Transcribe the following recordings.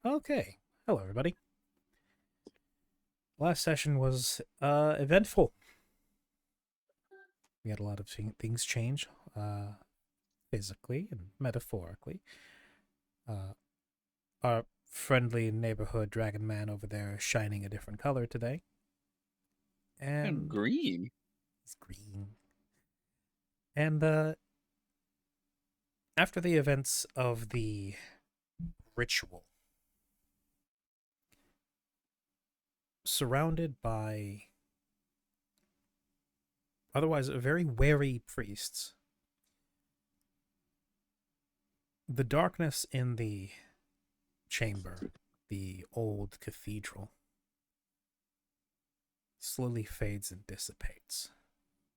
Okay. Hello, everybody. Last session was eventful. We had a lot of things change, physically and metaphorically. Uh, our friendly neighborhood dragon man over there is shining a different color today, And and green. he's green. And after the events of the ritual, surrounded by otherwise very wary priests, the darkness in the chamber, the old cathedral, slowly fades and dissipates.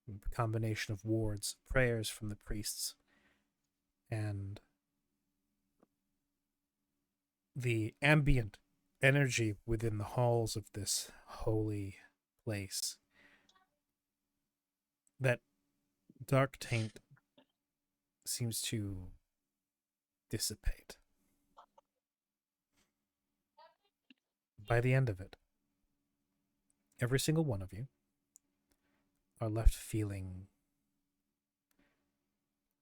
A combination of wards, prayers from the priests, and the ambient energy within the halls of this holy place. That dark taint seems to dissipate. By the end of it, every single one of you are left feeling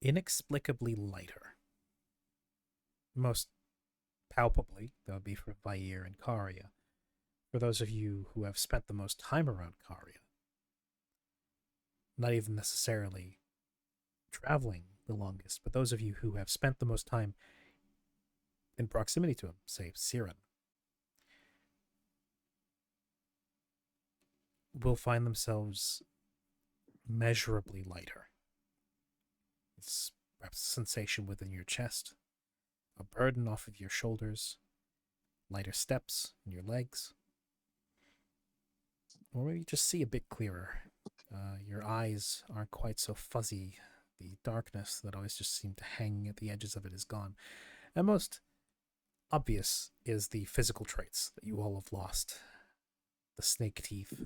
inexplicably lighter. Most palpably, that would be for Vair and Karia. For those of you who have spent the most time around Karia, not even necessarily traveling the longest, but those of you who have spent the most time in proximity to him, say Siren, will find themselves measurably lighter. It's perhaps a sensation within your chest, a burden off of your shoulders, lighter steps in your legs, or maybe just see a bit clearer. Your eyes aren't quite so fuzzy. The darkness that always just seemed to hang at the edges of it is gone. And most obvious is the physical traits that you all have lost: the snake teeth,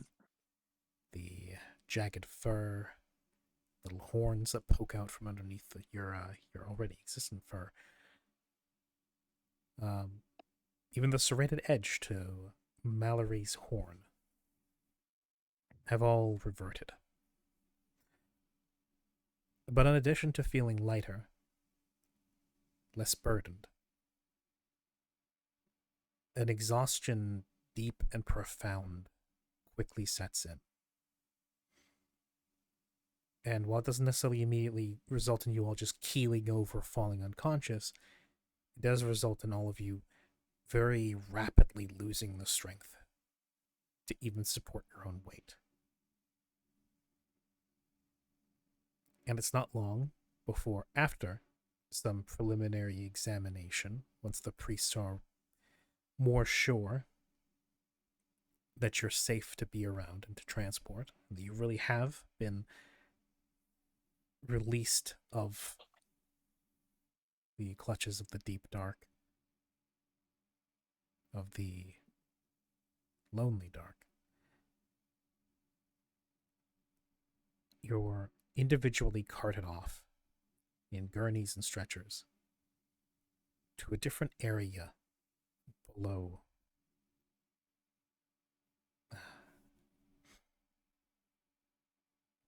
the jagged fur, little horns that poke out from underneath your already existent fur. Um, Even the serrated edge to Mallory's horn have all reverted. But in addition to feeling lighter, less burdened, an exhaustion deep and profound quickly sets in. And while it doesn't necessarily immediately result in you all just keeling over, falling unconscious, it does result in all of you very rapidly losing the strength to even support your own weight. And it's not long before, after some preliminary examination, once the priests are more sure that you're safe to be around and to transport, that you really have been released of the clutches of the deep dark, of the lonely dark, you're individually carted off in gurneys and stretchers to a different area below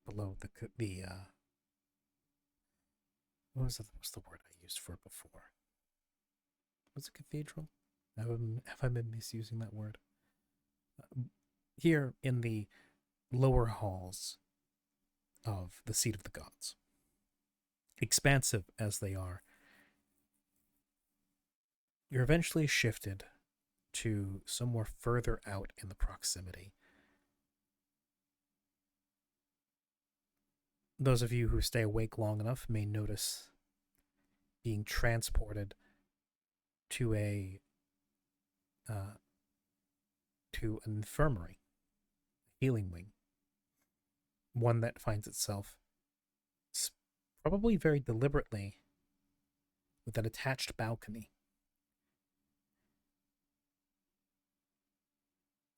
below the what's the word I used for it before? Was it cathedral? Have I been misusing that word? Here in the lower halls of the seat of the gods, expansive as they are, you're eventually shifted to somewhere further out in the proximity. Those of you who stay awake long enough may notice being transported to a uh, to an infirmary, a healing wing, one that finds itself probably very deliberately with an attached balcony.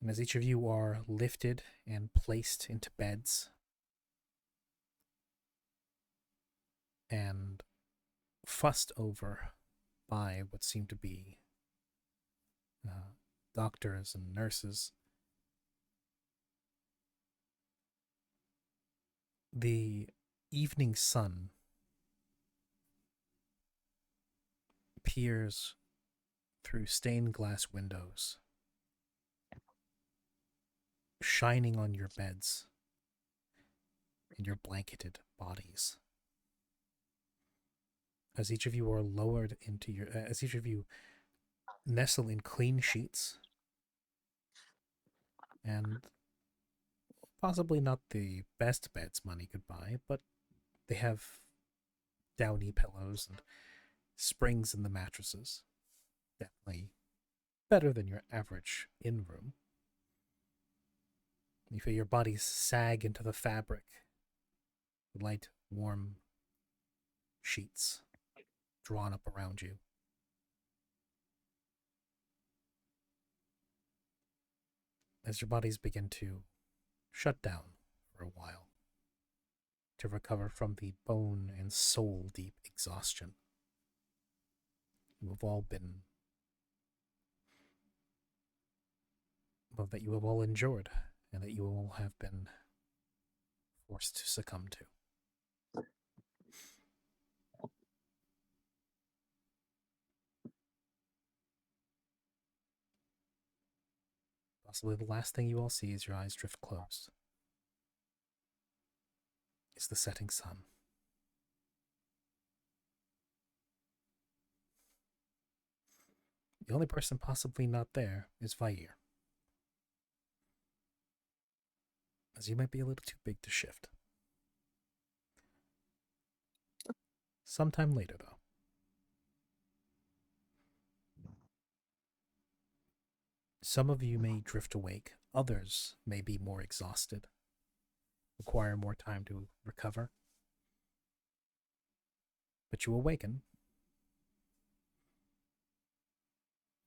And as each of you are lifted and placed into beds and fussed over by what seem to be doctors and nurses. The evening sun peers through stained glass windows, shining on your beds and your blanketed bodies. As each of you are lowered into your, as each of you nestle in clean sheets, and possibly not the best beds money could buy, but they have downy pillows and springs in the mattresses. Definitely better than your average in room. You feel your bodies sag into the fabric, light, warm sheets drawn up around you. As your bodies begin to shut down for a while to recover from the bone and soul deep exhaustion you have all been, well, that you have all endured and that you all have been forced to succumb to. Possibly the last thing you all see as your eyes drift closed is the setting sun. The only person possibly not there is Vair, as you might be a little too big to shift. Sometime later, though, some of you may drift awake, others may be more exhausted, require more time to recover. But you awaken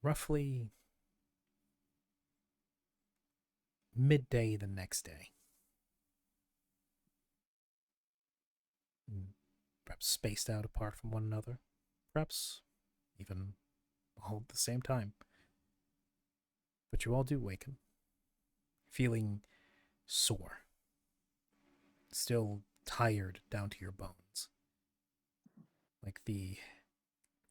roughly midday the next day. Perhaps spaced out apart from one another, perhaps even all at the same time. But you all do waken, feeling sore, still tired down to your bones. Like the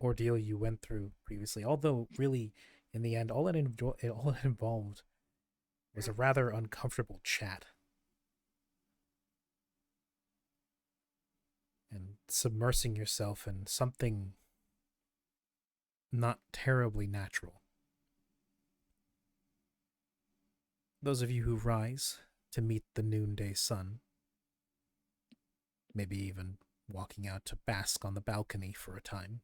ordeal you went through previously, although really, in the end, all it involved was a rather uncomfortable chat and submersing yourself in something not terribly natural. Those of you who rise to meet the noonday sun, maybe even walking out to bask on the balcony for a time,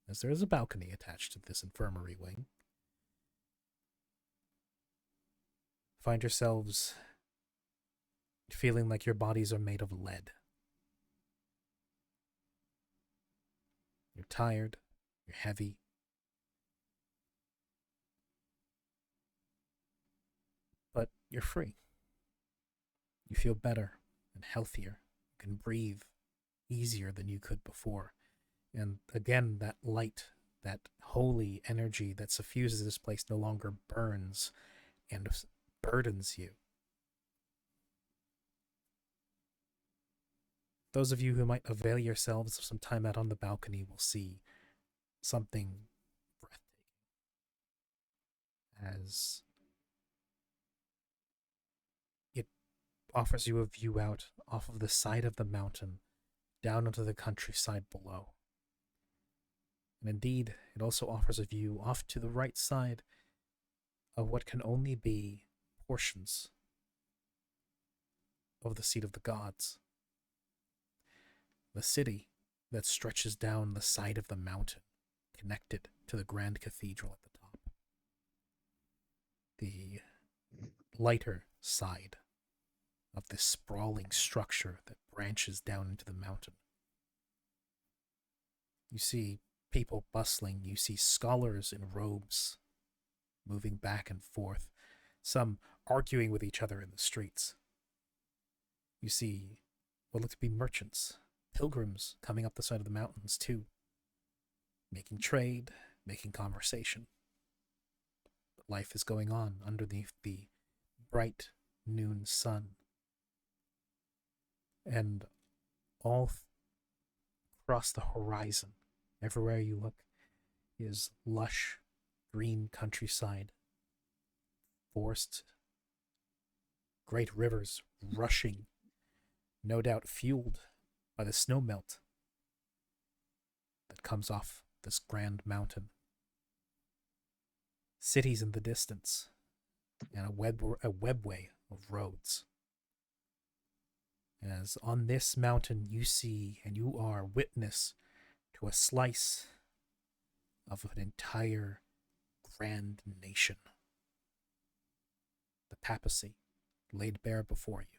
as there is a balcony attached to this infirmary wing, find yourselves feeling like your bodies are made of lead. You're tired, you're heavy, but you're free. You feel better and healthier. You can breathe easier than you could before. And again, that light, that holy energy that suffuses this place no longer burns and burdens you. Those of you who might avail yourselves of some time out on the balcony will see something breathtaking as it offers you a view out off of the side of the mountain down onto the countryside below. And indeed, it also offers a view off to the right side of what can only be portions of the seat of the gods. The city that stretches down the side of the mountain, connected to the grand cathedral at the top. The lighter side of this sprawling structure that branches down into the mountain. You see people bustling, you see scholars in robes moving back and forth, some arguing with each other in the streets. You see what look to be merchants, pilgrims coming up the side of the mountains too, making trade, making conversation. life is going on underneath the bright noon sun. And all across the horizon, everywhere you look, is lush green countryside, forests, great rivers rushing, no doubt fueled by the snow melt that comes off this grand mountain. Cities in the distance, and a webway of roads. As on this mountain you see and you are witness to a slice of an entire grand nation. The papacy laid bare before you.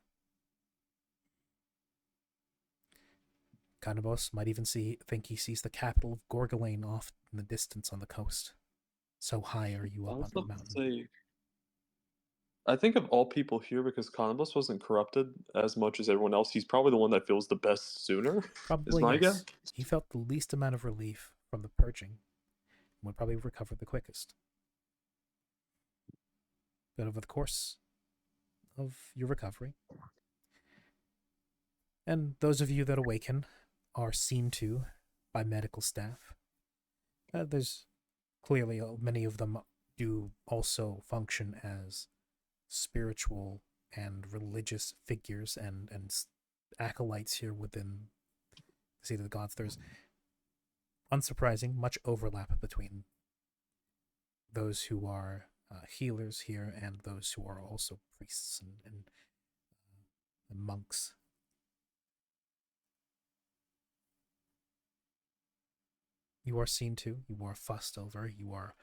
Canabos might even think he sees the capital of Gorgolane off in the distance on the coast. So high are you I up on was the about to mountain. say, I think of all people here, because Columbus wasn't corrupted as much as everyone else, he's probably the one that feels the best sooner, is Probably my guess. yes. He felt the least amount of relief from the purging and would probably recover the quickest. But over the course of your recovery, and those of you that awaken are seen to by medical staff. There's clearly many of them do also function as spiritual and religious figures and acolytes here within the Seat of the Gods. There's unsurprising much overlap between those who are healers here and those who are also priests and monks. You are seen to, you are fussed over, you are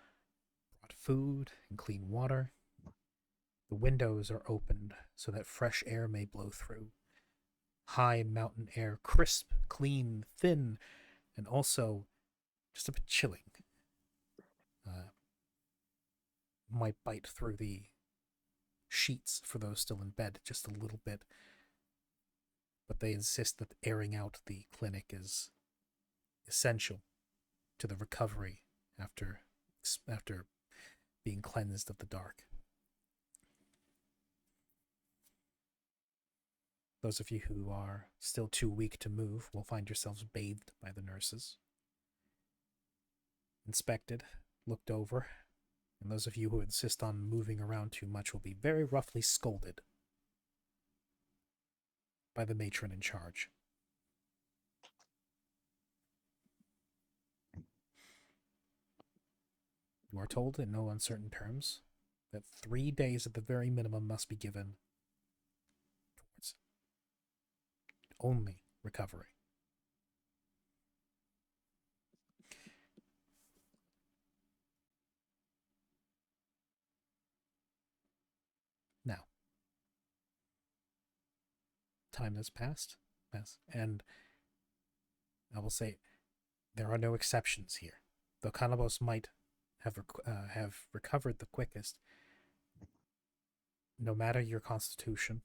brought food and clean water. The windows are opened so that fresh air may blow through. High mountain air, crisp, clean, thin, and also just a bit chilling. Might bite through the sheets for those still in bed just a little bit, but they insist that airing out the clinic is essential to the recovery after being cleansed of the dark. Those of you who are still too weak to move will find yourselves bathed by the nurses, inspected, looked over, and those of you who insist on moving around too much will be very roughly scolded by the matron in charge. You are told in no uncertain terms that 3 days at the very minimum must be given towards only recovery. Now, time has passed, and I will say there are no exceptions here. Though Canabos might have recovered the quickest, no matter your constitution,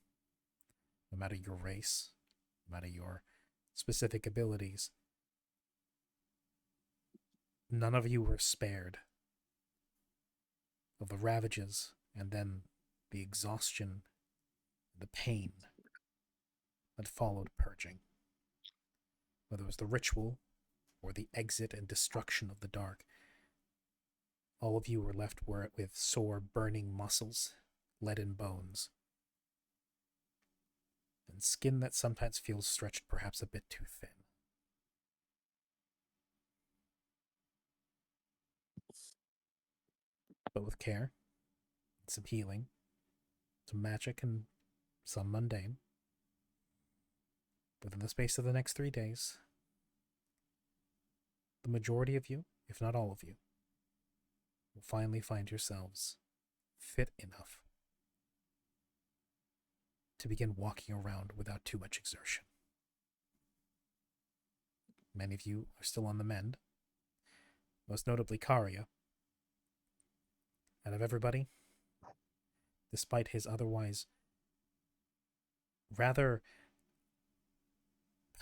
no matter your race, no matter your specific abilities, none of you were spared of the ravages and then the exhaustion, the pain that followed purging. Whether it was the ritual or the exit and destruction of the dark, all of you were left with sore, burning muscles, leaden bones, and skin that sometimes feels stretched perhaps a bit too thin. But with care, some healing, some magic, and some mundane, within the space of the next 3 days, the majority of you, if not all of you, will finally find yourselves fit enough to begin walking around without too much exertion. Many of you are still on the mend, most notably Karia. Out of everybody, despite his otherwise rather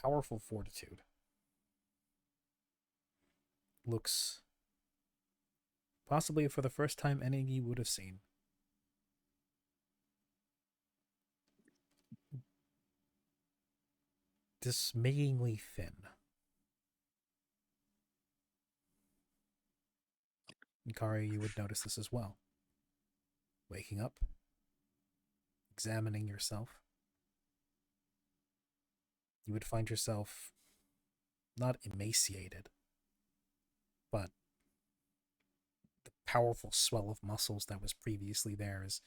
powerful fortitude, looks possibly for the first time any of you would have seen. Dismayingly thin. And Kari, you would notice this as well. Waking up, examining yourself, you would find yourself not emaciated, but the powerful swell of muscles that was previously there is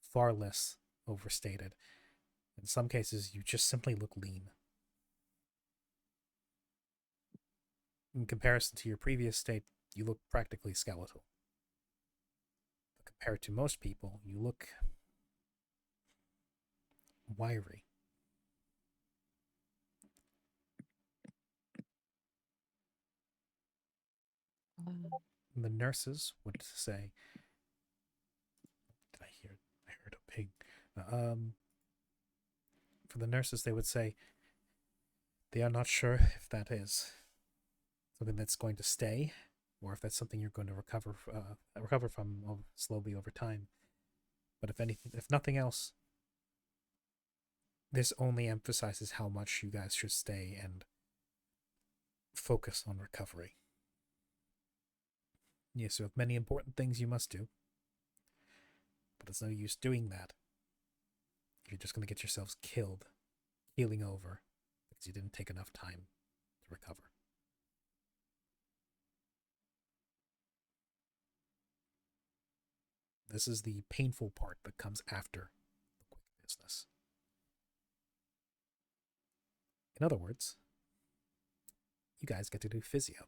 far less overstated. In some cases, you just simply look lean. In comparison to your previous state, you look practically skeletal. But compared to most people, you look wiry. The nurses would say, "Did I hear? I heard a pig." For the nurses, they would say they are not sure if that is something that's going to stay, or if that's something you're going to recover from slowly over time. But if nothing else, this only emphasizes how much you guys should stay and focus on recovery. Yes, you have many important things you must do, but it's no use doing that. You're just going to get yourselves killed, healing over, because you didn't take enough time to recover. This is the painful part that comes after the quick business. In other words, you guys get to do physio.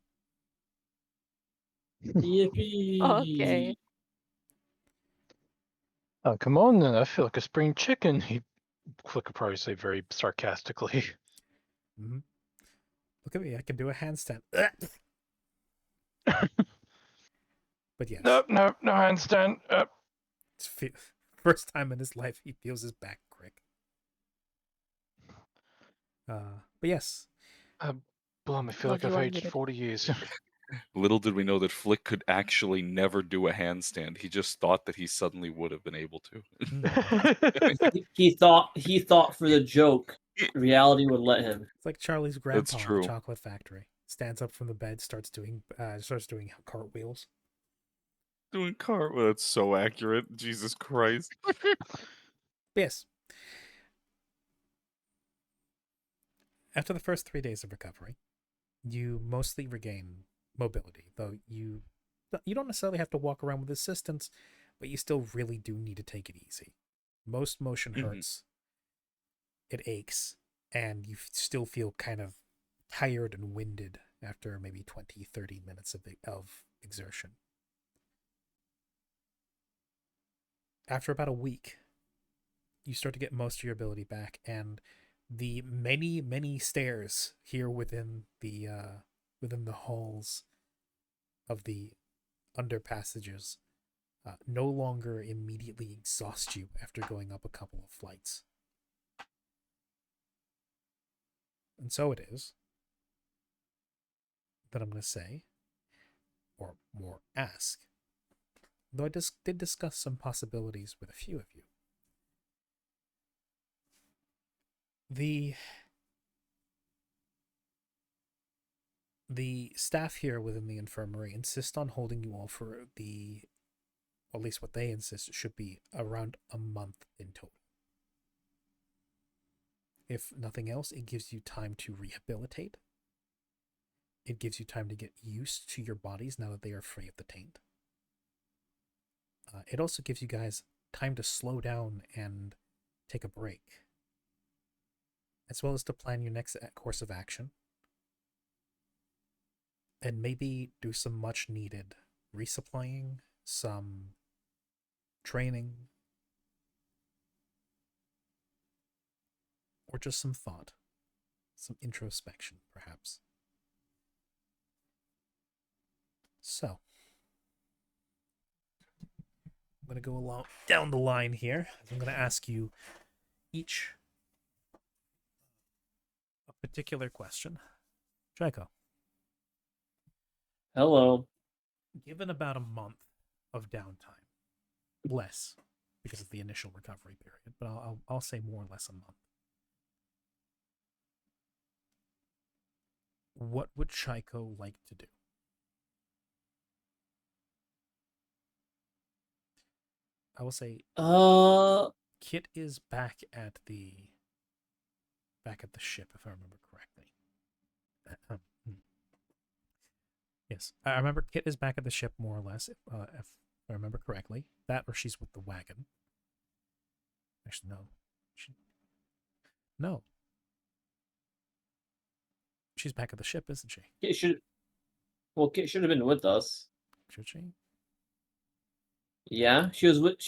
Yippee! Okay. Oh, come on then. I feel like a spring chicken. Flick would probably say very sarcastically. Mm-hmm. Look at me, I can do a handstand. But yes. Nope, no handstand. It's first time in his life he feels his back crick. But yes. Blum, I feel like I've aged 40 years. Little did we know that Flick could actually never do a handstand. He just thought that he suddenly would have been able to. He thought for the joke, reality would let him. It's like Charlie's grandpa That's in true. the Chocolate Factory. Stands up from the bed, starts doing cartwheels. Doing cartwheels. That's so accurate. Jesus Christ. Yes. After the first 3 days of recovery, you mostly regain mobility, though you don't necessarily have to walk around with assistance, but you still really do need to take it easy. Most motion hurts, it aches, and you still feel kind of tired and winded after maybe 20, 30 minutes of exertion. After about a week, you start to get most of your ability back, and the many, many stairs here within the halls of the underpassages no longer immediately exhaust you after going up a couple of flights. And so it is that I'm going to say, or more ask, though I did discuss some possibilities with a few of you. The staff here within the infirmary insist on holding you all for or at least what they insist should be around a month in total. If nothing else, it gives you time to rehabilitate. It gives you time to get used to your bodies now that they are free of the taint. It also gives you guys time to slow down and take a break, as well as to plan your next course of action, and maybe do some much needed resupplying, some training, or just some thought, some introspection, perhaps. So, I'm going to go down the line here. I'm going to ask you each a particular question. Draco. Hello. given about a month of downtime, less because of the initial recovery period, but I'll say more or less a month. What would Chico like to do? I will say Kit is back at the ship, if I remember correctly. Yes, I remember Kit is back at the ship more or less, if I remember correctly. That or she's with the wagon. Actually, no. No. She's back at the ship, isn't she? Kit should have been with us. Should she? Yeah, she was with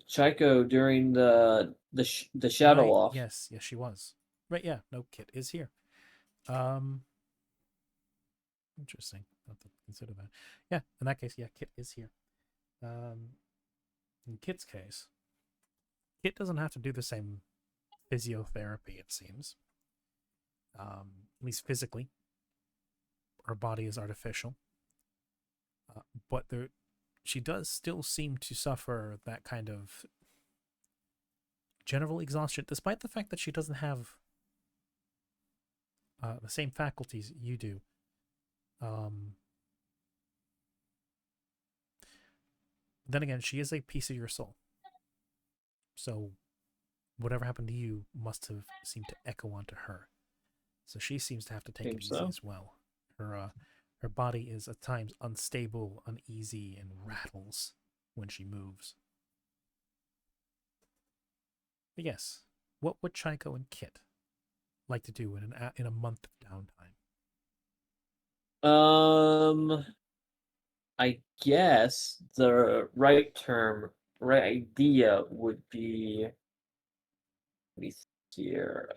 Chico during the shadow Right, off. Yes, she was. Right, yeah. No, Kit is here. Interesting. I'll have to consider that. Yeah, in that case, yeah, Kit is here. In Kit's case, Kit doesn't have to do the same physiotherapy, it seems. At least physically. Her body is artificial. But she does still seem to suffer that kind of general exhaustion, despite the fact that she doesn't have the same faculties you do. Then again, she is a piece of your soul. So whatever happened to you must have seemed to echo onto her. So she seems to have to take it easy as well. Her body is at times unstable, uneasy, and rattles when she moves. But yes, what would Chico and Kit like to do in a month of downtime? I guess the right idea would be. Let me see here.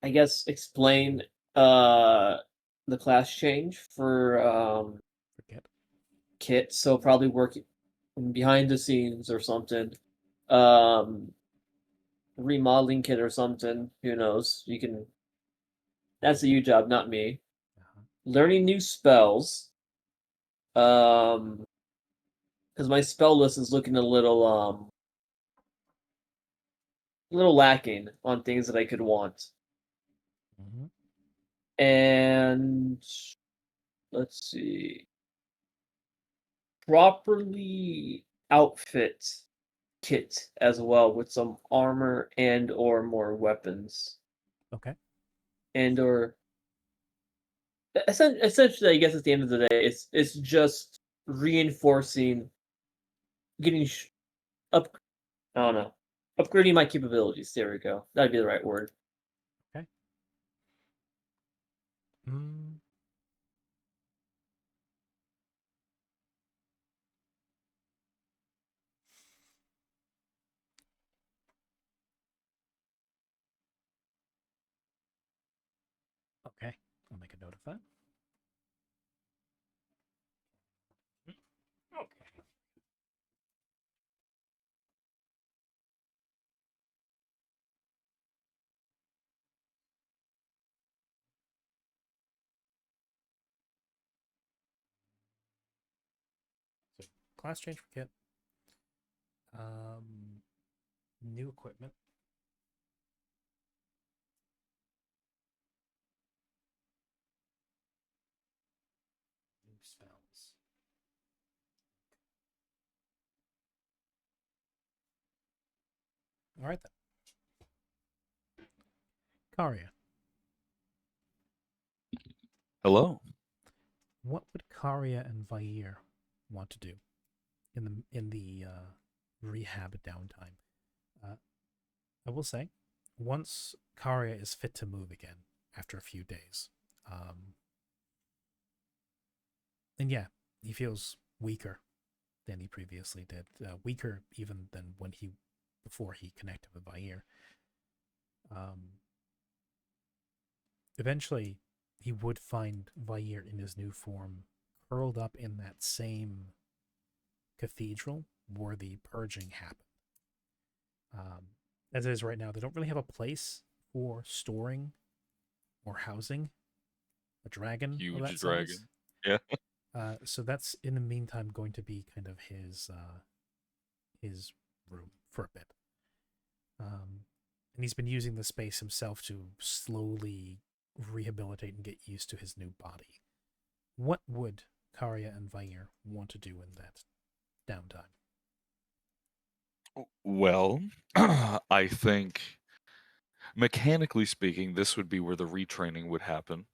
I guess explain the class change for Kit. So probably working behind the scenes or something. Remodeling Kit or something. Who knows? You can. That's you job, not me. Learning new spells. Because my spell list is looking a little lacking on things that I could want. Mm-hmm. And let's see. Properly outfit Kit as well with some armor and or more weapons. Okay. And or essentially, I guess at the end of the day, it's just reinforcing, getting up. I don't know, upgrading my capabilities. There we go. That'd be the right word. Okay. Okay, I'll make a note of that. Okay. So, class change for Kit. New equipment. New spells. All right then. Karia. Hello. What would Karia and Vair want to do in the rehab downtime? I will say, once Karia is fit to move again after a few days, and yeah, he feels weaker than he previously did. Weaker even than before he connected with Vair. Eventually, he would find Vair in his new form, curled up in that same cathedral where the purging happened. As it is right now, they don't really have a place for storing or housing a dragon of Huge that dragon. size. Yeah. So that's in the meantime going to be kind of his room for a bit. And he's been using the space himself to slowly rehabilitate and get used to his new body. What would Karya and Vair want to do in that downtime? Well, I think mechanically speaking, this would be where the retraining would happen.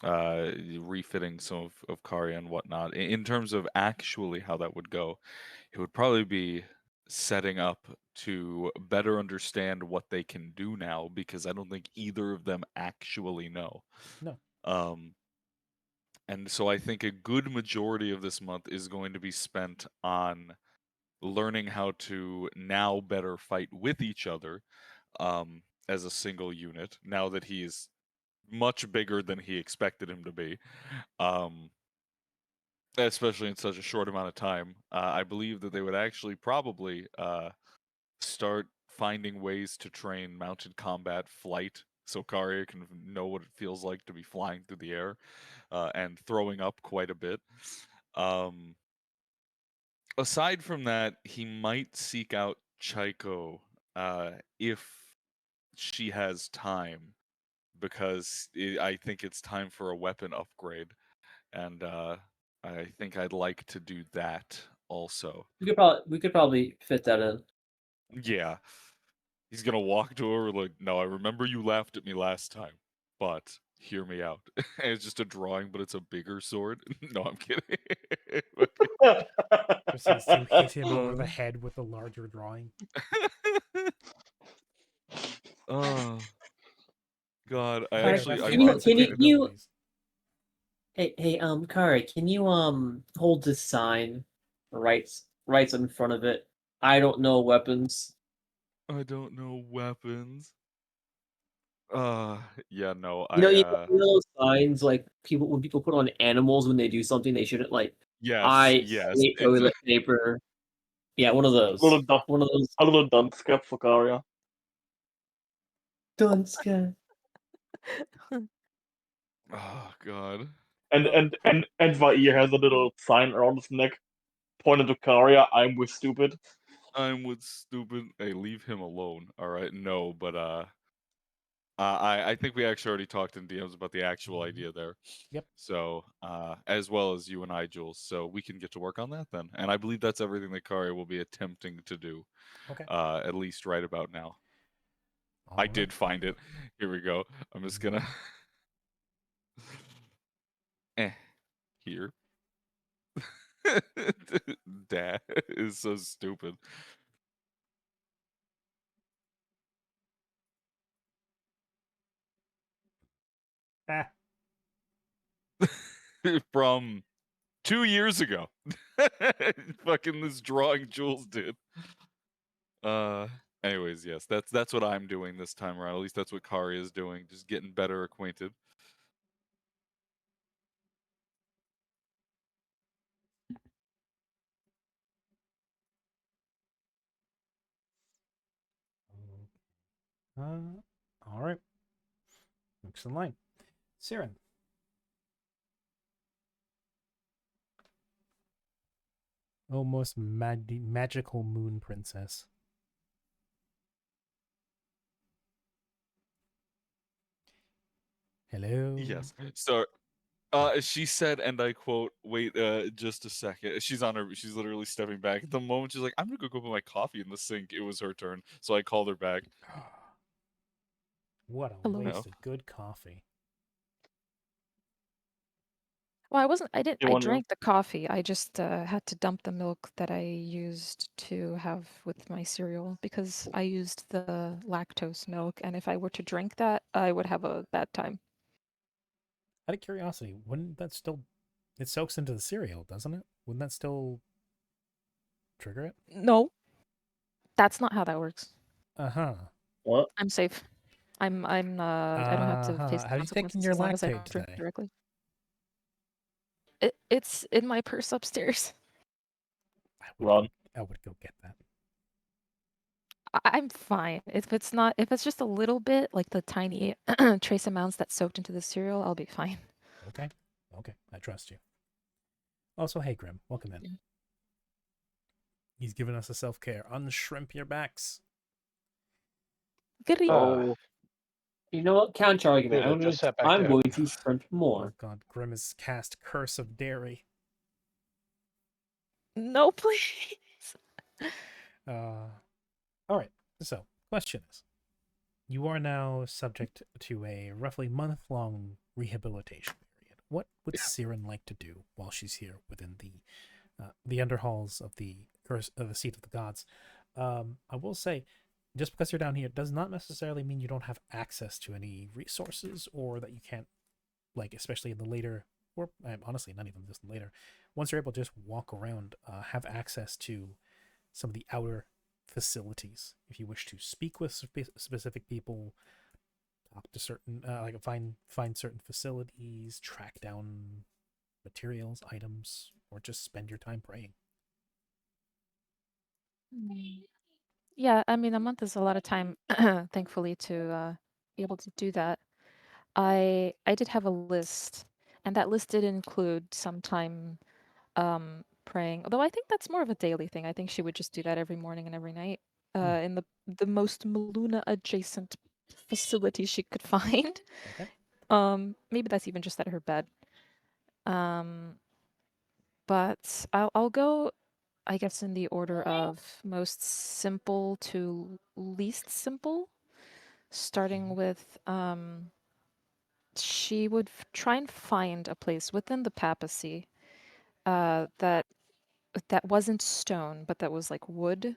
Refitting some of Karya and whatnot. In terms of actually how that would go, it would probably be setting up to better understand what they can do now, because I don't think either of them actually know. No. And so I think a good majority of this month is going to be spent on learning how to now better fight with each other, as a single unit, now that he's much bigger than he expected him to be, especially in such a short amount of time. I believe that they would actually probably start finding ways to train mounted combat flight, so Karya can know what it feels like to be flying through the air, and throwing up quite a bit. Aside from that, he might seek out Chaiko, if she has time, because I think it's time for a weapon upgrade, and I think I'd like to do that also. We could probably fit that in. Yeah, he's gonna walk to her like, "No, I remember you laughed at me last time, but hear me out." And it's just a drawing, but it's a bigger sword. No, I'm kidding. Proceeds to hit him over Uh. the head with the larger drawing. Oh God, I Vair, actually that's I defensive can you capabilities. Hey, Kari, can you hold this sign, writes in front of it? I don't know weapons. I don't know weapons. Yeah, no, You know, I you know those signs like when people put on animals when they do something they shouldn't, like yes, I yes. hate toilet paper. Yeah, one of those. Little dun- One of those. A little dunce cap for Karya. Dunska. Oh God. And Vair has a little sign around his neck pointed to Karya, I'm with stupid. I'm with stupid. Hey, leave him alone. All right. No, but I think we actually already talked in DMs about the actual idea there. Yep. So, as well as you and I, Jules. So we can get to work on that then. And I believe that's everything that Kari will be attempting to do. Okay. At least right about now. I All did find it. Here we go. I'm just gonna here. Dad is so stupid. Ah. From 2 years ago. Fucking this drawing Jules did. Anyways, yes, that's what I'm doing this time around. At least that's what Kari is doing, just getting better acquainted. All right. Next in line. Siren. Almost magical moon princess. Hello. Yes. So she said, and I quote, "Wait, just a second." She's literally stepping back. At the moment she's like, "I'm gonna go put my coffee in the sink," it was her turn. So I called her back. What a Hello. waste of good coffee. Well, I You wanna- drank the coffee. I just had to dump the milk that I used to have with my cereal because I used the lactose milk, and if I were to drink that, I would have a bad time. Out of curiosity, wouldn't that still... It soaks into the cereal, doesn't it? Wouldn't that still trigger it? No, that's not how that works. Uh-huh. What? I'm safe. I don't have to face the Have you taken consequences your as long as I lactate don't drink today? directly. It's in my purse upstairs. I would Run. I would go get that. I'm fine. If it's just a little bit, like the tiny trace amounts that soaked into the cereal, I'll be fine. Okay. Okay. I trust you. Also, hey, Grim, welcome in. He's given us a self-care. Unshrimp your backs. Goody. Oh. You know what? Counter argument. Good, I just sat back I'm down. going to shrimp Oh more. God, Grim has cast Curse of Dairy. No, please. All right. So, question is, you are now subject to a roughly month-long rehabilitation period. What would Siren like to do while she's here within the underhalls of the curse of the seat of the gods? I will say, just because you're down here does not necessarily mean you don't have access to any resources, or that you can't, like, especially in the later, or honestly not even just later, once you're able to just walk around, have access to some of the outer facilities if you wish to speak with specific people, talk to certain, like find certain facilities, track down materials, items, or just spend your time praying. Yeah, I mean, a month is a lot of time, thankfully, to be able to do that. I did have a list, and that list did include some time praying. Although I think that's more of a daily thing. I think she would just do that every morning and every night in the most Maluna adjacent facility she could find. Okay. Maybe that's even just at her bed. But I'll go, I guess, in the order of most simple to least simple, starting with she would try and find a place within the papacy that wasn't stone, but that was like wood,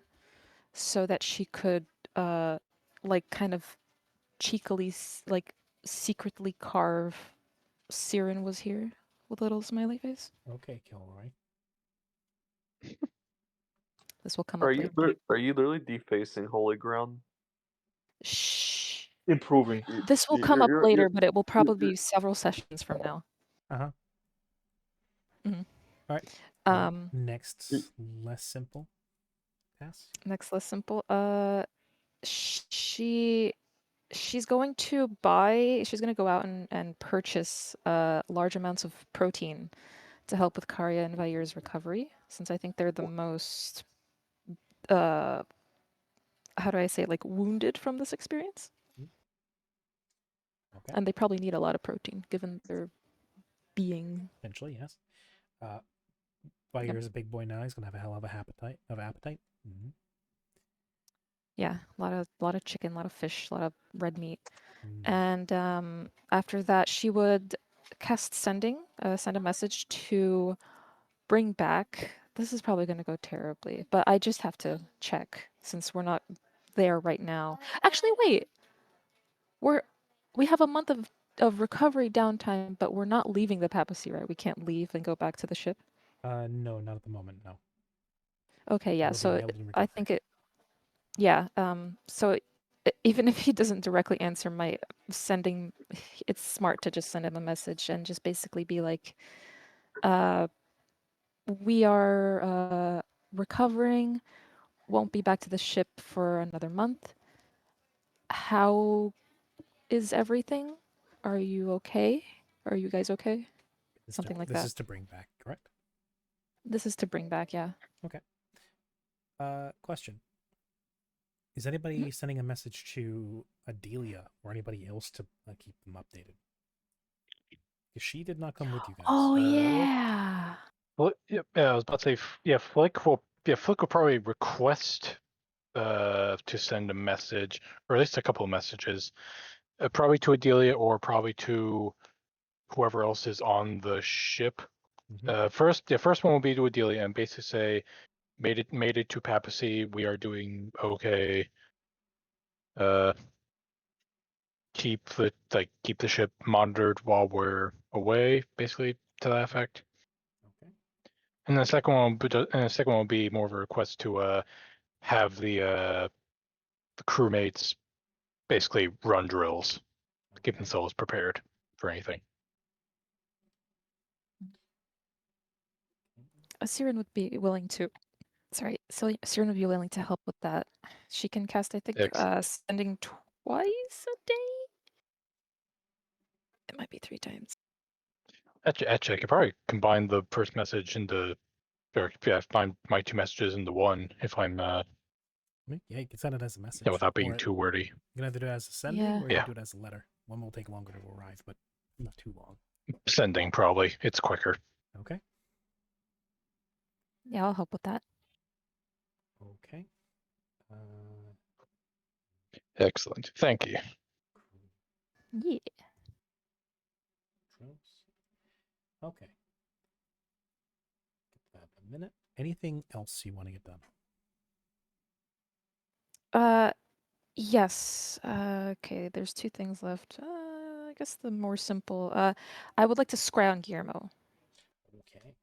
so that she could like kind of cheekily like secretly carve Siren was here with a little smiley face. Okay, Kilroy. This will come Are up you later. are you literally defacing holy ground? Shh. Improving. This will come up You're- later, you're- but it will probably you're- be several sessions from now. Uh-huh. Mhm. All right. Next, less simple task. Next, less simple. She's going to she's going to go out and purchase large amounts of protein to help with Karya and Vair's recovery, since I think they're the most how do I say it, like wounded from this experience. Okay. And they probably need a lot of protein given their being. Potentially, yes. Vair's a big boy now. He's gonna have a hell of a appetite. Mm-hmm. Yeah, a lot of chicken, a lot of fish, a lot of red meat. Mm. And after that, she would cast send a message to bring back. This is probably going to go terribly, but I just have to check since we're not there right now. Actually, wait. We have a month of recovery downtime, but we're not leaving the papacy, right? We can't leave and go back to the ship. No, not at the moment. No. Okay, yeah. It'll be So nailed in I recovery. think it. Yeah. So even if he doesn't directly answer my sending, it's smart to just send him a message and just basically be like, we are recovering, won't be back to the ship for another month. How is everything? Are you okay? Are you guys okay? Something like that. This is to bring back, correct? This is to bring back, yeah. Okay. Question. Is anybody sending a message to Adelia or anybody else to keep them updated? Because she did not come with you guys. Oh, yeah. Well, yeah, I was about to say, Flick will probably request to send a message, or at least a couple of messages, probably to Adelia or probably to whoever else is on the ship. First one will be to Adelia and basically say, made it to Papacy. We are doing okay. Keep the ship monitored while we're away, basically to that effect. Okay. And the second one will be more of a request to have the crewmates basically run drills, keep themselves prepared for anything. Siren would be willing to Sorry, so Siren would be willing to help with that. She can cast, I think, Excellent. sending twice a day. It might be 3 times. Actually, I could probably combine the first message into, or yeah, find my 2 messages into one if I'm, I mean, yeah, you can send it as a message. yeah, without being or too wordy. You can either do it as a sending, Yeah. or you Yeah. can do it as a letter. One will take longer to arrive, but not too long. Sending, probably. It's quicker. Okay. Yeah, I'll help with that. Okay. Excellent. Thank you. Yeah. Okay. Get that in a minute. Anything else you want to get done? Yes. Okay, there's 2 things left. I guess the more simple. I would like to scry on Guillermo. Okay.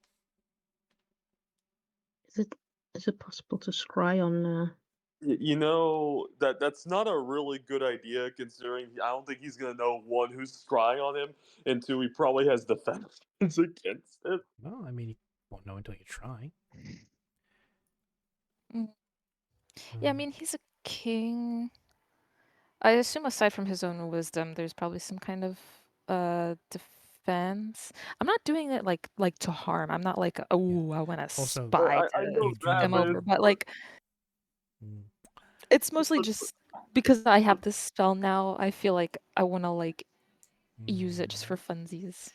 Is it possible to scry on? You know that's not a really good idea, considering I don't think he's gonna know, one, who's scrying on him, and two, he probably has defenses against it. Well, I mean, you won't know until you try. Yeah, I mean, he's a king. I assume aside from his own wisdom, there's probably some kind of defense. I'm not doing it like to harm. I'm not like, oh, I want to Also, spy I to know you do that, come know- but over, but like Mm, it's mostly But- just because I have this spell now. I feel like I want to like use it just mm. for funsies,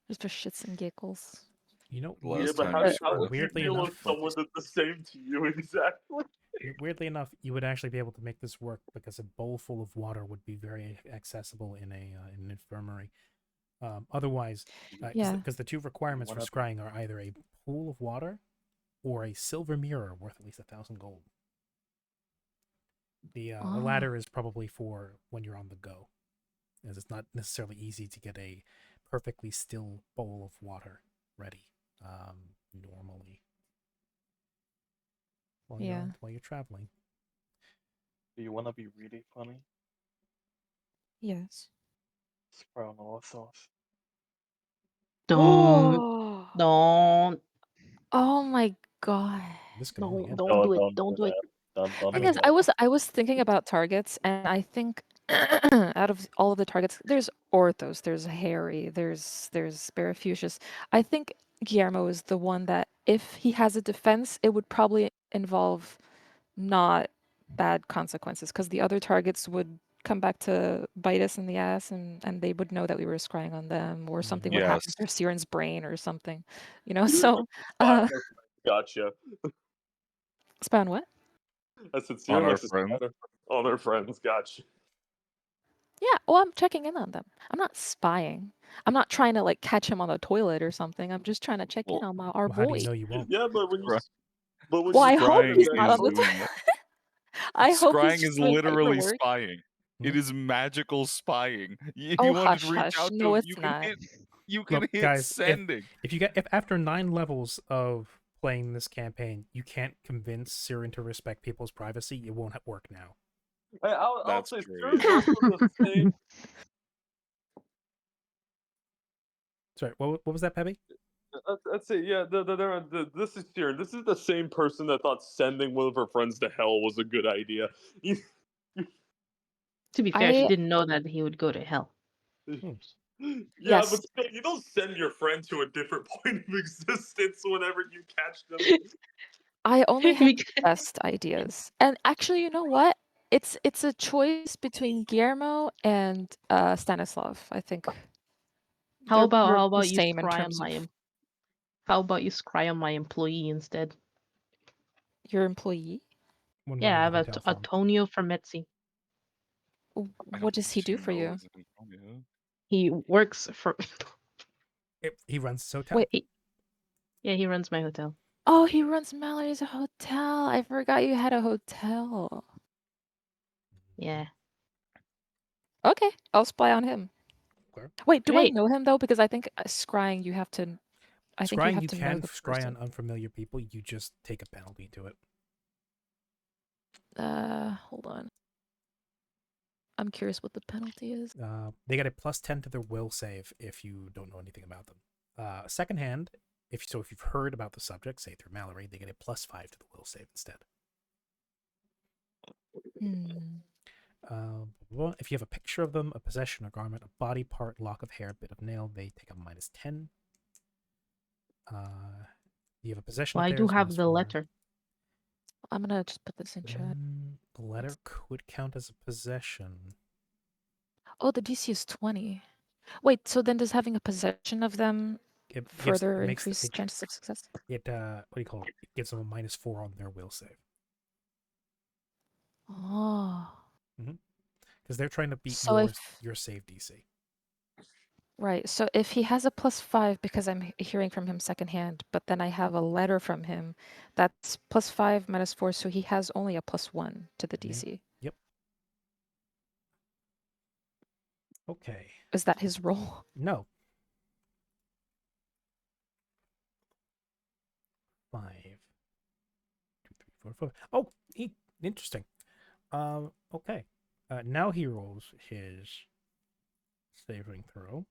just for shits and giggles. You know, Last yeah, but time how, you how scrolled would you weirdly feel enough- if someone did the same to you exactly? weirdly enough, you would actually be able to make this work because a bowl full of water would be very accessible in an infirmary. Otherwise, Yeah. because the 2 requirements for What scrying are either a pool of water or a silver mirror worth at least 1,000 gold. The Oh. latter is probably for when you're on the go, as it's not necessarily easy to get a perfectly still bowl of water ready normally while Yeah. you're traveling. Do you want to be really funny? Yes. Spray on all sauce. Don't, don't, Oh my god. This could only don't, get don't do it. Don't Don't do it. Don't I Thing mean- is, I was thinking about targets, and I think out of all of the targets, there's Orthos, there's Harry, there's Barafucius. I think Guillermo is the one that, if he has a defense, it would probably involve not bad consequences, because the other targets would come back to bite us in the ass, and they would know that we were scrying on them, or something would happen Yes. to Siren's brain or something, you know. So, Gotcha. spy on what? I said, On our likes to spy friends. on our friends. Gotcha. Yeah, well, I'm checking in on them. I'm not spying. I'm not trying to like catch him on the toilet or something. I'm just trying to check in Well, on our Well, how do boy. you know you won't? Yeah, but when you, Right. but when Well, you I hope Scrying he's that- not is on the doing toilet. that. I hope he's Scrying just is doing literally paperwork. spying. It Hmm? is magical spying. You Oh, wanted hush, to reach hush. out No, to him. it's not. You can Look, hit guys, sending. if after 9 levels of playing this campaign, you can't convince Siren to respect people's privacy, it won't work now. I'll That's say true, Siren's yeah. also the same. Sorry, what was that, Peppy? Let's say, yeah, this is Siren. This is the same person that thought sending one of her friends to hell was a good idea. To be fair, she I didn't know that he would go to hell. Yeah, Yes. but still, you don't send your friend to a different point of existence whenever you catch them. I only have the Because- best ideas. And actually, you know what? It's a choice between Guillermo and Stanislav. I think. How They're about the you same in scry on terms my of how about you scry on my employee instead? your employee? When Yeah, I running have the hotel farm. Antonio from Etsy. I What don't does he do think for she you? knows Antonio. He works for He runs his hotel. Wait. yeah, he runs my hotel. Oh, he runs Mallory's hotel. I forgot you had a hotel. Yeah. Okay, I'll spy on him. Okay. Wait, do I Great. know him though? Because I think scrying you have to. I think you Scrying, have you to know can the scry person. on unfamiliar people. You just take a penalty to it. Hold on. I'm curious what the penalty is. They get a +10 to their will save if you don't know anything about them. Secondhand, if you've heard about the subject, say through Mallory, they get a +5 to the will save instead. If you have a picture of them, a possession, a garment, a body part, lock of hair, bit of nail, they take a -10. You have a possession Well, of I do theirs, have the -4. letter. I'm gonna just put this in chat. The letter could count as a possession. Oh, the DC is 20. Wait, so then does having a possession of them It further makes increase chances of success? It what do you call it? It gives them a -4 on their will save. Oh. Because they're trying to beat So your save DC. Right. So if he has a +5 because I'm hearing from him secondhand, but then I have a letter from him, that's +5 -4, so he has only a +1 to the DC. Yep. Okay. Is that his roll? No. 5, 2, 3, 4, 5. Oh, interesting. Okay. Now he rolls his saving throw.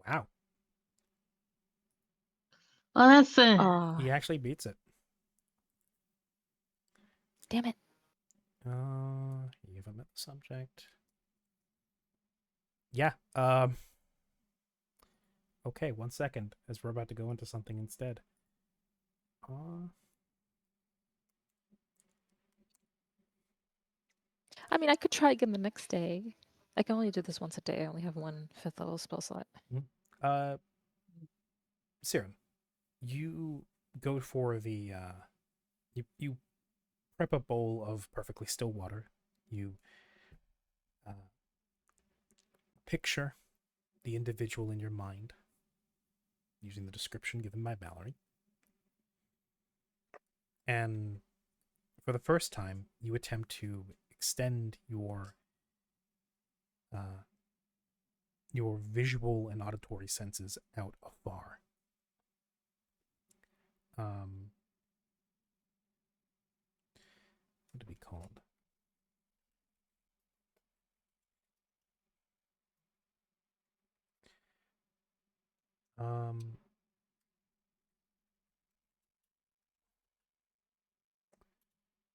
Wow. Well, that's He actually beats it. Damn it. You haven't met the subject. Yeah. Okay, 1 second, as we're about to go into something instead. I mean, I could try again the next day. I can only do this once a day. I only have one 5th level spell slot. Siren, you go for the you prep a bowl of perfectly still water. You picture the individual in your mind using the description given by Mallory. And for the first time, you attempt to extend your visual and auditory senses out afar. What to be called?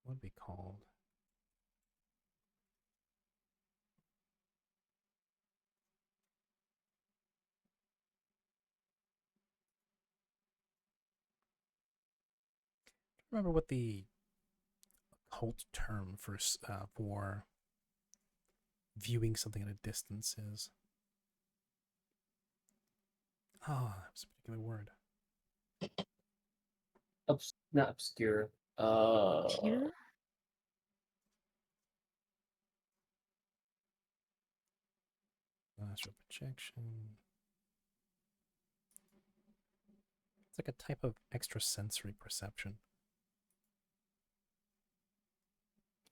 What would be called? Remember what the occult term for viewing something at a distance is? Oh, that was a particular word. Not obscure. Here? Astral projection. It's like a type of extrasensory perception.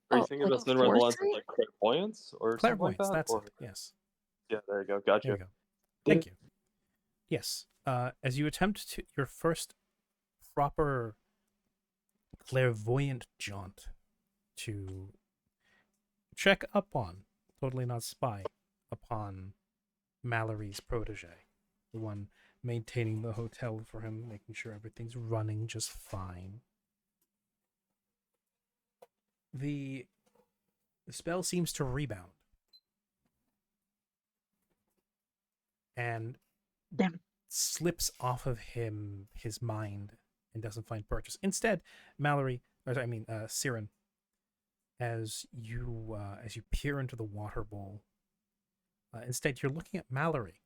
Are you thinking like that's been around the lines of foresight? like clairvoyance or something like Clairvoyance, that? that's Or it. Yes. yeah, there you go. Gotcha. There you go. Thank you. Yes. As you attempt to your first proper clairvoyant jaunt to check up on, totally not spy, upon Mallory's protege, the one maintaining the hotel for him, making sure everything's running just fine. The spell seems to rebound. And Damn. slips off of him, his mind, and doesn't find purchase. Instead, Siren, as you peer into the water bowl, instead you're looking at Mallory.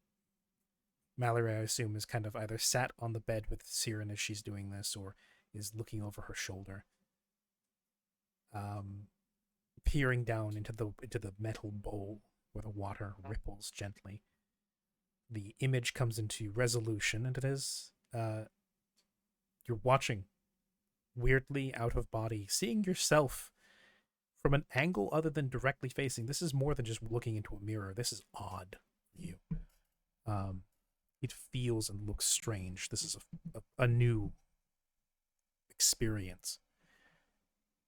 Mallory, I assume, is kind of either sat on the bed with Siren as she's doing this, or is looking over her shoulder, peering down into the metal bowl where the water ripples gently. The image comes into resolution, and it is you're watching, weirdly out of body, seeing yourself from an angle other than directly facing. This is more than just looking into a mirror. This is odd for you. It feels and looks strange. This is a new experience.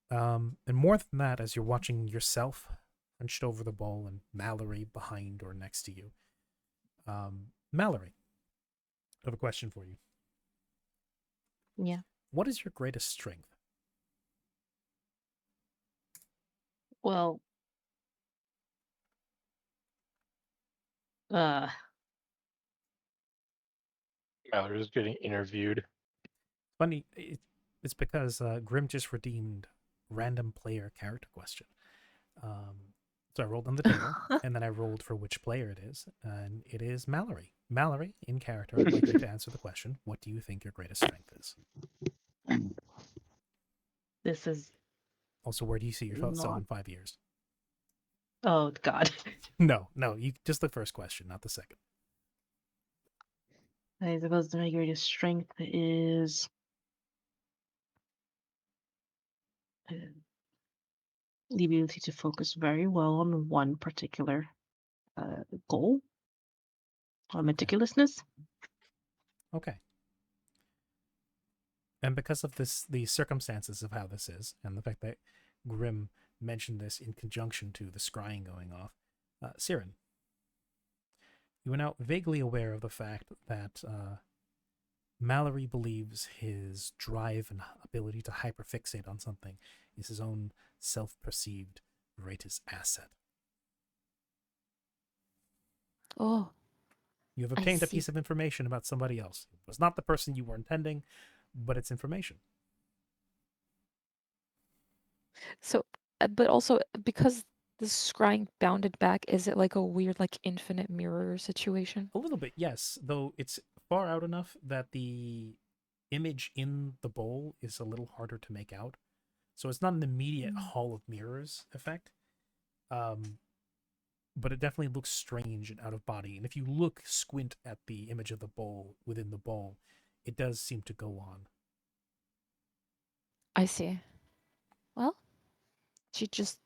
And more than that, as you're watching yourself hunched over the bowl and Mallory behind or next to you. Mallory, I have a question for you. Yeah. What is your greatest strength? Well, uh, Mallory's getting interviewed. Funny, it's because Grim just redeemed random player character question. So I rolled on the table, and then I rolled for which player it is, and it is Mallory. Mallory, in character, I'd like you to answer the question. What do you think your greatest strength is? this is Also, where do you see yourself not. in 5 years? Oh God. No, you just the first question, not the second. I suppose my greatest strength is the ability to focus very well on one particular goal, or meticulousness. Okay. And because of the circumstances of how this is, and the fact that Grim mentioned this in conjunction to the scrying going off, Siren, you are now vaguely aware of the fact that Mallory believes his drive and ability to hyperfixate on something is his own self-perceived greatest asset. Oh, You have I obtained a see. piece of information about somebody else. It was not the person you were intending, but it's information. So, but also because the scrying bounded back, is it like a weird, like infinite mirror situation? A little bit, yes, though it's far out enough that the image in the bowl is a little harder to make out. So it's not an immediate hall of mirrors effect. But it definitely looks strange and out of body. And if you squint at the image of the bowl within the bowl, it does seem to go on. I see. Well, she just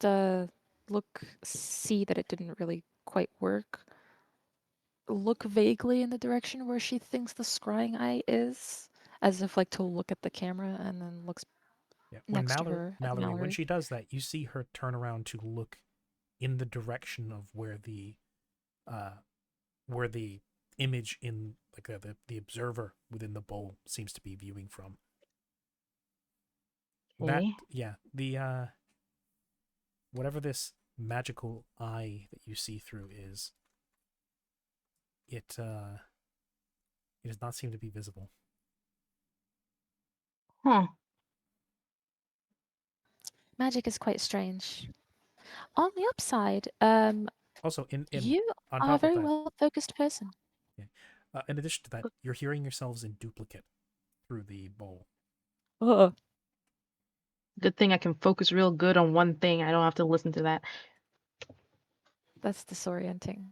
see that it didn't really quite work. Look vaguely in the direction where she thinks the scrying eye is, as if like to look at the camera, and then looks Yeah. next to her at Mallory, when Mallory. she does that, you see her turn around to look in the direction of where the image in like the observer within the bowl seems to be viewing from. That Okay. yeah, the whatever this magical eye that you see through is, it does not seem to be visible. Huh. Magic is quite strange. On the upside, Also, you on are a top of very that, well focused person. yeah, in addition to that, you're hearing yourselves in duplicate through the bowl. Oh, Good thing I can focus real good on one thing. I don't have to listen to that. that's disorienting.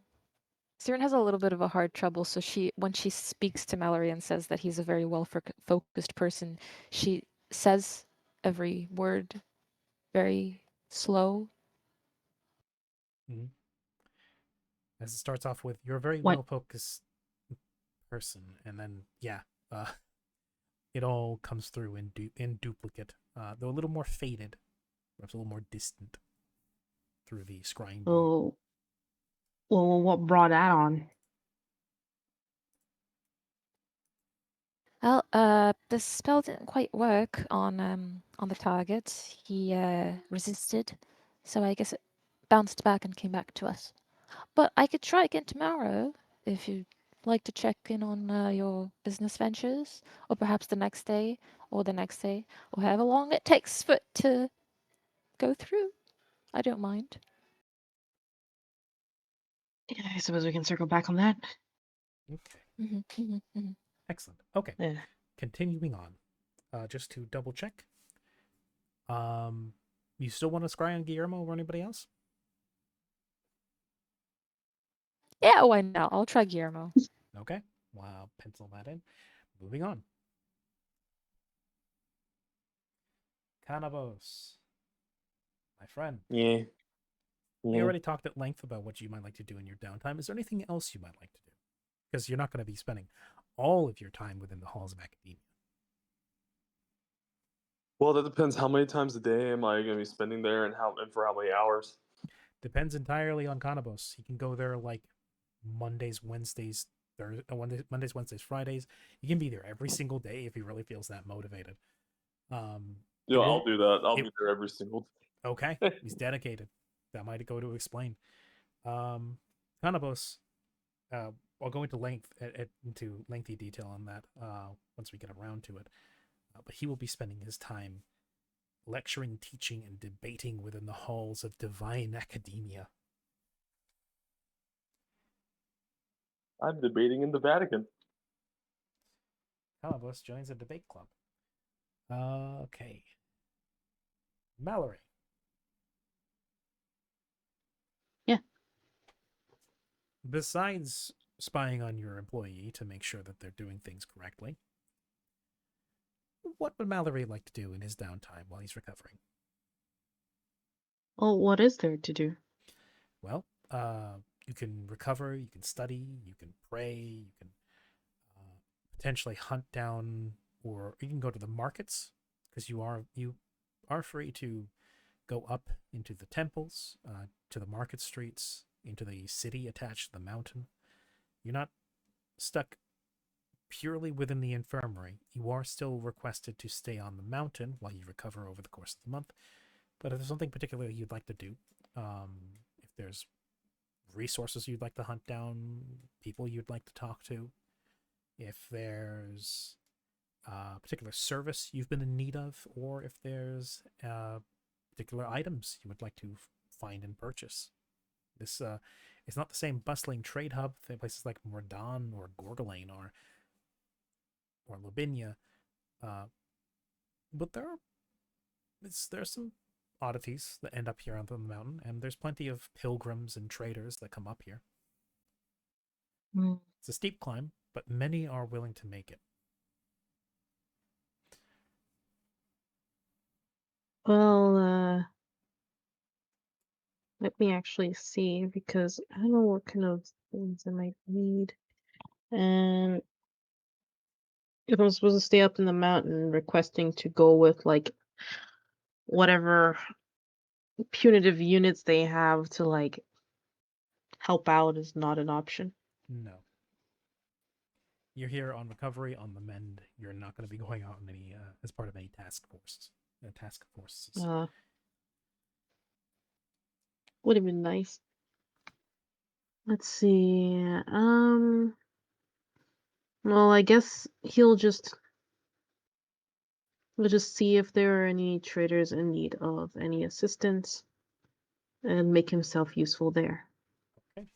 Siren has a little bit of a hard trouble, so when she speaks to Mallory and says that he's a very well focused person, she says every word very slow. Mm-hmm. As it starts off with, "You're a very What? well focused person," and then it all comes through in duplicate, though a little more faded, perhaps a little more distant through the scrying bowl. Oh, well, what brought that on? Well, the spell didn't quite work on the target. He resisted, so I guess it bounced back and came back to us. But I could try again tomorrow if you'd like to check in on your business ventures, or perhaps the next day, or the next day, or however long it takes for it to go through. I don't mind. Yeah, I suppose we can circle back on that. Okay. Excellent. Okay. Yeah. Continuing on. Just to double check. You still want to scry on Guillermo or anybody else? Yeah, why not? I'll try Guillermo. Okay. Wow, pencil that in. Moving on. Canavos. My friend. Yeah. We Yeah. already talked at length about what you might like to do in your downtime. Is there anything else you might like to do? Because you're not going to be spending all of your time within the halls of academia. Well, that depends. How many times a day am I going to be spending there, and for how many hours? Depends entirely on Kanabos. He can go there like Mondays, Wednesdays, Wednesdays, Fridays. He can be there every single day if he really feels that motivated. It I'll won't. do that. I'll It, be there every single okay, day. he's dedicated. That might go to explain. Kanabos, I'll go into lengthy detail on that once we get around to it. But he will be spending his time lecturing, teaching, and debating within the halls of divine academia. I'm debating in the Vatican. Kanabos joins a debate club. Okay. Mallory. Yeah. Besides spying on your employee to make sure that they're doing things correctly, what would Mallory like to do in his downtime while he's recovering? Well, what is there to do? Well, you can recover, you can study, you can pray, you can potentially hunt down, or you can go to the markets because you are free to go up into the temples, to the market streets, into the city attached to the mountain. You're not stuck purely within the infirmary. You are still requested to stay on the mountain while you recover over the course of the month. But if there's something particular you'd like to do, if there's resources you'd like to hunt down, people you'd like to talk to, if there's a particular service you've been in need of, or if there's particular items you would like to find and purchase. This it's not the same bustling trade hub that places like Mordan or Gorgolane or Lavinia, but there's some oddities that end up here on the mountain, and there's plenty of pilgrims and traders that come up here. Mm. It's a steep climb, but many are willing to make it. Well, let me actually see, because I don't know what kind of things I might need. And if I'm supposed to stay up in the mountain requesting to go with like whatever punitive units they have to like help out is not an option. No. You're here on recovery, on the mend. You're not going to be going out in any as part of any task forces. Would have been nice. Let's see. Well, I guess we'll just see if there are any traders in need of any assistance and make himself useful there. Okay.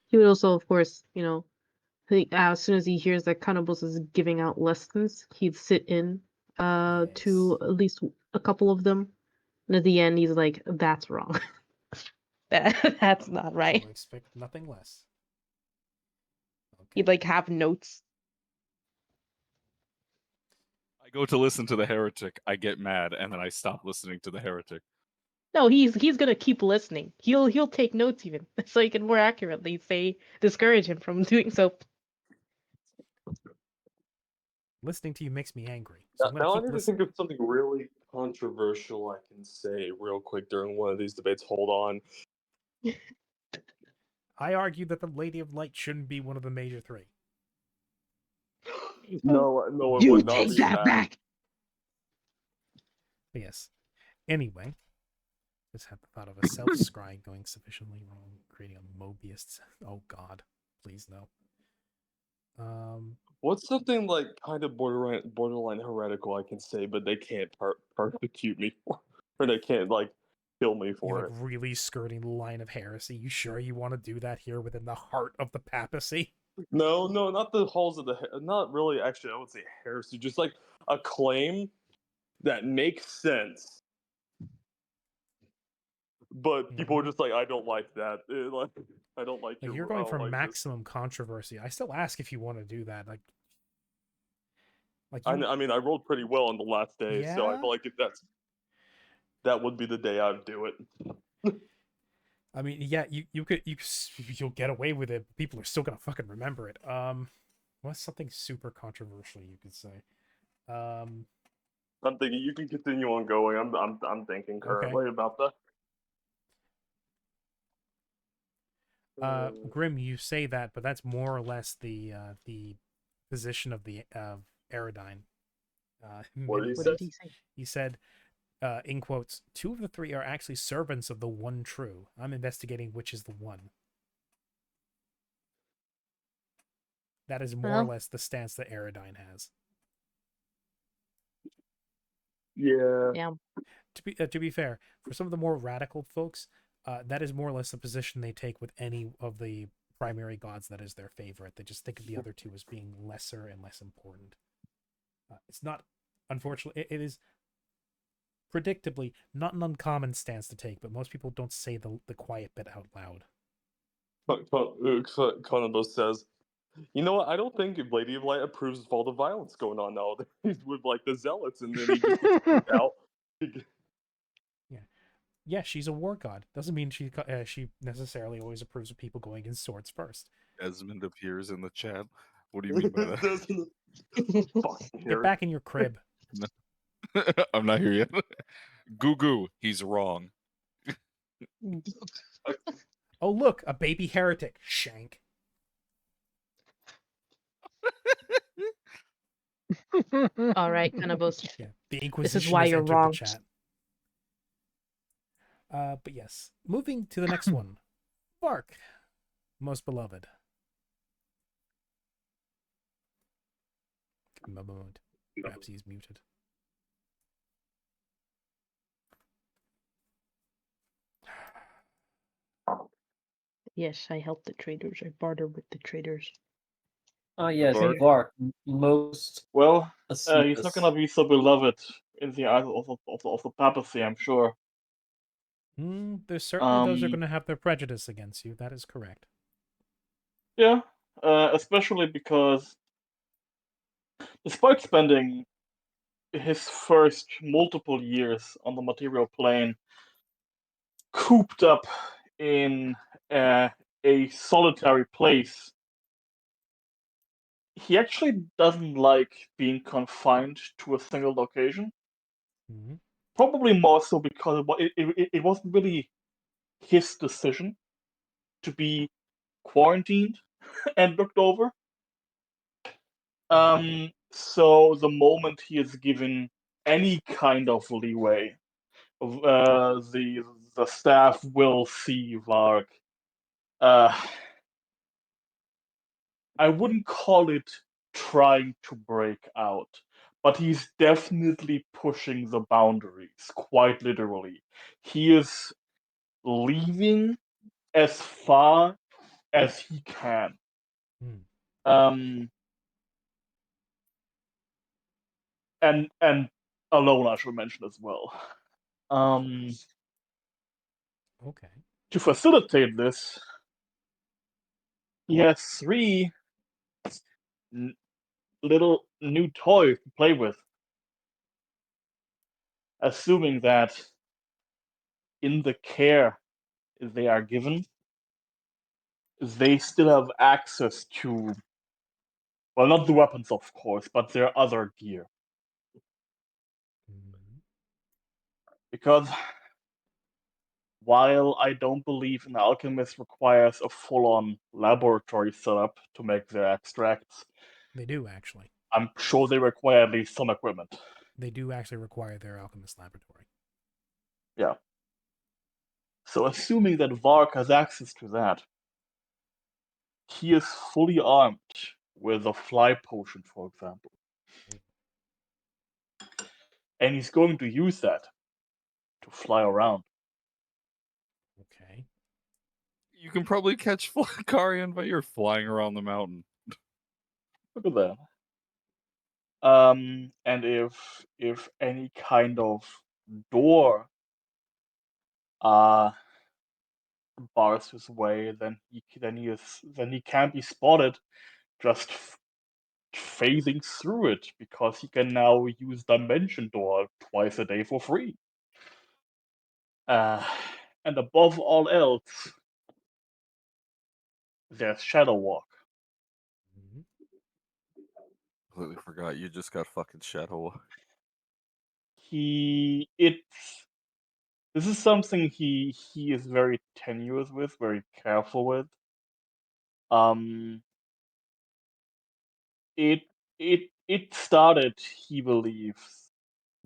He would also, of course, as soon as he hears that Cannibals is giving out lessons, he'd sit in to at least a couple of them. And at the end, he's like, "That's wrong. That's not right." You'll expect nothing less. Okay. He'd like have notes. I go to listen to the heretic, I get mad, and then I stop listening to the heretic. No, he's gonna keep listening. He'll take notes even, so he can more accurately discourage him from doing so. Listening to you makes me angry. So I'm going Now to I keep need to listening. think of something really controversial I can say real quick during one of these debates. Hold on. I argue that the Lady of Light shouldn't be one of the major three. No, it You would not take be that back. But yes. Anyway, just had the thought of a self-scry going sufficiently wrong, creating a Mobius. Oh God, please no. What's something like kind of borderline heretical I can say, but they can't persecute me for, or they can't like kill me You for like it? really skirting the line of heresy. You sure you want to do that here within the heart of the papacy? No, not the halls of not really. Actually, I would say heresy. Just like a claim that makes sense, but people are just like, I don't like that. Like, I don't like Like your. you're I going don't for like this. maximum controversy. I still ask if you want to do that. Like I you, mean, I rolled pretty well on the last day, so I yeah. feel like if that would be the day I'd do it. I mean, yeah, you'll get away with it. But people are still gonna fucking remember it. What's something super controversial you could say? I'm thinking you can continue on going. I'm thinking currently about that. Grim, you say that, but that's more or less the position of the Aerodyne. What did he What say? did he say? He said, in quotes, 2 of the 3 are actually servants of the one true. I'm investigating which is the one. That is more or Well, less the stance that Aerodyne has. Yeah. yeah. To be fair, for some of the more radical folks, that is more or less the position they take with any of the primary gods that is their favorite. They just think of the other 2 as being lesser and less important. It's not, unfortunately, it is predictably not an uncommon stance to take, but most people don't say the quiet bit out loud. Konobo says, "You know what? I don't think Lady of Light approves of all the violence going on nowadays with like the zealots," and then he just gets kicked out. Yeah, she's a war god. Doesn't mean she necessarily always approves of people going in swords first. Desmond appears in the chat. What do you mean by that? Fucking Get hero. back in your crib. I'm not here yet. Goo goo, he's wrong. Oh, look, a baby heretic. Shank. All right, Kanabos. Yeah, the This Inquisition is why has you're entered wrong. the chat. But yes, moving to the next one. Bark, most beloved. Give him a moment. Perhaps he's muted. Yes, I help the traders. I barter with the traders. Oh yes, Bark. Vark, most Well, he's not assiduous. gonna be so beloved in the eyes of the papacy, I'm sure. There's certainly those who are going to have their prejudice against you. That is correct. Yeah, especially because despite spending his first multiple years on the material plane cooped up in a solitary place, he actually doesn't like being confined to a single location. Mhm. Probably more so because it wasn't really his decision to be quarantined and looked over. So the moment he is given any kind of leeway, the staff will see Varg. I wouldn't call it trying to break out, but he's definitely pushing the boundaries, quite literally. He is leaving as far as he can. Hmm. And alone, I should mention as well. Okay. To facilitate this, he has 3 little new toys to play with, assuming that in the care they are given, they still have access to, well, not the weapons, of course, but their other gear. Mhm. Because while I don't believe an alchemist requires a full-on laboratory setup to make their extracts, They do, actually. I'm sure they require at least some equipment. They do actually require their alchemist laboratory. Yeah. So assuming that Vark has access to that, he is fully armed with a fly potion, for example. And he's going to use that to fly around. Okay. You can probably catch Karian, but you're flying around the mountain. Look at that. And if any kind of door bars his way, then he can't be spotted just phasing through it because he can now use Dimension Door twice a day for free. And above all else, there's Shadow Walk. Mhm. Completely forgot you just got fucking Shadow. this is something he is very tenuous with, very careful with. It started, he believes,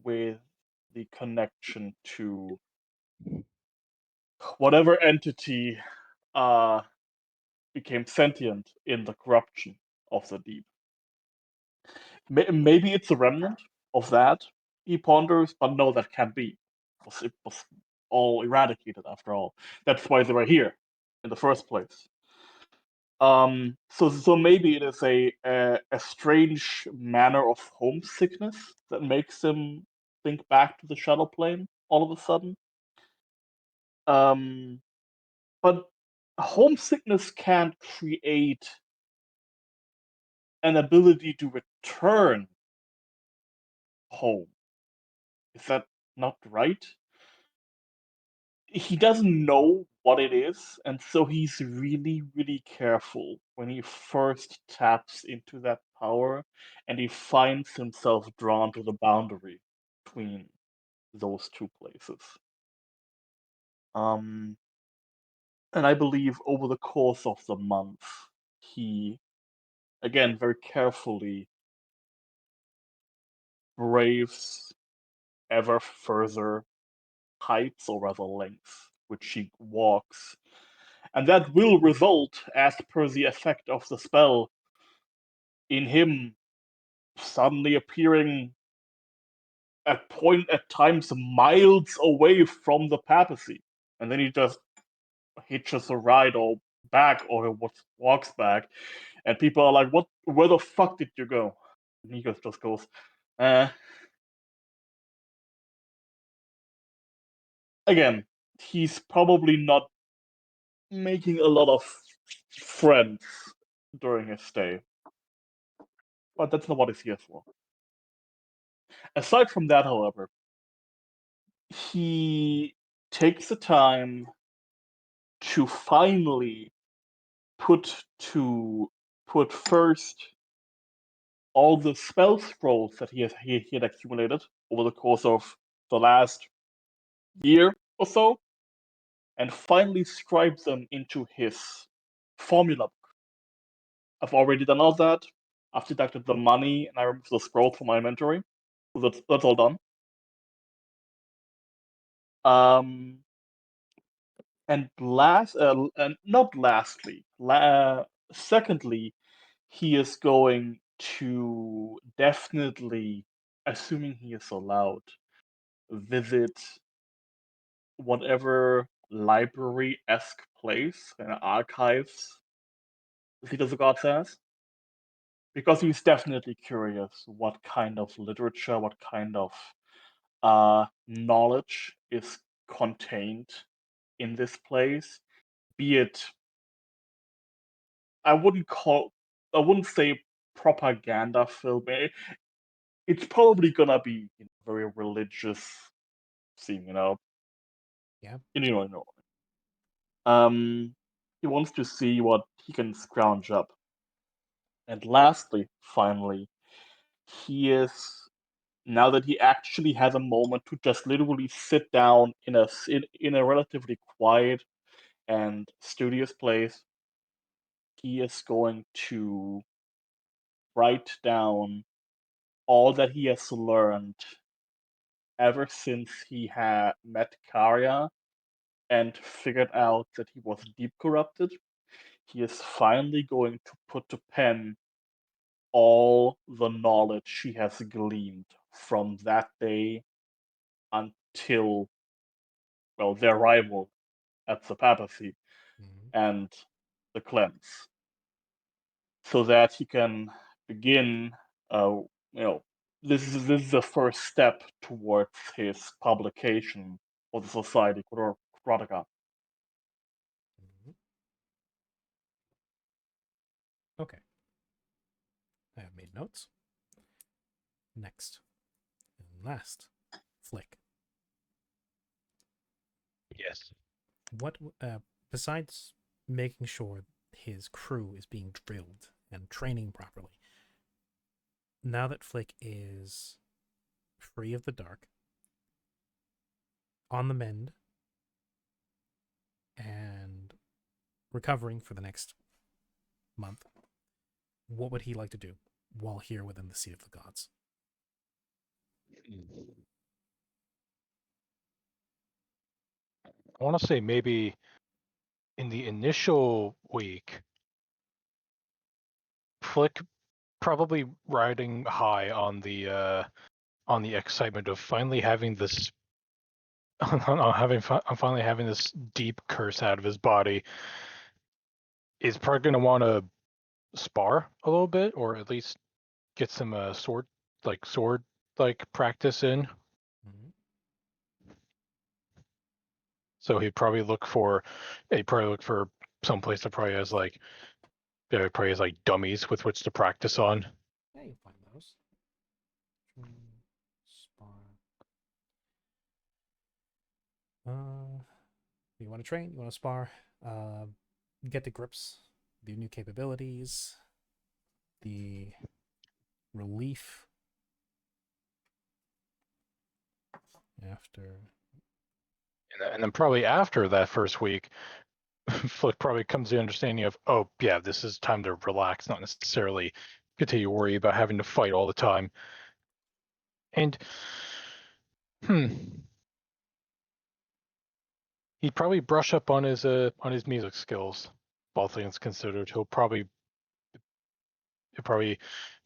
with the connection to whatever entity became sentient in the corruption of the deep. Maybe it's a remnant of that, he ponders, but no, that can't be. It was all eradicated after all. That's why they were here in the first place. So maybe it is a strange manner of homesickness that makes him think back to the shuttle plane all of a sudden. But homesickness can't create an ability to return home. Is that not right? He doesn't know what it is, and so he's really, really careful when he first taps into that power and he finds himself drawn to the boundary between those two places. And I believe over the course of the month, he, again, very carefully braves ever further heights, or rather lengths, which he walks. And that will result, as per the effect of the spell, in him suddenly appearing at times miles away from the papacy. And then he just hitches a ride or back, or walks back, and people are like, "What? Where the fuck did you go?" And he just goes, Again, he's probably not making a lot of friends during his stay, but that's not what he's here for. Aside from that, however, he takes the time to finally put first all the spell scrolls that he had accumulated over the course of the last year or so, and finally scribe them into his formula book. I've already done all that. I've deducted the money and I removed the scroll from my inventory. So that's all done. And not lastly, secondly, he is going to definitely, assuming he is allowed, visit whatever library-esque place and archives Seat of the Gods has. Because he's definitely curious what kind of literature, what kind of knowledge is contained in this place. Be it, I wouldn't say propaganda film. It's probably gonna be very religious theme, Yeah. He wants to see what he can scrounge up. And lastly, finally, he is, now that he actually has a moment to just literally sit down in a relatively quiet and studious place, he is going to write down all that he has learned ever since he had met Karya and figured out that he was deep corrupted. He is finally going to put to pen all the knowledge he has gleaned from that day until, well, their arrival at the papacy and the cleanse, so that he can begin, this is the first step towards his publication of the Society Chronica. Okay. I have made notes. Next. And last. Flick. Yes. What, besides making sure his crew is being drilled and training properly, now that Flick is free of the dark on the mend and recovering for the next month, what would he like to do while here within the Seat of the Gods? I want to say maybe in the initial week, Flick probably riding high on the excitement of finally having this finally having this deep curse out of his body, is probably going to want to spar a little bit, or at least get some sword practice in. Mhm. So he'd probably look for someplace that probably has dummies with which to practice on. Yeah, you'll find those. Spar. You want to train? You want to spar? Get to grips, the new capabilities, the relief after. And then probably after that first week, Flick probably comes to the understanding of, oh yeah, this is time to relax, not necessarily continue to worry about having to fight all the time. And he'd probably brush up on his music skills, all things considered. He'll probably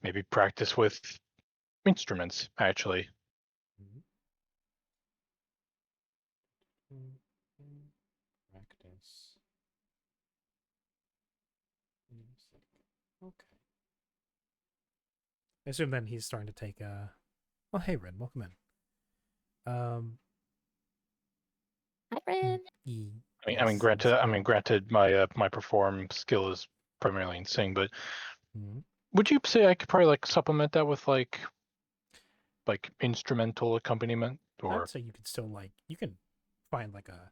maybe practice with instruments, actually. Practice. Music. Okay. I assume then he's starting to take well, hey Ren, welcome in. Hi, Ren. I mean, granted, my perform skill is primarily in sing, but would you say I could probably supplement that with like instrumental accompaniment, I or would say you could still you can find like a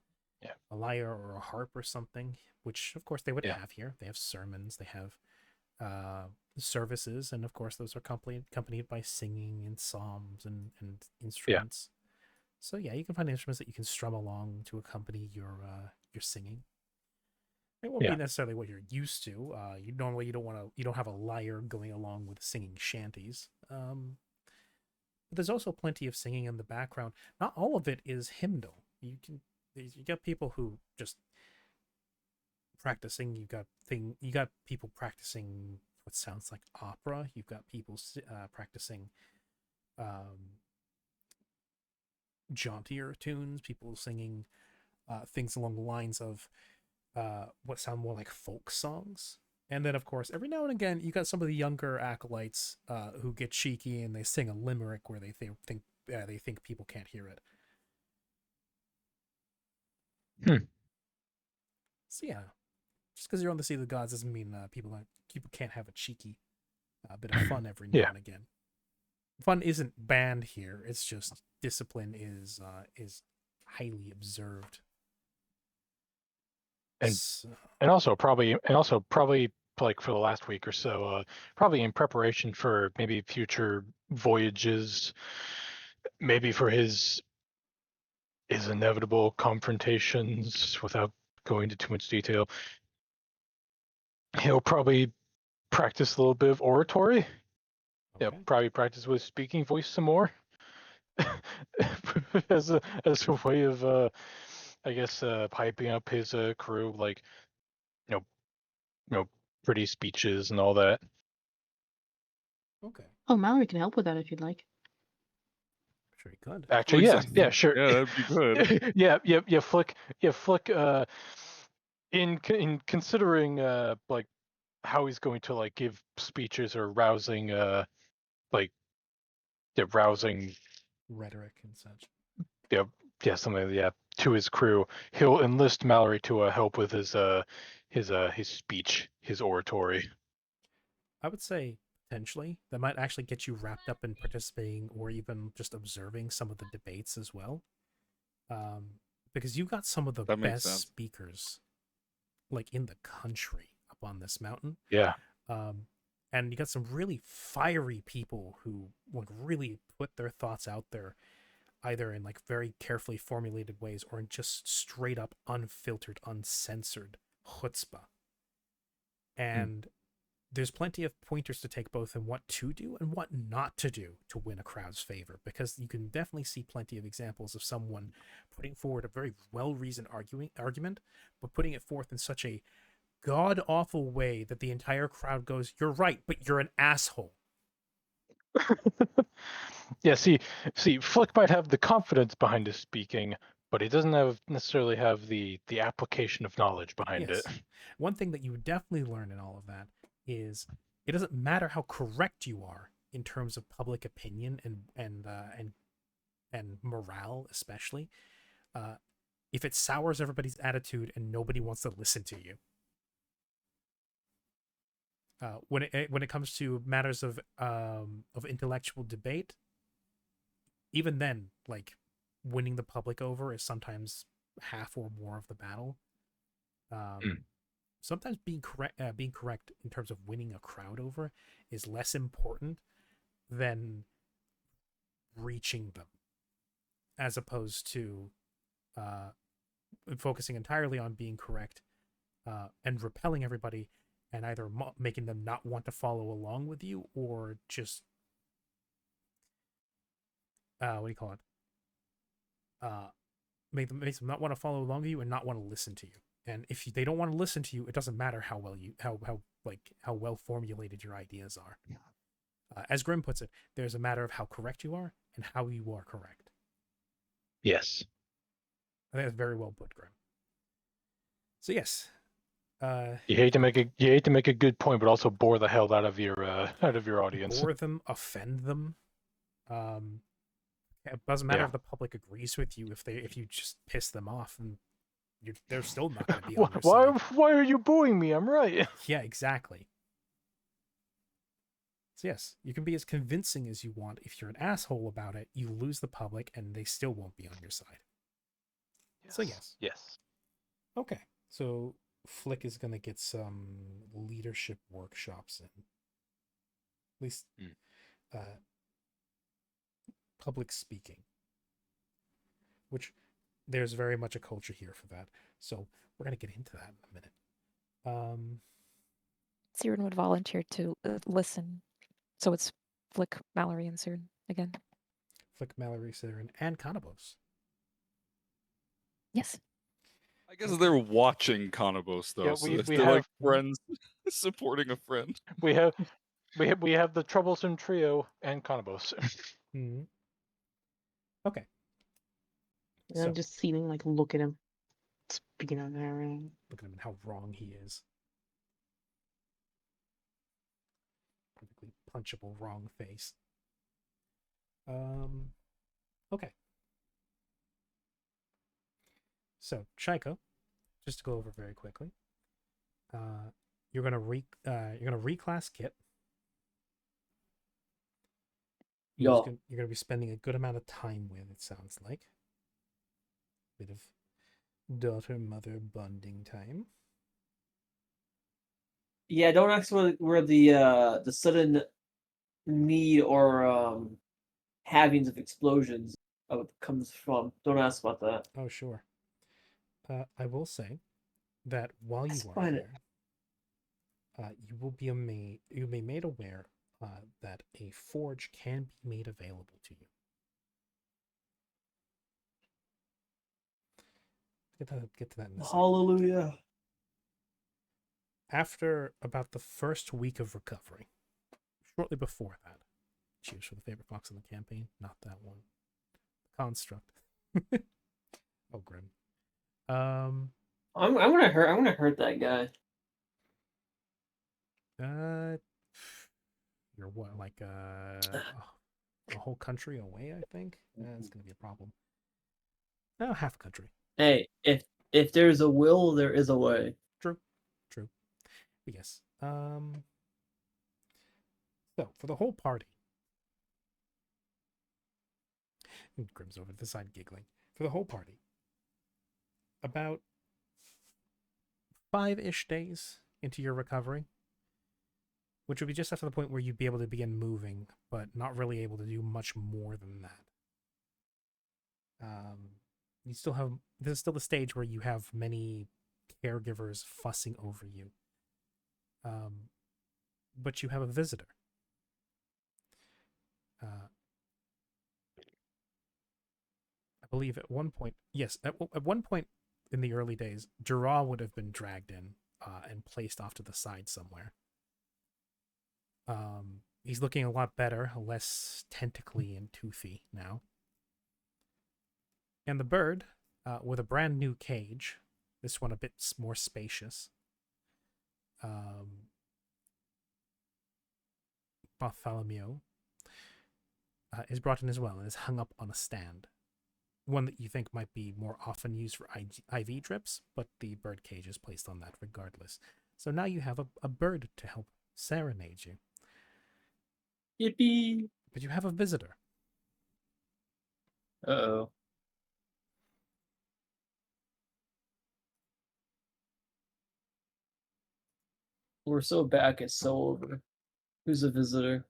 lyre or a harp or something, which of course they would have here. They have sermons, they have services, and of course those are accompanied by singing and psalms and instruments. So yeah, you can find instruments that you can strum along to accompany your singing. It won't be necessarily what you're used to. You don't have a lyre going along with singing shanties. But there's also plenty of singing in the background. Not all of it is hymnal. You got people who just practicing. You got people practicing what sounds like opera. You've got people practicing jauntier tunes. People singing things along the lines of what sound more like folk songs. And then, of course, every now and again, you got some of the younger acolytes who get cheeky and they sing a limerick where they think people can't hear it. So yeah, just because you're on the Sea of the Gods doesn't mean people can't have a cheeky bit of fun every now and again. Fun isn't banned here. It's just discipline is highly observed. And also probably like for the last week or so, probably in preparation for maybe future voyages, maybe for his inevitable confrontations, without going into too much detail, he'll probably practice a little bit of oratory. Yeah, probably practice with speaking voice some more. as a way of I guess hyping up his crew, like pretty speeches and all that. Okay. Oh, Mallory can help with that if you'd like. Sure, he could. Actually, yeah, sure. Yeah, that'd be good. yeah. Flick. In considering like how he's going to like give speeches or rousing rousing rhetoric and such. Something to his crew, he'll enlist Mallory to help with his speech, his oratory. I would say potentially that might actually get you wrapped up in participating or even just observing some of the debates as well, because you got some of the best speakers like in the country up on this mountain. And you got some really fiery people who would really put their thoughts out there either in like very carefully formulated ways or in just straight up unfiltered, uncensored chutzpah. And there's plenty of pointers to take both in what to do and what not to do to win a crowd's favor, because you can definitely see plenty of examples of someone putting forward a very well-reasoned argument, but putting it forth in such a god-awful way that the entire crowd goes, "You're right, but you're an asshole." Yeah, see, Flick might have the confidence behind his speaking, but he doesn't necessarily have the application of knowledge behind it. One thing that you definitely learn in all of that is it doesn't matter how correct you are in terms of public opinion and morale, especially if it sours everybody's attitude and nobody wants to listen to you. When it comes to matters of intellectual debate, even then, like, winning the public over is sometimes half or more of the battle. Sometimes being correct in terms of winning a crowd over is less important than reaching them, as opposed to focusing entirely on being correct and repelling everybody and either making them not want to follow along with you or just what do you call it? Makes them not want to follow along with you and not want to listen to you. And if they don't want to listen to you, it doesn't matter how well formulated your ideas are. As Grimm puts it, there's a matter of how correct you are and how you are correct. Yes. I think that's very well put, Grimm. So yes, you hate to make a good point, but also bore the hell out of your audience. Bore them, offend them. It doesn't matter if the public agrees with you if you just piss them off, and they're still not going to be on your side. Why are you booing me? I'm right. Yeah, exactly. So yes, you can be as convincing as you want. If you're an asshole about it, you lose the public, and they still won't be on your side. Yes. So yes. Yes. Okay. So Flick is going to get some leadership workshops in. At least public speaking. Which there's very much a culture here for that. So we're going to get into that in a minute. Siren would volunteer to listen. So it's Flick, Mallory, and Siren again. Flick, Mallory, Siren, and Kanabos. Yes. I guess they're watching Kanabos though, Yeah, so we they're have like friends supporting a friend. We have the troublesome trio and Kanabos. Mm-hmm. Okay. And I'm just seeing like look at him. Speaking of that, look at him and how wrong he is. Perfectly punchable wrong face. Okay. So Chaiko, just to go over very quickly, you're gonna reclass Kit. You're gonna be spending a good amount of time with. It sounds like bit of daughter-mother bonding time. Yeah, don't ask where the sudden need or havings of explosions comes from. Don't ask about that. Oh, sure. I will say that while you are here, you'll be made aware that a forge can be made available to you. Get to that in a second. Hallelujah. After about the first week of recovery, shortly before that, cheers for the favorite fox in the campaign, not that one. Construct. Oh, grim. I'm gonna hurt that guy. You're what, like a whole country away? I think that's gonna be a problem. Oh, half a country. Hey, if there's a will, there is a way. True. But yes. So for the whole party, and Grim's over to the side giggling. For the whole party, about 5-ish days into your recovery, which would be just after the point where you'd be able to begin moving, but not really able to do much more than that. You still have, this is still the stage where you have many caregivers fussing over you. But you have a visitor. I believe at one point, yes, at one point in the early days, Jura would have been dragged in and placed off to the side somewhere. He's looking a lot better, less tentacly and toothy now. And the bird, with a brand new cage, this one a bit more spacious, Bartholomew, is brought in as well and is hung up on a stand. One that you think might be more often used for IV drips, but the bird cage is placed on that regardless. So now you have a bird to help serenade you. Yippee! But you have a visitor. Uh-oh. We're so back, it's so over. Who's a visitor?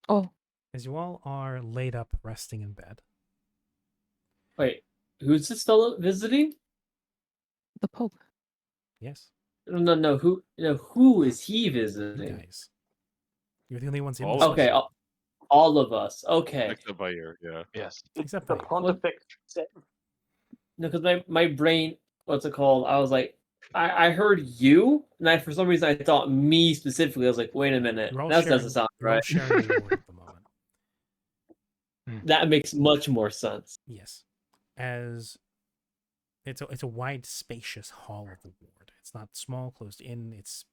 Oh, As you all are laid up resting in bed. Wait, who's this fellow visiting? the Pope. Yes, No. Who is he you visiting? guys. You're the only ones in All this of us. Okay, all of us. Okay. Except by ear, yeah. Yes. Except the by you. pontifex. No, because my brain, what's it called? I was like, I heard you, and for some reason I thought me specifically. I was like, wait a minute, You're all that sharing, doesn't sound you're all right. sharing a ward at the moment. That makes much more sense. Yes, as it's a wide, spacious hall of the ward. It's not small, closed in. It's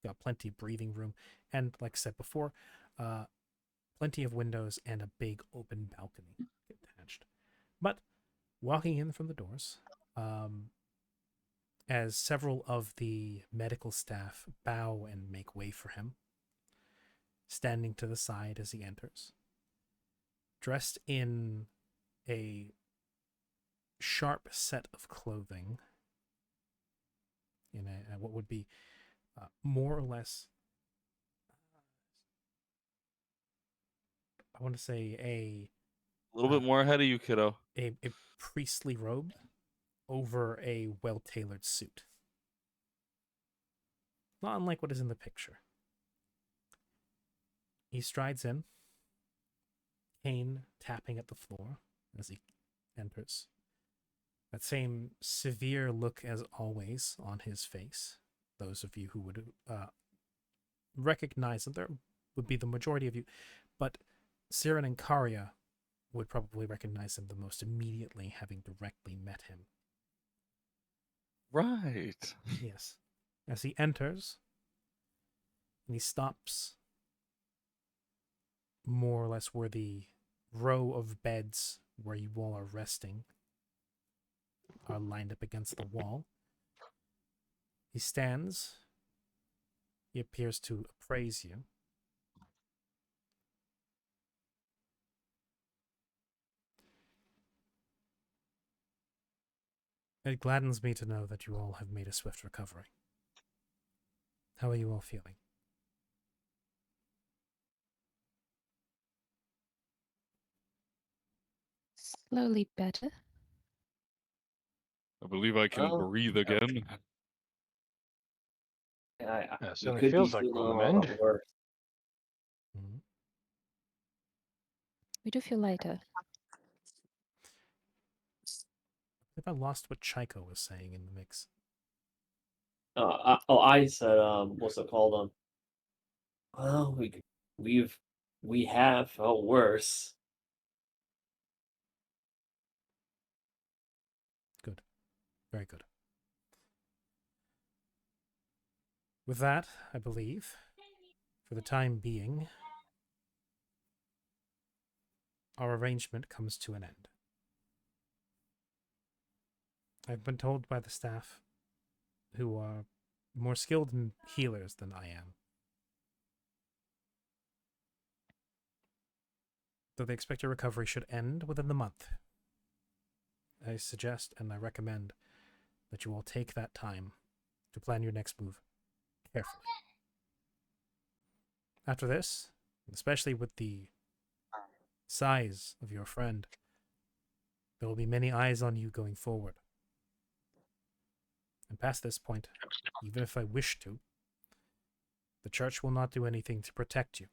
got plenty of breathing room, and like I said before, plenty of windows and a big open balcony attached. But walking in from the doors, as several of the medical staff bow and make way for him, standing to the side as he enters, dressed in a sharp set of clothing, in a what would be more or less, I want to say A little bit more ahead of you, kiddo. a priestly robe over a well-tailored suit, not unlike what is in the picture. He strides in, cane tapping at the floor as he enters. That same severe look as always on his face. Those of you who would recognize him, there would be the majority of you, but Siren and Karya would probably recognize him the most immediately, having directly met him. Right. Yes. As he enters, and he stops more or less where the row of beds where you all are resting are lined up against the wall. He stands. He appears to appraise you. It gladdens me to know that you all have made a swift recovery. How are you all feeling? Slowly better. I believe I can Well, breathe again. Yeah, We certainly could be feels like feeling we're a on the lot mend. worse. Mm-hmm. We do feel lighter. I think I lost what Chaiko was saying in the mix. I said, what's it called? Well, we have felt worse. Good. Very good. With that, I believe, for the time being, our arrangement comes to an end. I've been told by the staff, who are more skilled in healers than I am, that they expect your recovery should end within the month. I suggest and I recommend that you all take that time to plan your next move carefully. After this, especially with the size of your friend, there will be many eyes on you going forward. And past this point, even if I wish to, the church will not do anything to protect you.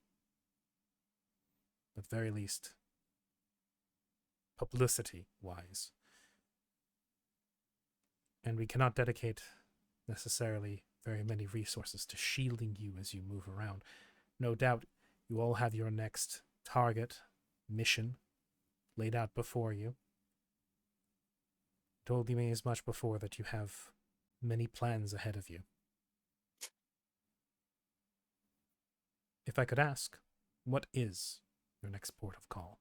At the very least, publicity-wise. And we cannot dedicate necessarily very many resources to shielding you as you move around. No doubt you all have your next target, mission, laid out before you. Told me as much before that you have many plans ahead of you. If I could ask, what is your next port of call?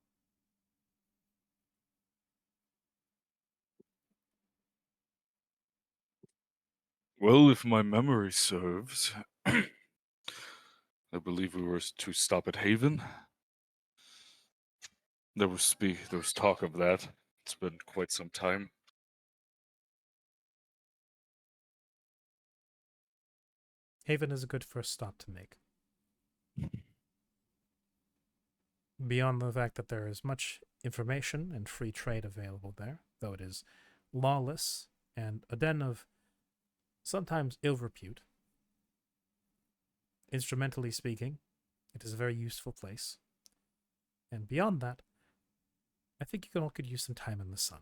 Well, if my memory serves, I believe we were to stop at Haven. There was talk of that. It's been quite some time. Haven is a good first stop to make. Beyond the fact that there is much information and free trade available there, though it is lawless and a den of sometimes ill repute. Instrumentally speaking, it is a very useful place. And beyond that, I think you all could use some time in the sun.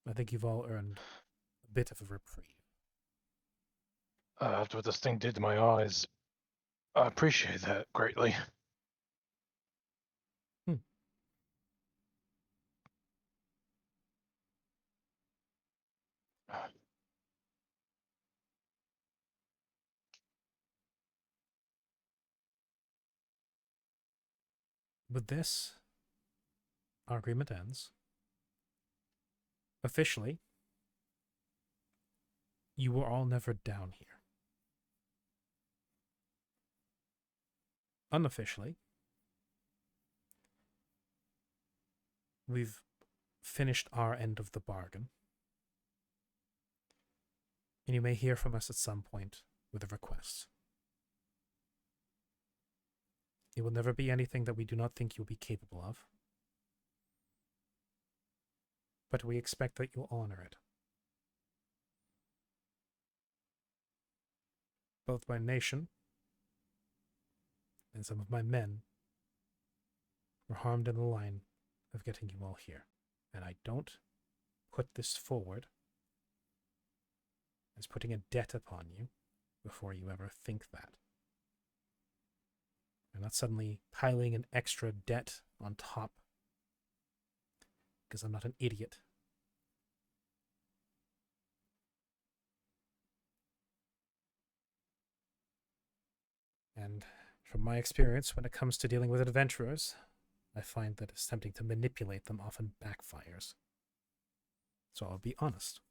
I think you've all earned a bit of a reprieve. After what this thing did to my eyes, I appreciate that greatly. With this, our agreement ends. Officially, you were all never down here. Unofficially, we've finished our end of the bargain. And you may hear from us at some point with a request. It will never be anything that we do not think you'll be capable of. But we expect that you'll honor it. Both my nation and some of my men were harmed in the line of getting you all here. And I don't put this forward as putting a debt upon you before you ever think that. I'm not suddenly piling an extra debt on top because I'm not an idiot. And from my experience, when it comes to dealing with adventurers, I find that attempting to manipulate them often backfires. So I'll be honest.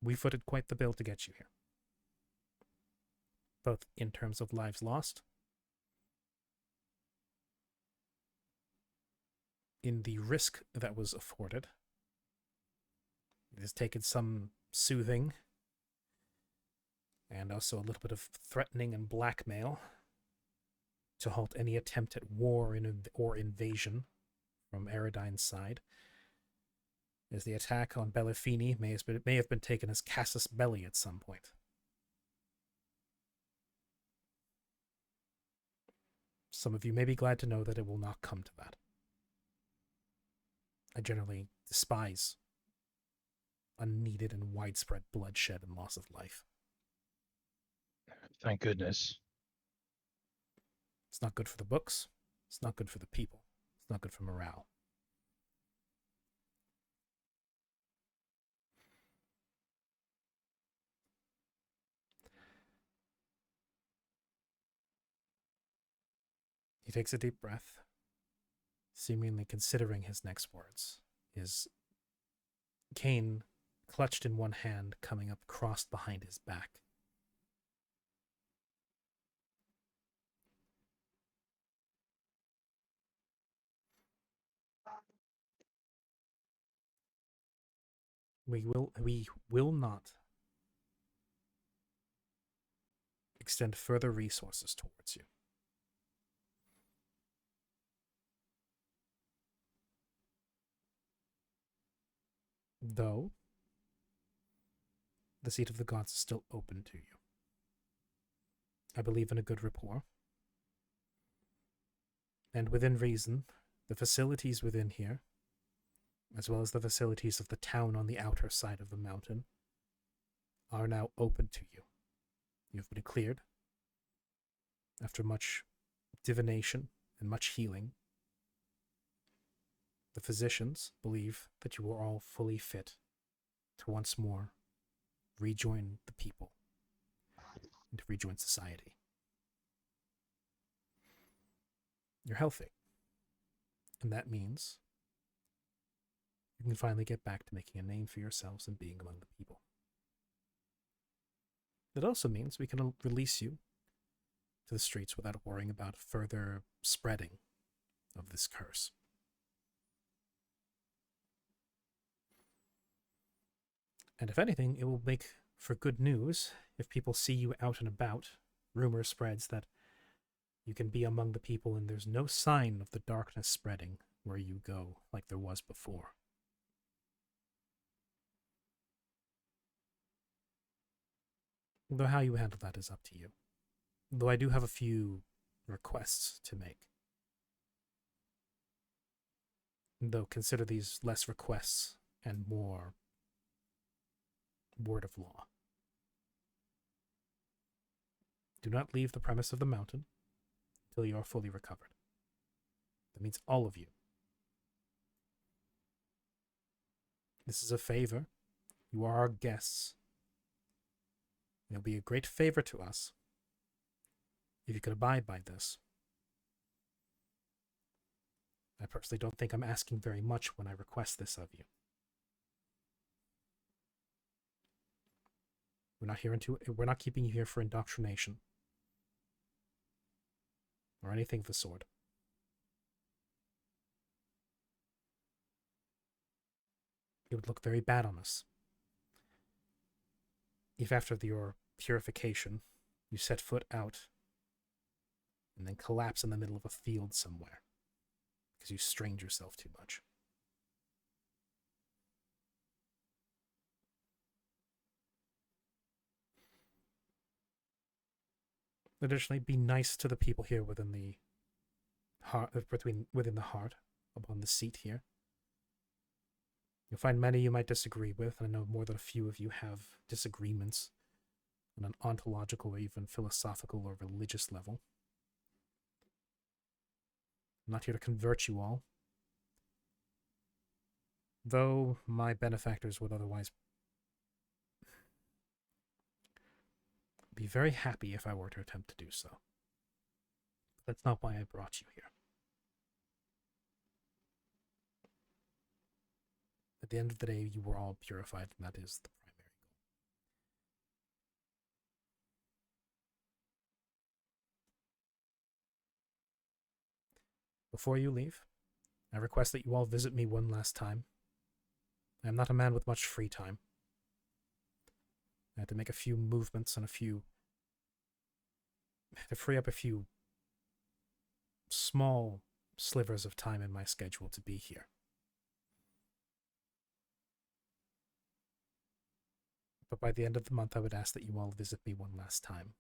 We footed quite the bill to get you here. Both in terms of lives lost, in the risk that was afforded. It has taken some soothing and also a little bit of threatening and blackmail to halt any attempt at war or invasion from Eridine's side, as the attack on Bellafini may have been taken as casus belli at some point. Some of you may be glad to know that it will not come to that. I generally despise unneeded and widespread bloodshed and loss of life. Thank goodness. It's not good for the books. It's not good for the people. It's not good for morale. He takes a deep breath, seemingly considering his next words. His cane clutched in one hand, coming up crossed behind his back. We will not extend further resources towards you. Though the seat of the gods is still open to you. I believe in a good rapport. And within reason, the facilities within here, as well as the facilities of the town on the outer side of the mountain, are now open to you. You've been cleared after much divination and much healing. The physicians believe that you are all fully fit to once more rejoin the people and to rejoin society. You're healthy. And that means you can finally get back to making a name for yourselves and being among the people. It also means we can release you to the streets without worrying about further spreading of this curse. And if anything, it will make for good news if people see you out and about. Rumor spreads that you can be among the people and there's no sign of the darkness spreading where you go like there was before. Though how you handle that is up to you. Though I do have a few requests to make. Though consider these less requests and more word of law. Do not leave the premise of the mountain until you are fully recovered. That means all of you. This is a favor. You are our guests. It'll be a great favor to us if you could abide by this. I personally don't think I'm asking very much when I request this of you. We're not keeping you here for indoctrination or anything of the sort. It would look very bad on us if after your purification you set foot out and then collapse in the middle of a field somewhere because you strained yourself too much. Additionally, be nice to the people here within the heart, within the heart, upon the seat here. You'll find many you might disagree with, and I know more than a few of you have disagreements on an ontological or even philosophical or religious level. I'm not here to convert you all, though my benefactors would otherwise be very happy if I were to attempt to do so. That's not why I brought you here. At the end of the day, you were all purified, and that is the primary goal. Before you leave, I request that you all visit me one last time. I am not a man with much free time. I had to make a few movements and to free up a few small slivers of time in my schedule to be here. But by the end of the month, I would ask that you all visit me one last time.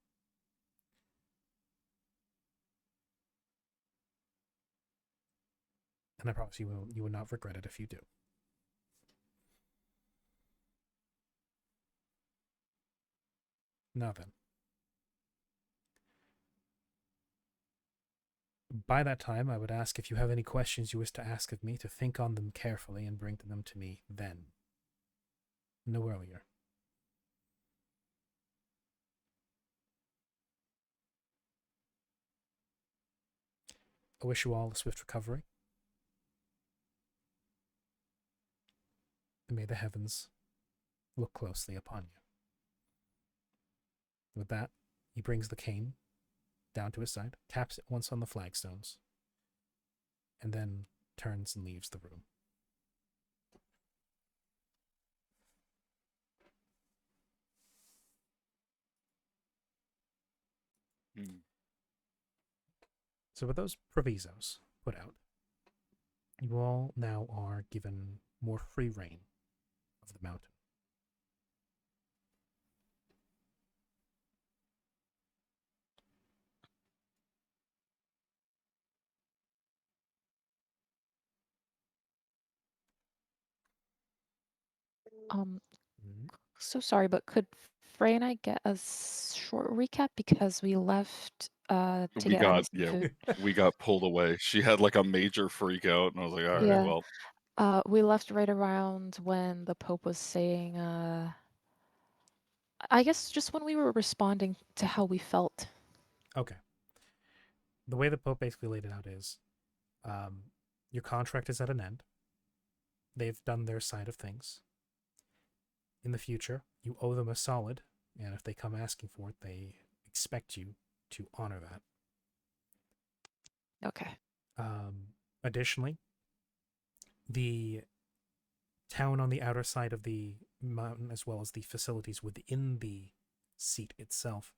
And I promise you will not regret it if you do. Now then. By that time, I would ask if you have any questions you wish to ask of me to think on them carefully and bring them to me then. No earlier. I wish you all a swift recovery. And may the heavens look closely upon you. With that, he brings the cane down to his side, taps it once on the flagstones, and then turns and leaves the room. So with those provisos put out, you all now are given more free reign of the mountain. Mhm. So sorry, but could Frey and I get a short recap because we left to We get got Annie some food. we got pulled away. She had like a major freak out, and I was like, all right, Yeah. well, We left right around when the Pope was saying, I guess just when we were responding to how we felt. Okay. The way the Pope basically laid it out is your contract is at an end. They've done their side of things. In the future, you owe them a solid, and if they come asking for it, they expect you to honor that. Okay. Additionally, the town on the outer side of the mountain, as well as the facilities within the seat itself,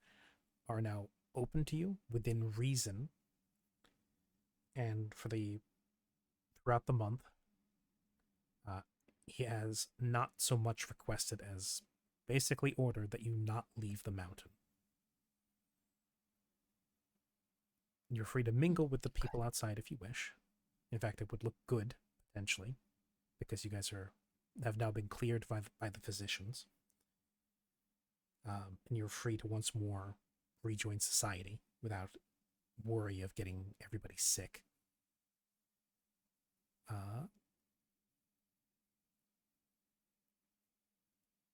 are now open to you within reason. And throughout the month, he has not so much requested as basically ordered that you not leave the mountain. You're free to mingle with the people outside if you wish. In fact, it would look good, potentially, because you guys have now been cleared by the physicians. And you're free to once more rejoin society without worry of getting everybody sick.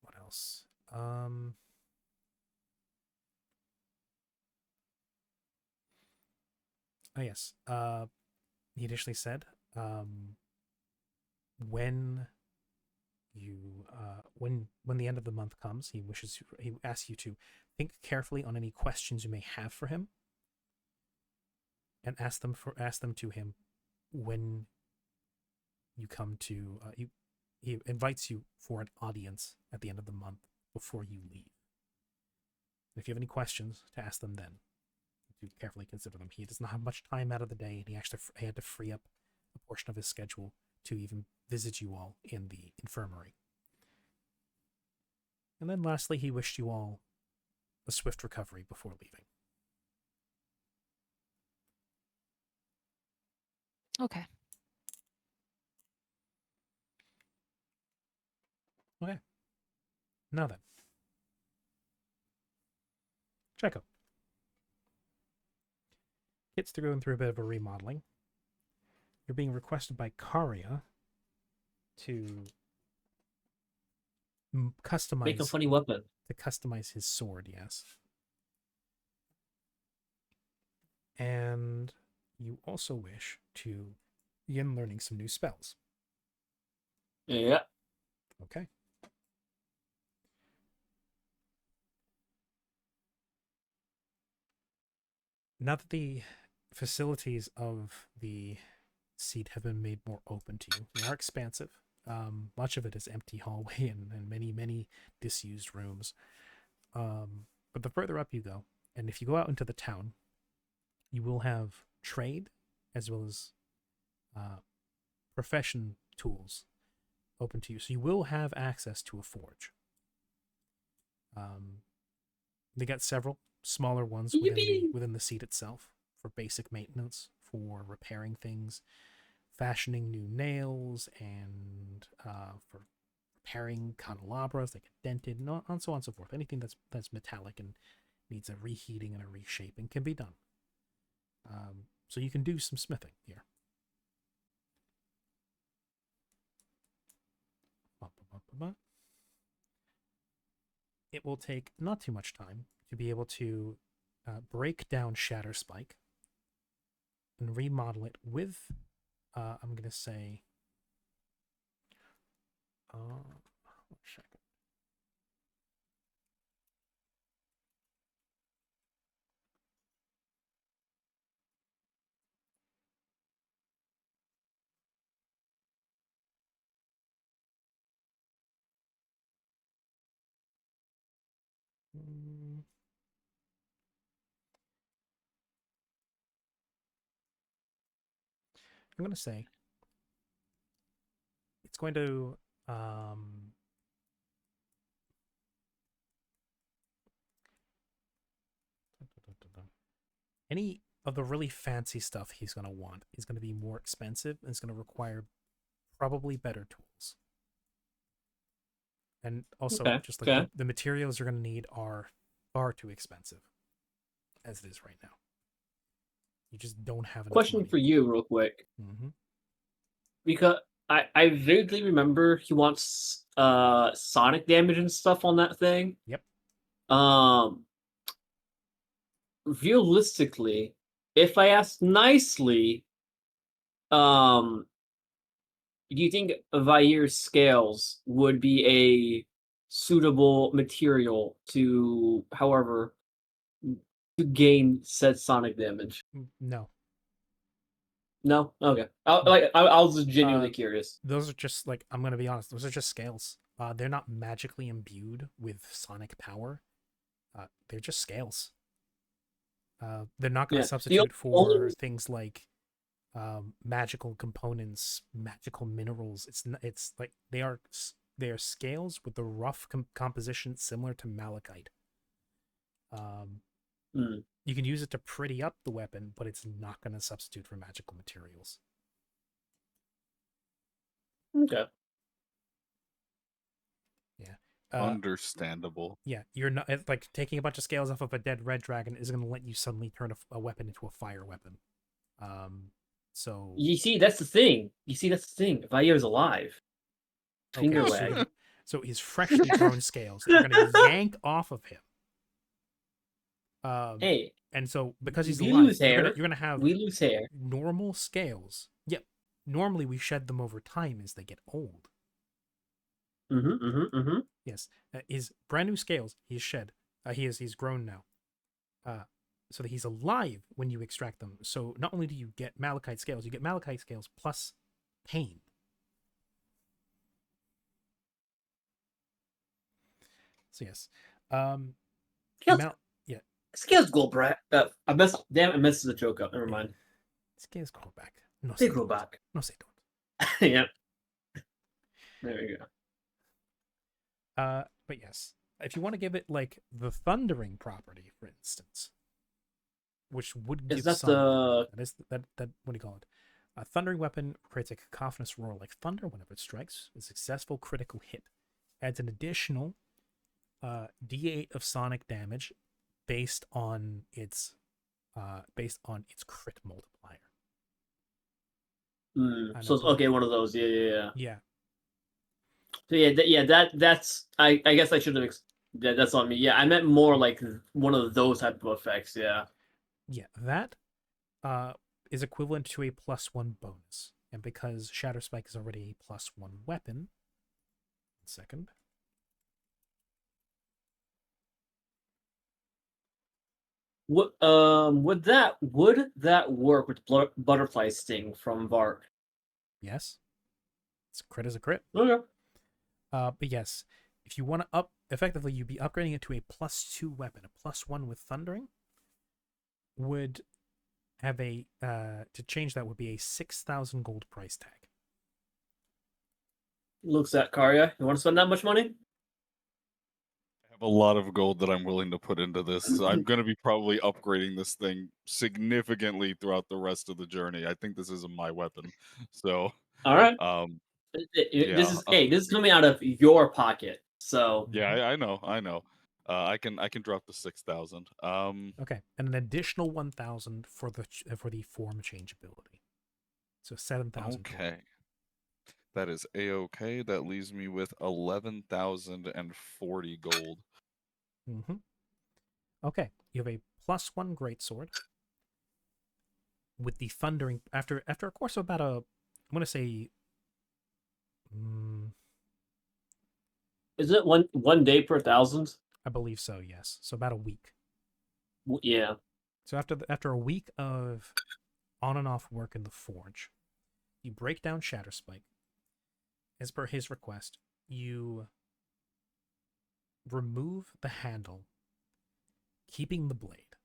What else? Oh yes. He initially said, when the end of the month comes, he asks you to think carefully on any questions you may have for him, and ask them to him when you come to he invites you for an audience at the end of the month before you leave. If you have any questions, to ask them then. To carefully consider them. He does not have much time out of the day, and he had to free up a portion of his schedule to even visit you all in the infirmary. And then lastly, he wished you all a swift recovery before leaving. Okay. Okay. Now then. Checo. It's going through a bit of a remodeling. You're being requested by Karia to customize. Make a funny weapon. To customize his sword, yes. And you also wish to begin learning some new spells. Yeah. Okay. Now that the facilities of the seat have been made more open to you, they are expansive. Much of it is empty hallway and many, many disused rooms. But the further up you go, and if you go out into the town, you will have trade as well as profession tools open to you. So you will have access to a forge. They got several smaller ones within the seat itself for basic maintenance, for repairing things, fashioning new nails, and for repairing candelabras that get dented, and so on and so forth. Anything that's metallic and needs a reheating and a reshaping can be done. So you can do some smithing here. It will take not too much time to be able to break down Shatter Spike and remodel it with, I'm going to say, check. I'm gonna say it's going to any of the really fancy stuff he's going to want is going to be more expensive and it's going to require probably better tools. And also, Okay, just like okay. the materials you're going to need are far too expensive as it is right now. You just don't have enough Question money. for you, real quick, Mm-hmm. because I vaguely remember he wants sonic damage and stuff on that thing. Yep. Realistically, if I ask nicely, do you think Vair's scales would be a suitable material to, however, to gain said sonic damage? No. No? Okay. No. I was just genuinely curious. Those are just like, I'm going to be honest, those are just scales. They're not magically imbued with sonic power. They're just scales. They're not going to Yeah. substitute The for only things like magical components, magical minerals. It's like they are scales with the rough composition similar to malachite. You can use it to pretty up the weapon, but it's not going to substitute for magical materials. Okay. Yeah. Understandable. Yeah, you're not it's like taking a bunch of scales off of a dead red dragon is going to let you suddenly turn a weapon into a fire weapon. So You see, that's the thing. Vair's alive. Finger wag. so his freshly grown scales are going to yank off of him. Hey, and so because he's we alive, lose hair. you're gonna have we lose hair. normal scales. Yep. Normally we shed them over time as they get old. Yes. His brand new scales he's shed. He's grown now. So that he's alive when you extract them. So not only do you get malachite scales, you get malachite scales plus pain. So yes. Yeah. Scales grow back. I messed the joke up. Never mind. Scales grow back. No, They grow back. No, say don't. Yep. There you go. But yes, if you want to give it like the thundering property, for instance, which would give that some that what do you call it? A thundering weapon creates a cacophonous roar like thunder whenever it strikes. A successful critical hit adds an additional D8 of sonic damage based on its crit multiplier. So okay, one of those. Yeah. Yeah. So that's I guess I should have. That's on me. Yeah, I meant more like one of those type of effects. Yeah. Yeah, that is equivalent to a +1 bonus, and because Shatter Spike is already a +1 weapon. 1 second. What would that work with Butterfly Sting from Vark? Yes. It's crit as a crit. Okay. But yes, if you want to effectively you'd be upgrading it to a +2 weapon. A +1 with Thundering would have a to change that would be a 6,000 gold price tag. Looks at Karya. You want to spend that much money? I have a lot of gold that I'm willing to put into this. I'm going to be probably upgrading this thing significantly throughout the rest of the journey. I think this is my weapon. So, all right. Yeah. This is coming out of your pocket. So yeah, I know. I can drop the 6,000. Okay, and an additional 1,000 for the form changeability. So 7,000. Okay. That is a-okay. That leaves me with 11,040 gold. Mm-hmm. Okay, you have a +1 greatsword with the thundering after a course of about I'm gonna say. Is it one day per 1,000? I believe so. Yes. So about a week. Yeah. So after a week of on and off work in the forge, you break down Shatterspike. As per his request, you remove the handle, keeping the blade.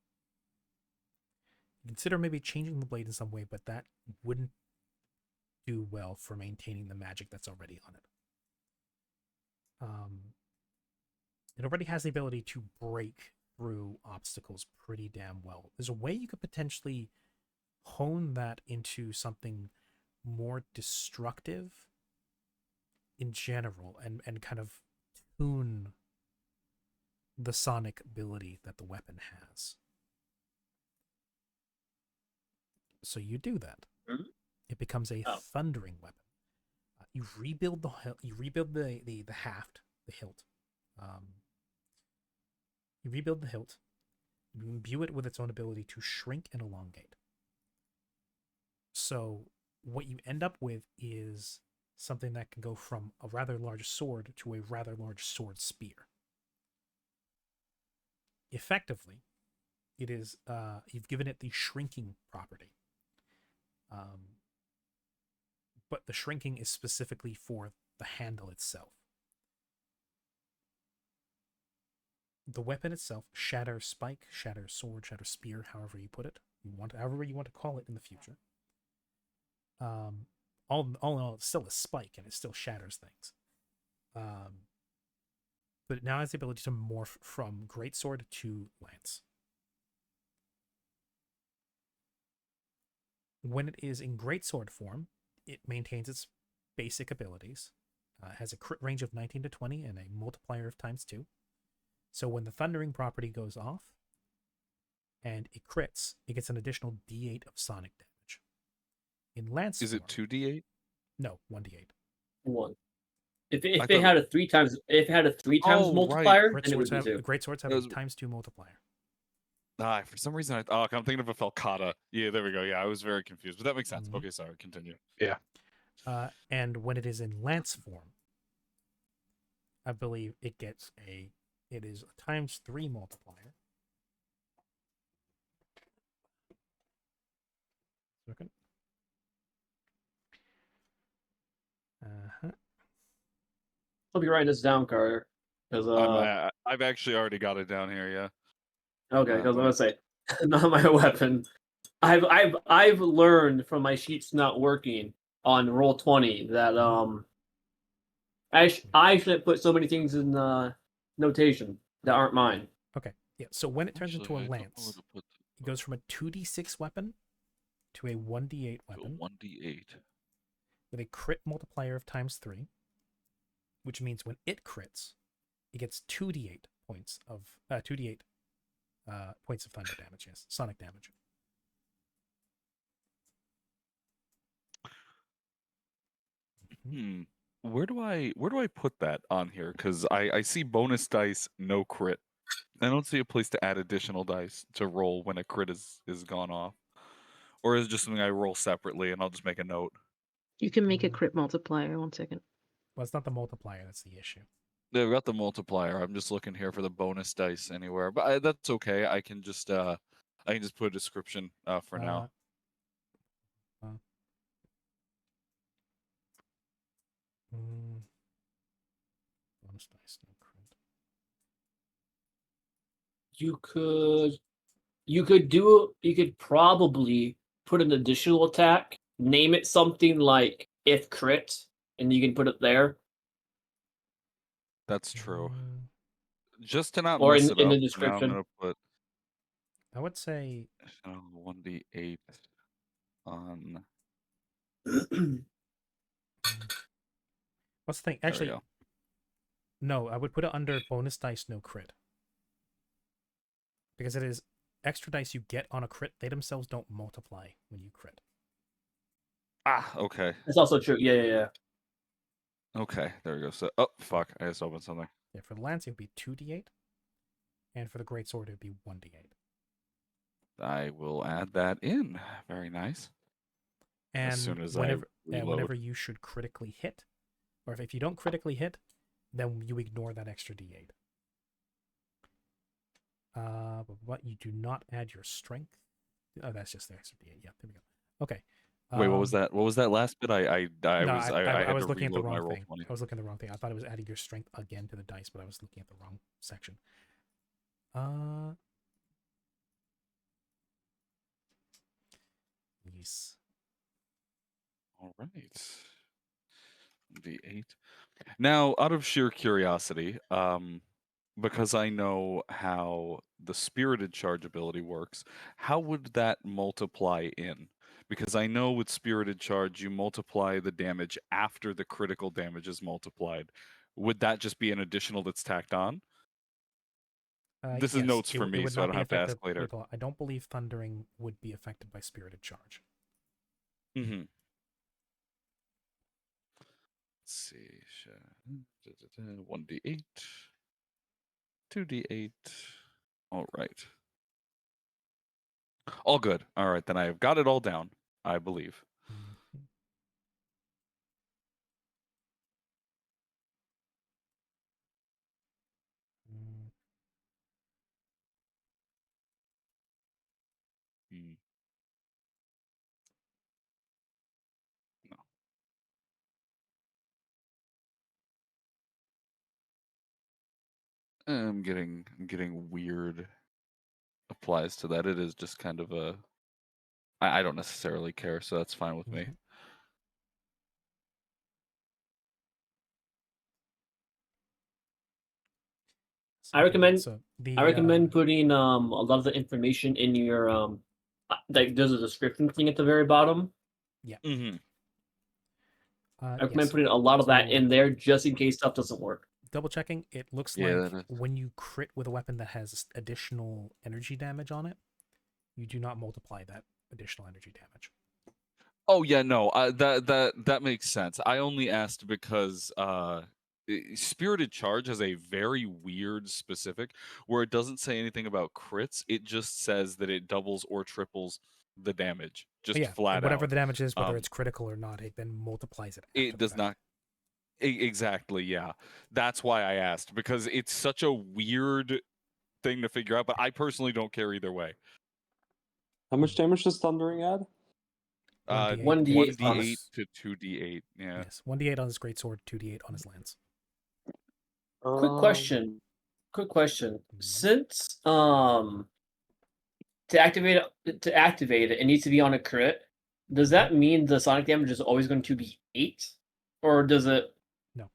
You consider maybe changing the blade in some way, but that wouldn't do well for maintaining the magic that's already on it. It already has the ability to break through obstacles pretty damn well. There's a way you could potentially hone that into something more destructive in general, and kind of tune the sonic ability that the weapon has. So you do that. Mhm. It becomes a Oh. thundering weapon. You rebuild the haft, the hilt. You rebuild the hilt. You imbue it with its own ability to shrink and elongate. So what you end up with is something that can go from a rather large sword to a rather large sword spear. Effectively, it is you've given it the shrinking property. But the shrinking is specifically for the handle itself. The weapon itself, shatter spike, shatter sword, shatter spear, however you put it, however you want to call it in the future. All in all, it's still a spike and it still shatters things. But it now has the ability to morph from greatsword to lance. When it is in greatsword form, it maintains its basic abilities. Has a crit range of 19 to 20 and a multiplier of ×2. So when the thundering property goes off and it crits, it gets an additional d8 of sonic damage. In lance Is form, it 2d8? No, 1d8. 1. If I it thought- had a 3 times Oh, right. multiplier, then it would be Greatswords 2. have That a was- ×2 multiplier. For some reason, I'm thinking of a Falcata. Yeah, there we go. Yeah, I was very confused, but that makes sense. Mhm. Okay, sorry, continue. And when it is in lance form, I believe it is a ×3 multiplier. Second. I'll be writing this down, Carter. Because I've actually already got it down here. Yeah. okay, because I'm gonna say not my weapon. I've learned from my sheets not working on Roll20 that I shouldn't put so many things in notation that aren't mine. Okay, yeah. So when it turns into a Actually, I don't know where lance, to put it goes from a 2d6 weapon to a 1d8 to a weapon 1d8. with a crit multiplier of ×3, which means when it crits, it gets 2d8 points of points of thunder damage. Yes, sonic damage. Where do I put that on here? Because I see bonus dice, no crit. I don't see a place to add additional dice to roll when a crit is gone off. Or is it just something I roll separately and I'll just make a note? You can make a crit multiplier. 1 second. Well, it's not the multiplier that's the issue. They've got the multiplier. I'm just looking here for the bonus dice anywhere, but that's okay. I can just put a description for now. Bonus dice, no crit. You could probably put an additional attack, name it something like if crit, and you can put it there. That's true. Just to not Or mess in it the up, for now, I'm description. gonna put I would say 1d8 on. What's the thing? There we Actually, go. no, I would put it under bonus dice, no crit. Because it is extra dice you get on a crit, they themselves don't multiply when you crit. Okay. That's also true. Yeah. Okay, there we go. So, oh fuck, I just opened something. Yeah, for the lance it would be 2d8, and for the greatsword it would be 1d8. I will add that in. Very nice. And as soon as whenever I reload. whenever you should critically hit, or if you don't critically hit, then you ignore that extra d8. But you do not add your strength. Oh, that's just the extra d8. Yeah, there we go. Okay. Wait, what was that? What was that last bit? I had was to looking at the reload my wrong roll thing. 20. I was looking at the wrong thing. I thought it was adding your strength again to the dice, but I was looking at the wrong section. Yes. All right. D8. Now, out of sheer curiosity, because I know how the spirited charge ability works, how would that multiply in? Because I know with spirited charge, you multiply the damage after the critical damage is multiplied. Would that just be an additional that's tacked on? This is Yes, notes for it me, would so I not don't be have to ask affected later. with. I don't believe thundering would be affected by spirited charge. Mm-hmm. Let's see. 1d8, 2d8. All right. All good. All right, then I have got it all down, I believe. Mhm. Mm, Hmm. No. I'm getting weird applies to that. It is just kind of a I don't necessarily care, so that's fine with me. mhm. I So, recommend so I the recommend putting a lot of the information in your like there's a description thing at the very bottom. Mm-hmm. I recommend yes. putting a lot of that So in there just in case stuff doesn't work. double checking, it looks Yeah, like that is. when you crit with a weapon that has additional energy damage on it, you do not multiply that additional energy damage. Oh yeah, no, that makes sense. I only asked because Spirited Charge has a very weird specific where it doesn't say anything about crits. It just says that it doubles or triples the damage, But just yeah, flat whatever out. the damage is, whether it's critical or not, it then multiplies it after It the does fact. not. Exactly, yeah. That's why I asked because it's such a weird thing to figure out. But I personally don't care either way. How much damage does thundering add? 1d8 1d8 on 1d8 his, to 2d8. Yeah. yes, 1d8 on his greatsword, 2d8 on his lance. Quick Um, question. Mhm. Since to activate it needs to be on a crit. Does that mean the sonic damage is always going to be 8, or does it? No.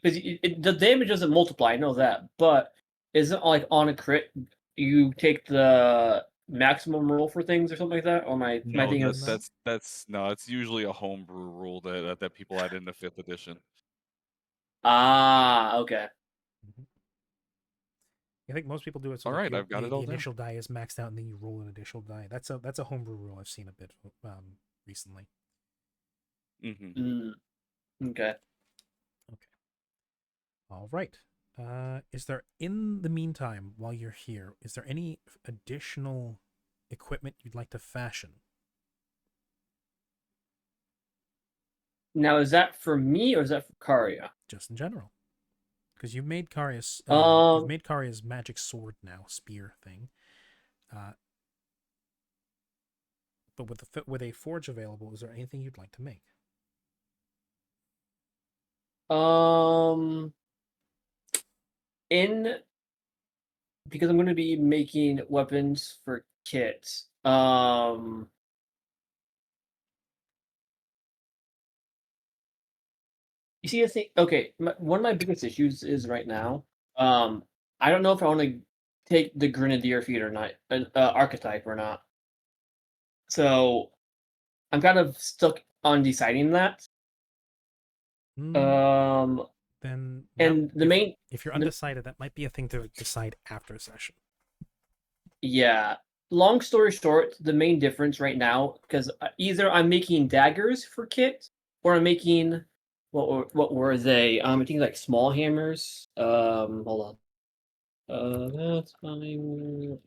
Because the damage doesn't multiply. I know that, but isn't like on a crit you take the maximum roll for things or something like that? Or my No, thing that is that's no. It's usually a homebrew rule that people add in the 5th edition. okay. Mhm. I think most people do it so All like right, I've got it the all down. initial die is maxed out and then you roll an additional die. That's a homebrew rule I've seen a bit recently. Mm-hmm. Okay. Okay. All right. Is there, in the meantime, while you're here, is there any additional equipment you'd like to fashion? Now, is that for me or is that for Karya? Just in general, because you've made Karia's Um, magic sword now, spear thing. But with a forge available, is there anything you'd like to make? um, in because I'm going to be making weapons for Kit. You see, I think okay. One of my biggest issues is right now. I don't know if I want to take the Grenadier feat or not, archetype or not. So I'm kind of stuck on deciding that. Um, Then and the main, if you're the, undecided, that might be a thing to decide after a session. yeah. Long story short, the main difference right now, because either I'm making daggers for Kit, or I'm making what were they? I think like small hammers. Hold on. That's fine.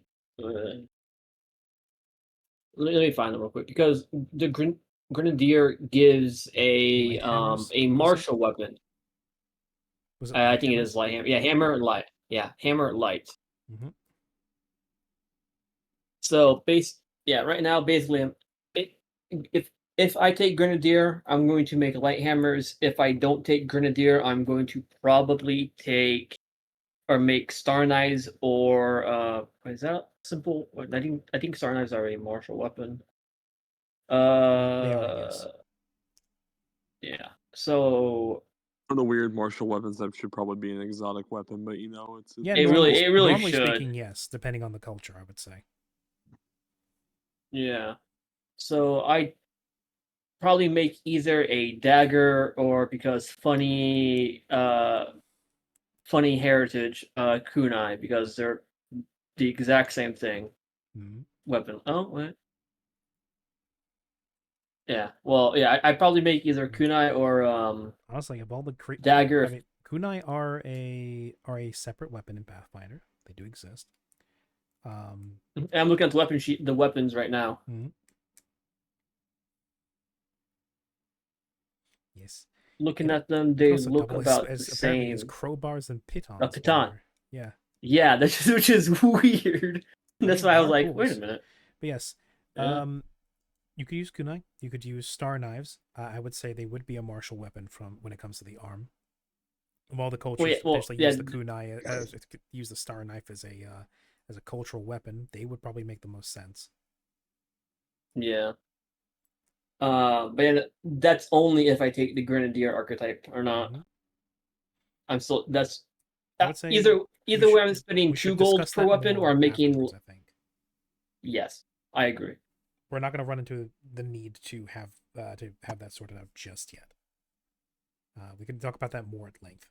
Let me find them real quick because the Grenadier gives Light hammers, a did you say? martial weapon. Was it I light think it hammers? is light hammer. Yeah, hammer and light. Yeah, hammer and light. Mm-hmm. So right now basically, it, if I take Grenadier, I'm going to make light hammers. If I don't take Grenadier, I'm going to probably take or make Star Knives or is that simple? I think Star Knives are a martial weapon. They are, yes. Yeah. So For the weird martial weapons, that should probably be an exotic weapon, but it's Yeah, It normally, really normally should. speaking, yes, depending on the culture, I would say. Yeah. So I probably make either a dagger or, because funny heritage, kunai, because they're the exact same thing. Mhm. Weapon. Oh wait. Yeah. Well, yeah. I probably make either kunai or Honestly, of all the dagger. I mean, kunai are a separate weapon in Pathfinder. They do exist. I'm looking at the weapon sheet, the weapons right now. Mhm. Yes. Looking It- at them, You can they also look double about the apparently use same. crowbars and pitons. A piton. whenever- Yeah. Yeah, which is weird. That's They why I was are like, wait a tools. minute. But yes, Yeah. you could use kunai. You could use star knives. I would say they would be a martial weapon from when it comes to the arm. While the cultures traditionally use the kunai, use the star knife as a cultural weapon, they would probably make the most sense. Yeah. But that's only if I take the grenadier archetype or not. Mhm. I'm still that's I would say either way. I'm spending we 2 should gold discuss per that weapon, or more I'm making. afterwards, I think. Yes, I agree. We're not going to run into the need to have that sorted out just yet. We can talk about that more at length.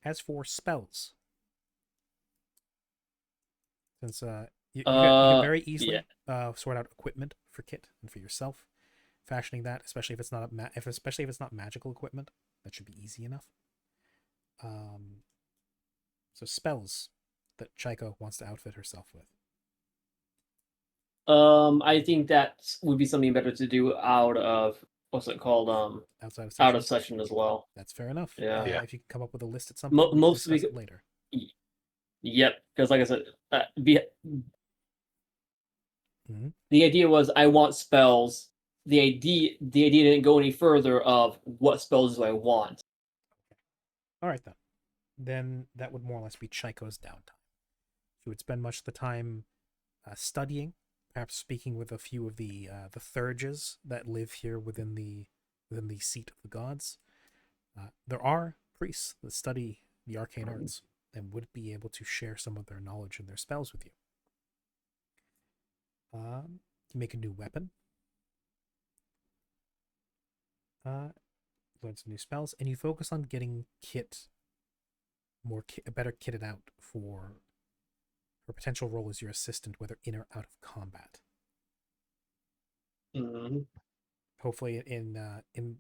As for spells, since you can very easily sort out equipment for Kit and for yourself, fashioning that, especially if it's not especially if it's not magical equipment, that should be easy enough. So spells that Chaiko wants to outfit herself with. I think that would be something better to do out of, what's it called? Outside of session. Out of session as well. That's fair enough. Yeah. If you can come up with a list at some point, we can discuss it later. Yep, because like I said, Mm-hmm. the idea was I want spells. The idea didn't go any further of what spells do I want. All right then that would more or less be Chaiko's downtime. She would spend much of the time studying, perhaps speaking with a few of the Thurges that live here within the seat of the gods. There are priests that study the arcane arts and would be able to share some of their knowledge and their spells with you. You make a new weapon, learn some new spells, and you focus on getting Kit better kitted out for her potential role as your assistant, whether in or out of combat. Mm-hmm. Hopefully, in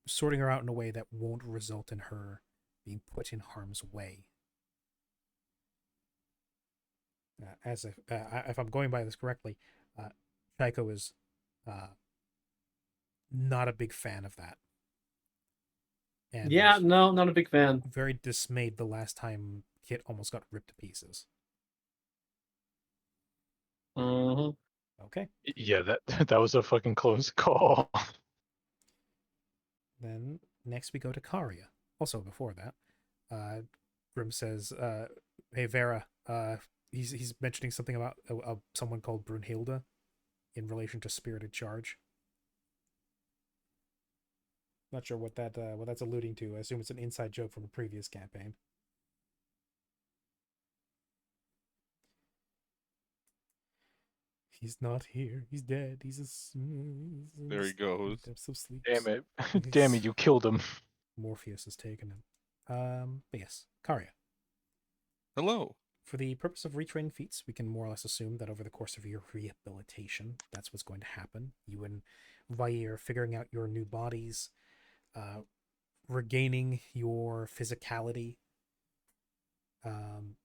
sorting her out in a way that won't result in her being put in harm's way. If I'm going by this correctly, Chaiko is not a big fan of that. And yeah, no, not a big fan. Very dismayed the last time Kit almost got ripped to pieces. Mm-hmm. Okay. Yeah, that was a fucking close call. Then next we go to Karia. Also before that, Grim says, "Hey Vera, he's mentioning something about someone called Brunhilde in relation to Spirited Charge." Not sure what that's alluding to. I assume it's an inside joke from a previous campaign. He's not here. He's dead. There he goes. Depths of sleep. Damn it! Damn it! You killed him. Morpheus has taken him. But yes, Karia. Hello. For the purpose of retraining feats, we can more or less assume that over the course of your rehabilitation, that's what's going to happen. You and Vair figuring out your new bodies, regaining your physicality,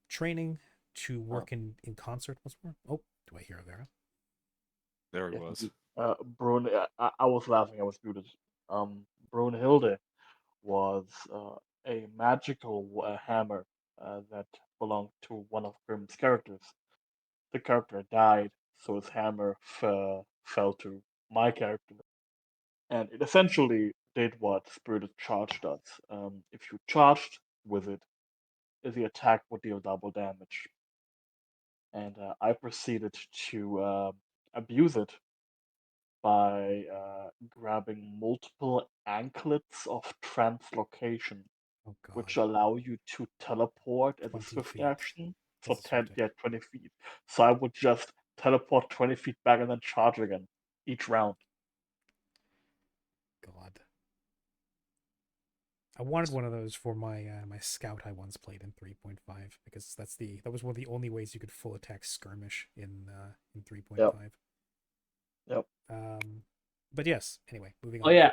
training to work in concert. What's more? Oh, do I hear Vera? There he was. Brun, I was laughing. I was muted. Brunhilde was a magical hammer that belonged to one of Grimm's characters. The character died, so his hammer fell to my character, and it essentially did what Spirited Charge does. If you charged with it, the attack would deal double damage, and I proceeded to abuse it by grabbing multiple anklets of translocation, Oh god. which allow you to teleport as a 20 swift feet. action for As a swift 20 feet. So I would just teleport 20 feet back and then charge again each round. God. I wanted one of those for my my scout I once played in 3.5 because that was one of the only ways you could full attack skirmish in 3.5. Yep. But yes, anyway, moving Oh on. yeah.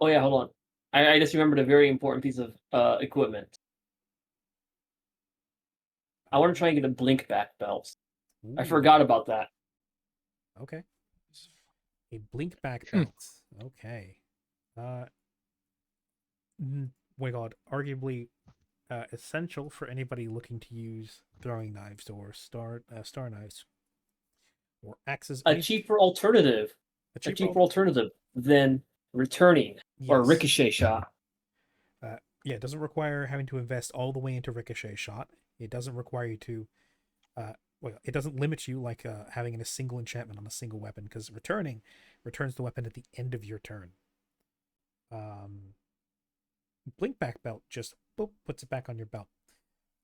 Oh yeah. Hold on. I just remembered a very important piece of equipment. I want to try and get a blink back belt. I forgot about that. Okay. A blink back belt. Okay. My god, arguably essential for anybody looking to use throwing knives or star knives or axes. A cheaper alternative. A cheaper alternative than returning or Yes. ricochet shot. Yeah, it doesn't require having to invest all the way into ricochet shot. It doesn't require you to well, it doesn't limit you like having a single enchantment on a single weapon, because returns the weapon at the end of your turn. Blink back belt just boop, puts it back on your belt.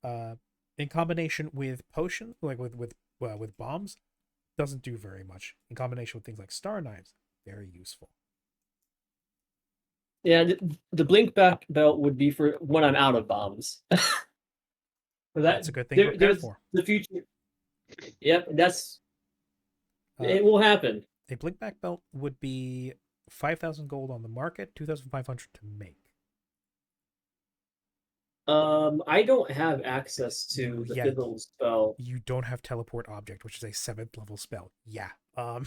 In combination with potion, like with bombs, doesn't do very much. In combination with things like star knives, very useful. Yeah, the blink back belt would be for when I'm out of bombs. That's a good thing to prepare for. The future. Yep, it will happen. A blink back belt would be 5,000 gold on the market, 2,500 to make. I don't have access to the 5th level spell. You don't have teleport object, which is a 7th level spell. Yeah. Or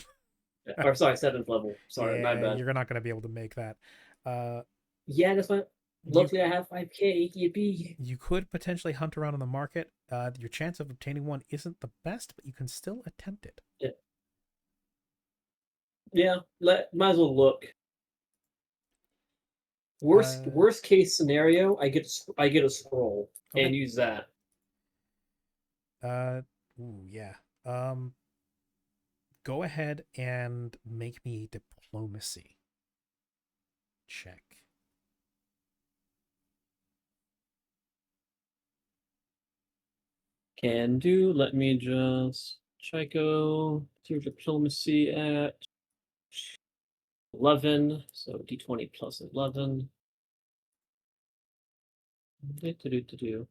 sorry, 7th level. Sorry, my bad. You're not going to be able to make that. Yeah, that's why. Luckily, I have 5k. Yippee. You could potentially hunt around on the market. Your chance of obtaining one isn't the best, but you can still attempt it. Yeah, might as well look. Worst case scenario, I get a scroll and use that. Yeah. Go ahead and make me diplomacy check. Can do. Let me just Chico. Your diplomacy at 11. So d20 plus 11. Do.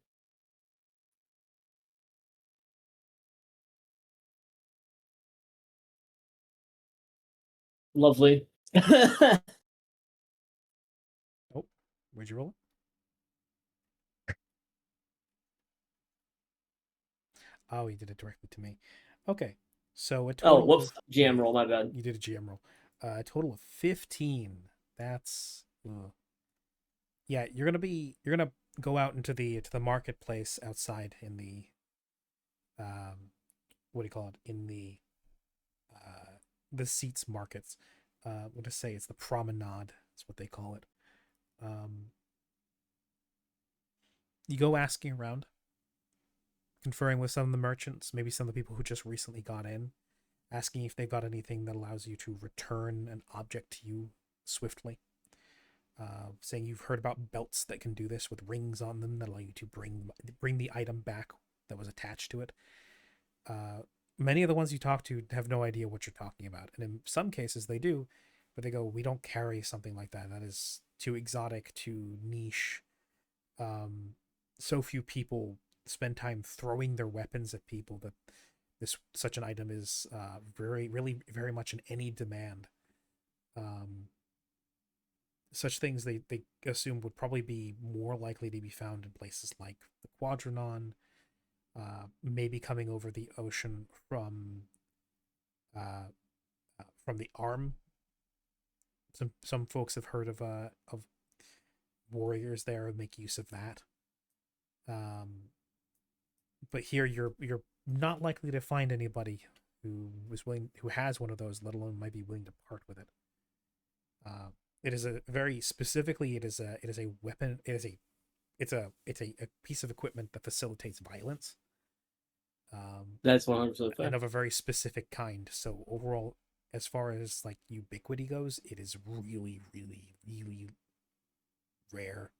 Lovely. Oh, where'd you roll it? Oh, you did it directly to me. Okay, so a total. Whoops! GM roll. My bad. You did a GM roll. A total of 15. That's. Yeah, you're gonna go out into the marketplace outside in the what do you call it, in the seats markets. What to say, it's the promenade, that's what they call it. You go asking around, conferring with some of the merchants, maybe some of the people who just recently got in, asking if they've got anything that allows you to return an object to you swiftly. Saying you've heard about belts that can do this with rings on them that allow you to bring the item back that was attached to it. Many of the ones you talk to have no idea what you're talking about, and in some cases they do, but they go, "We don't carry something like that. That is too exotic, too niche. So few people spend time throwing their weapons at people that such an item is very much in any demand." Such things they assume would probably be more likely to be found in places like the Quadranon, maybe coming over the ocean from the Arm. Some folks have heard of warriors there who make use of that. But here you're not likely to find anybody who has one of those, let alone might be willing to part with it. It is a very specifically. It is a weapon. It's a piece of equipment that facilitates violence. That's 100% fair. And of a very specific kind. So overall, as far as like ubiquity goes, it is really, really, really rare.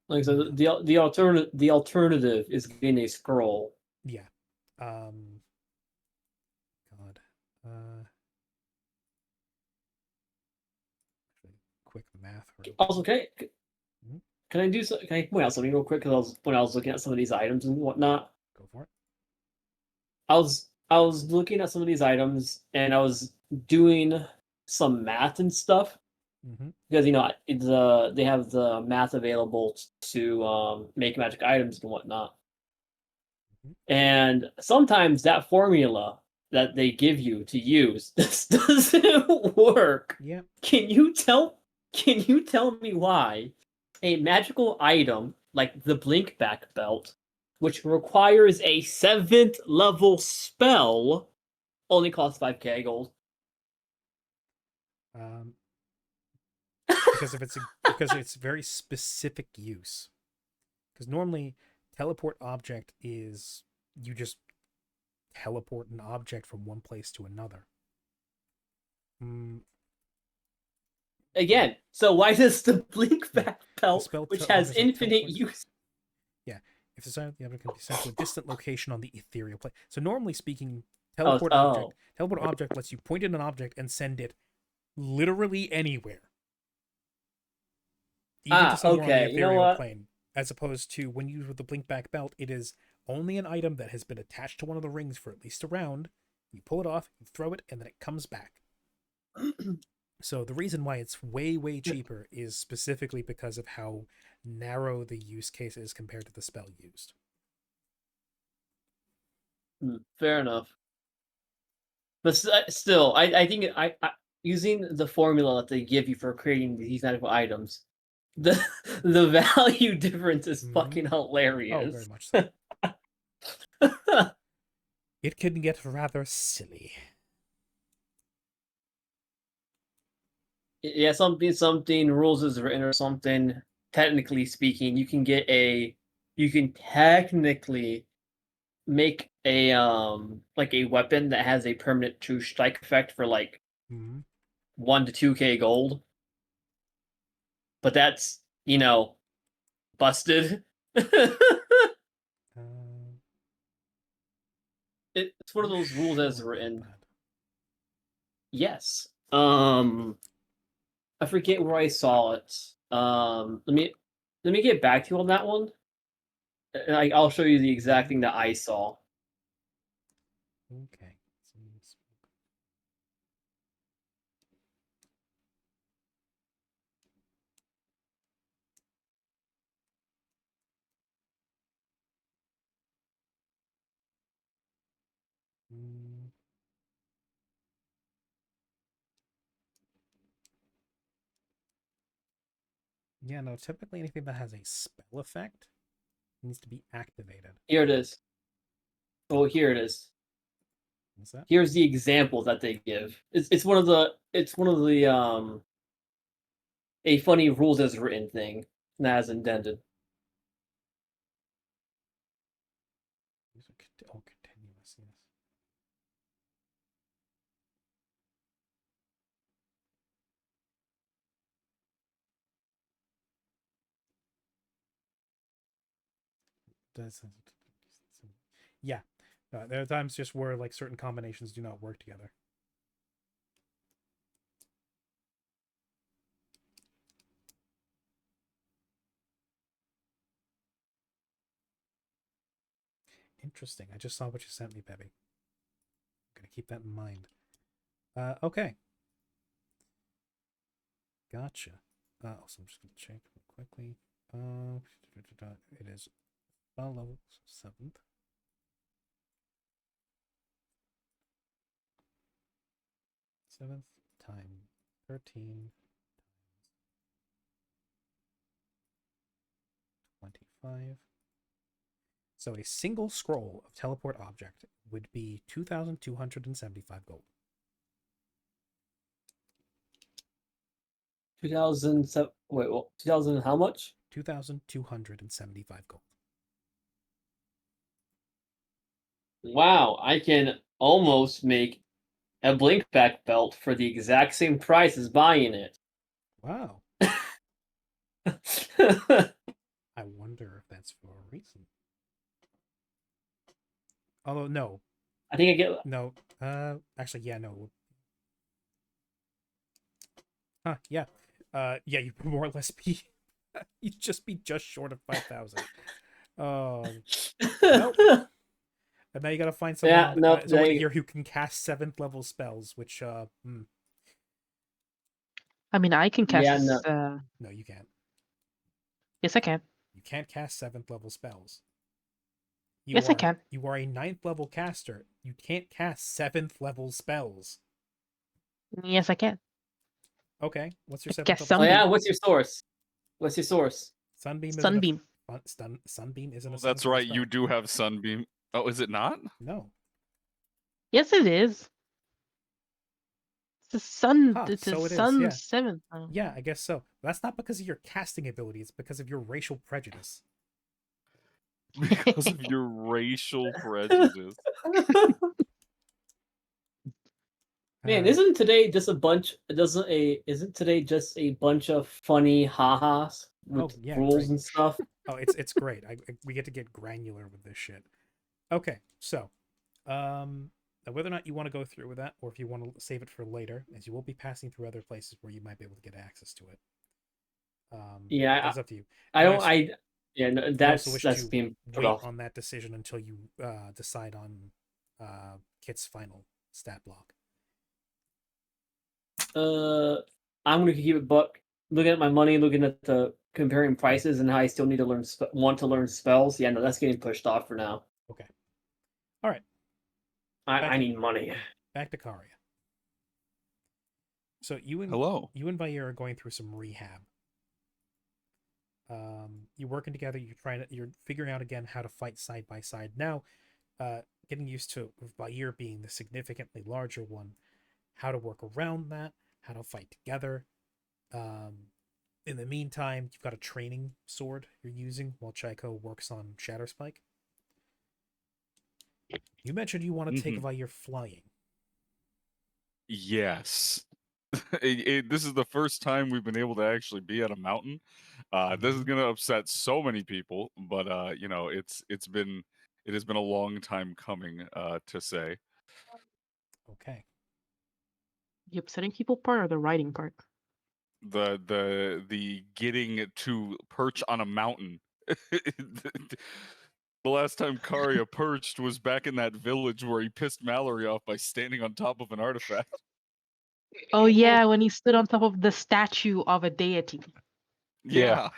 Like so, the alternative is getting a scroll. Yeah. God. Quick math. Also, can I do so? Can I point out something real quick? Because when I was looking at some of these items and whatnot, Go for it. I was looking at some of these items and I was doing some math and stuff because it's they have the math available to make magic items and whatnot. And sometimes that formula that they give you to use doesn't work. Yeah. Can you tell me why a magical item like the Blink Back Belt, which requires a 7th level spell, only costs 5k gold? Because it's very specific use. Because normally teleport object is you just teleport an object from one place to another. Again, so why does the Blink Back Belt, which has infinite use? Yeah, if the sign of the object can be sent to a distant location on the ethereal plane. So normally speaking, teleport object lets you point at an object and send it literally anywhere. Even to somewhere on the ethereal plane. As opposed to when you use with the Blink Back Belt, it is only an item that has been attached to one of the rings for at least a round. You pull it off, you throw it, and then it comes back. So the reason why it's way, way cheaper is specifically because of how narrow the use case is compared to the spell used. Fair enough. But still, I think I using the formula that they give you for creating these magical items, the value difference is fucking hilarious. Oh, very much so. It can get rather silly. Yeah, something rules is written or something. Technically speaking, you can technically make a like a weapon that has a permanent true strike effect for like 1 to 2k gold. But that's, busted. It's one of those rules as written. Yes. I forget where I saw it. Let me get back to you on that one. And I'll show you the exact thing that I saw. Okay. Yeah, no, typically anything that has a spell effect needs to be activated. Here it is. Oh, here it is. What's that? Here's the example that they give. It's one of the a funny rules as written thing, not as intended. Oh, continuous, yes. Yeah. There are times just where like certain combinations do not work together. Interesting. I just saw what you sent me, Bebby. I'm gonna keep that in mind. Okay. Gotcha. So I'm just gonna check real quickly. It is spell level 7th. Seventh time 13 25. So a single scroll of teleport object would be 2,275 gold. 2007. Wait, what? 2000 how much? 2,275 gold. Wow, I can almost make a blinkback belt for the exact same price as buying it. Wow. I wonder if that's for a reason. Although no, I think I get. no. Actually, yeah, no. Huh? Yeah. Yeah. You more or less be. You'd just be just short of 5,000. Nope. And now you gotta find Yeah, someone, no, someone here who can cast 7th level spells. Which, I mean, I can cast. Yeah, no. no, you can't. Yes, I can. You can't cast 7th level spells. Yes, I can. You are a 9th level caster. You can't cast 7th level spells. Yes, I can. Okay, what's your I 7th cast level? Oh yeah, Sunbeam. what's your source? What's your source? Sunbeam isn't Sunbeam. Sunbeam isn't a Oh, that's 7th level right. spell. You do have Sunbeam. Oh, is it not? No. Yes, it is. It's a sun. Huh, It's a so it is, sun yeah. 7th. Yeah, I guess so. That's not because of your casting ability, it's because of your racial prejudice. Because of your racial prejudice. Man, Uh, isn't today just a bunch? Isn't today just a bunch of funny ha-has with Oh, yeah, rules great. and stuff? Oh, it's great. We get to get granular with this shit. Okay, so, whether or not you want to go through with that, or if you want to save it for later, as you will be passing through other places where you might be able to get access to it. Yeah, That's up to you. I You don't. also- Yeah, no, you also wish that's to being put wait off. on that decision until you decide on Kit's final stat block. I'm gonna keep it buck. Looking at my money, looking at the comparing prices, and how I still need to want to learn spells. Yeah, no, that's getting pushed off for now. Okay. All right. I need money. Back to Karia. So Hello. you and Vair are going through some rehab. You're working together. You're figuring out again how to fight side by side. Now, getting used to Vair being the significantly larger one, how to work around that, how to fight together. In the meantime, you've got a training sword you're using while Chaiko works on Shatter Spike. You mentioned you want to take Vair flying. Yes. This is the first time we've been able to actually be at a mountain. This is gonna upset so many people, but you know, it has been a long time coming, to say. Okay. The upsetting people part or the writing part? The getting to perch on a mountain. The last time Karya perched was back in that village where he pissed Mallory off by standing on top of an artifact. Oh yeah, when he stood on top of the statue of a deity. Yeah.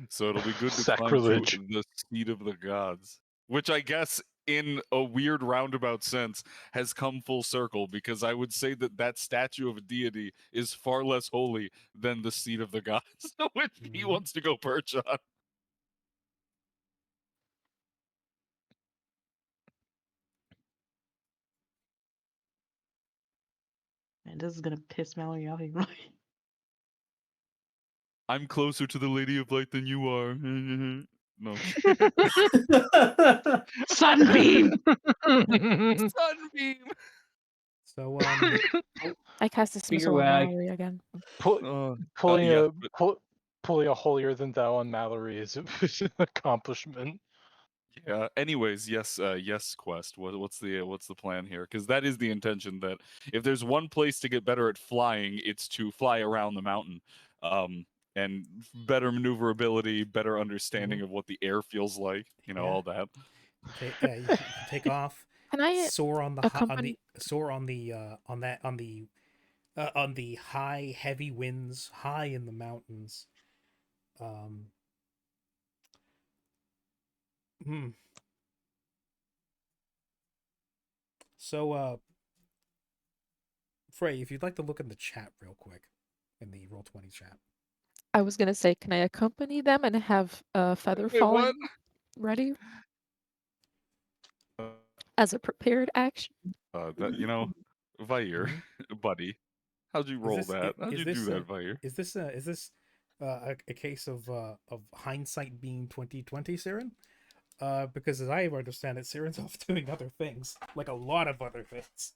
So it'll be good to climb to Sacrilege. the seat of the gods, which I guess in a weird roundabout sense has come full circle, because I would say that that statue of a deity is far less holy than the seat of the gods, which he wants to go perch on. Man, this is gonna piss Mallory off. I'm closer to the Lady of Light than you are. No. Sunbeam. Sunbeam. So I cast dismissal on wag. Mallory again. Pulling yeah, pulling a holier than thou on Mallory is an accomplishment. Yeah. Anyways, yes, yes. Quest. What's the plan here? Because that is the intention. That if there's one place to get better at flying, it's to fly around the mountain, and better maneuverability, better understanding of what the air feels like. You know, Yeah. all that. you can take off, Can I soar on the accompany? on the high heavy winds high in the mountains. Um, hmm. So Frey, if you'd like to look in the chat real quick, in the Roll20 chat. I was gonna say, can I accompany them and have a feather Wait, what? falling ready as a prepared action? That Vair, buddy, how'd you roll that? How'd you do that, Vair? Is this a case of hindsight being 2020, Siren? Because as I understand it, Siren's off doing other things, like a lot of other things.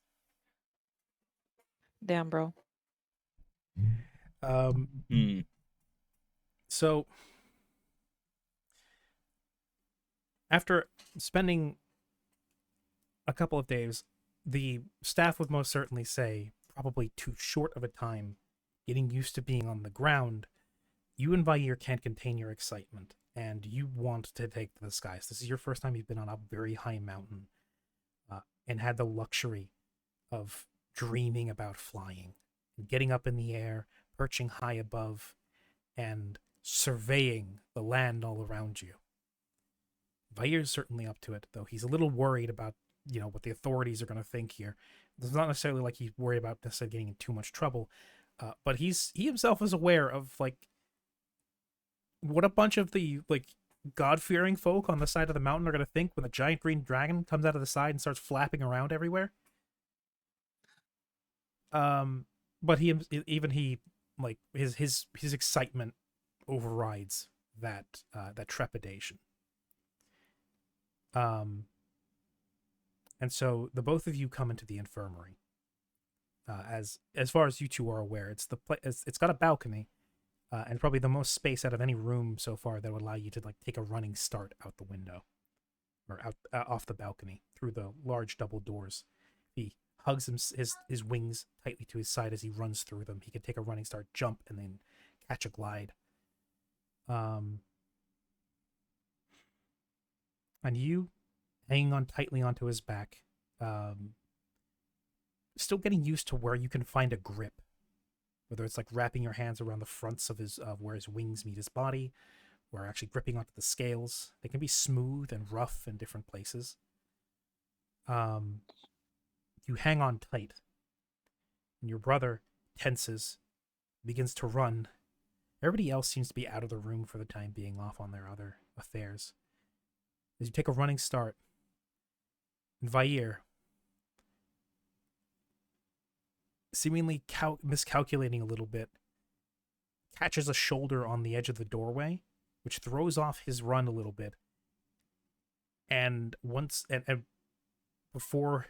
Damn, bro. Hmm. So after spending a couple of days, the staff would most certainly say probably too short of a time getting used to being on the ground. You and Vair can't contain your excitement, and you want to take to the skies. This is your first time you've been on a very high mountain and had the luxury of dreaming about flying and getting up in the air, perching high above, and surveying the land all around you. Vair's certainly up to it, though he's a little worried about, what the authorities are going to think here. It's not necessarily like he's worried about necessarily getting in too much trouble, but he himself is aware of, like, what a bunch of the, like, God-fearing folk on the side of the mountain are going to think when the giant green dragon comes out of the side and starts flapping around everywhere. But he like his excitement overrides that trepidation. And so the both of you come into the infirmary. As far as you two are aware, it's got a balcony, and probably the most space out of any room so far that would allow you to, like, take a running start out the window, or out off the balcony through the large double doors. He hugs his wings tightly to his side as he runs through them. He can take a running start, jump, and then catch a glide. And you, hanging on tightly onto his back, still getting used to where you can find a grip, whether it's like wrapping your hands around the fronts of where his wings meet his body, or actually gripping onto the scales. They can be smooth and rough in different places. You hang on tight, and your brother tenses, begins to run. Everybody else seems to be out of the room for the time being, off on their other affairs. As you take a running start, and Vair, seemingly miscalculating a little bit, catches a shoulder on the edge of the doorway, which throws off his run a little bit. And before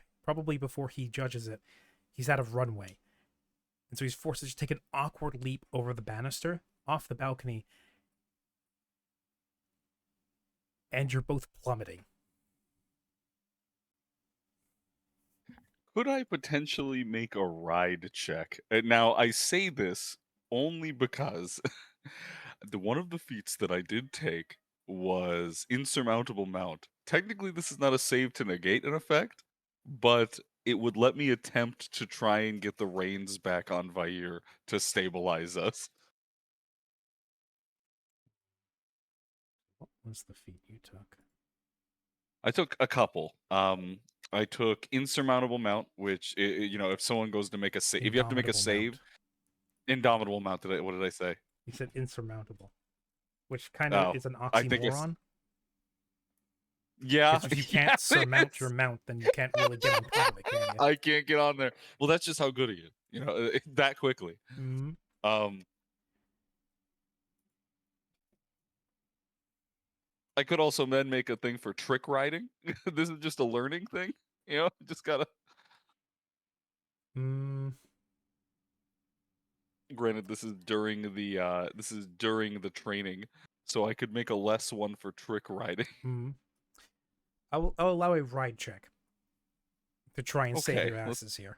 he judges it, he's out of runway. And so he's forced to take an awkward leap over the banister, off the balcony, and you're both plummeting. Could I potentially make a ride check? Now, I say this only because one of the feats that I did take was Insurmountable Mount. Technically, this is not a save to negate an effect, but it would let me attempt to try and get the reins back on Vair to stabilize us. What was the feat you took? I took a couple. I took Insurmountable Mount, which, if someone goes to make a save, if you have to make a save, Indomitable Mount. What did I say? You said insurmountable, which kind of Oh, is an I think oxymoron. Yeah. If you can't yeah, surmount your mount, then you can't really get on top of it, can you? I can't get on there. Well, that's just how good he is, that quickly. Mm-hmm. I could also then make a thing for trick riding. This is just a learning thing, just gotta. Granted, this is during the training, so I could make a less one for trick riding. I'll allow a ride check to try and save Okay, your asses here.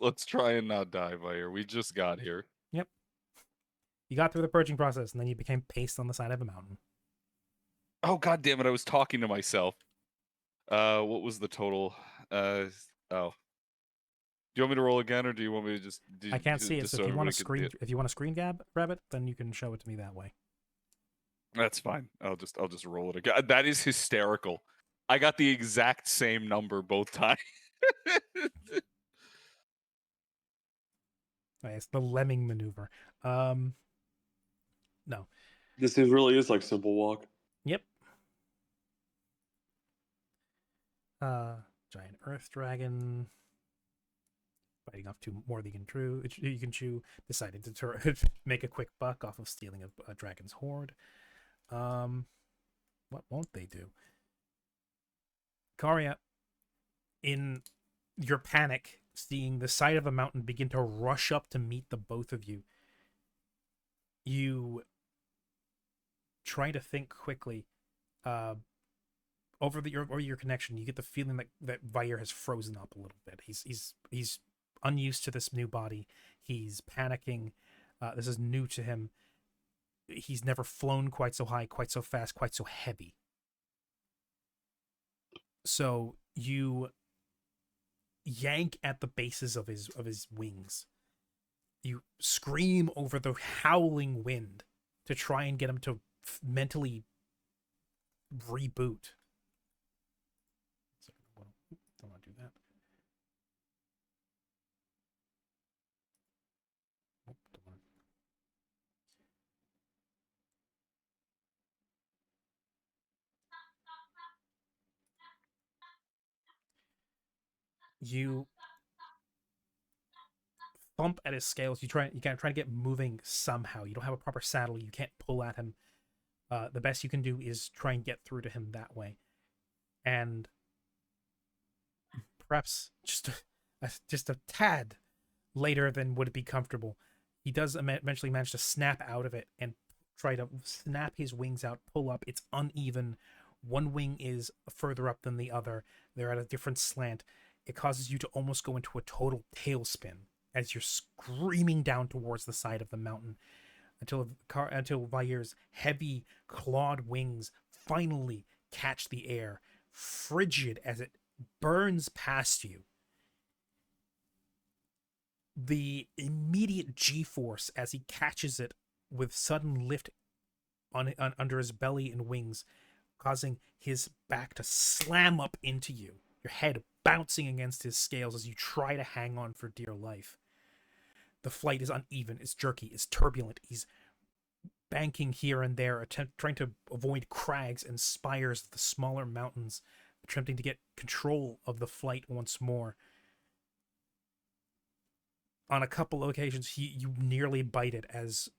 Let's try and not die, Vair. We just got here. Yep. You got through the purging process, and then you became paced on the side of a mountain. Oh, god damn it, I was talking to myself. What was the total? Oh. Do you want me to roll again, or do you want me to just? I can't see it, so if you want to screen grab it, then you can show it to me that way. That's fine. I'll just roll it again. That is hysterical. I got the exact same number both times. It's the lemming maneuver. No. This really is like Simple Walk. Yep. Giant earth dragon. Fighting off two more than you can chew. Deciding to make a quick buck off of stealing a dragon's hoard. What won't they do? Karya, in your panic, seeing the side of a mountain begin to rush up to meet the both of you, you try to think quickly. Over your connection, you get the feeling that Vair has frozen up a little bit. He's unused to this new body. He's panicking. This is new to him. He's never flown quite so high, quite so fast, quite so heavy. So you yank at the bases of his wings. You scream over the howling wind to try and get him to mentally reboot. Don't want to do that. You thump at his scales. You can try to get moving somehow. You don't have a proper saddle. You can't pull at him. The best you can do is try and get through to him that way, and perhaps just a tad later than would be comfortable, he does eventually manage to snap out of it and try to snap his wings out, pull up. It's uneven. One wing is further up than the other. They're at a different slant. It causes you to almost go into a total tailspin as you're screaming down towards the side of the mountain until Vair's heavy clawed wings finally catch the air, frigid as it burns past you. The immediate G-force as he catches it with sudden lift under his belly and wings, causing his back to slam up into you, your head bouncing against his scales as you try to hang on for dear life. The flight is uneven, it's jerky, it's turbulent. He's banking here and there, trying to avoid crags and spires of the smaller mountains, attempting to get control of the flight once more. On a couple of occasions, you nearly bite it as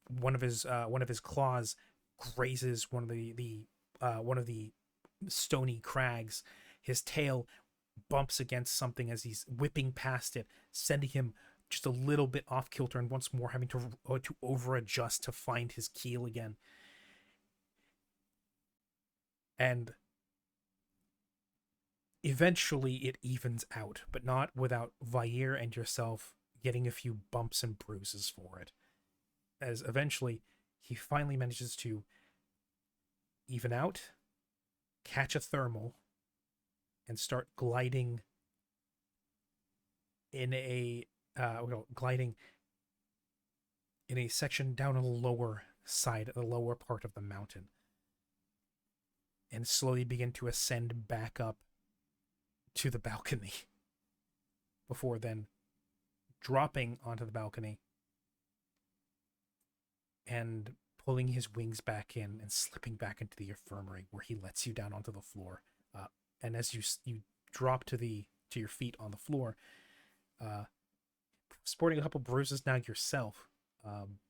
one of his claws grazes one of the stony crags. His tail bumps against something as he's whipping past it, sending him just a little bit off kilter, and once more having to over adjust to find his keel again. And eventually it evens out, but not without Vair and yourself getting a few bumps and bruises for it. As eventually he finally manages to even out, catch a thermal, and start gliding in a section down a lower side, the lower part of the mountain, and slowly begin to ascend back up to the balcony before then dropping onto the balcony and pulling his wings back in and slipping back into the infirmary, where he lets you down onto the floor. And as you drop to your feet on the floor, sporting a couple bruises now yourself,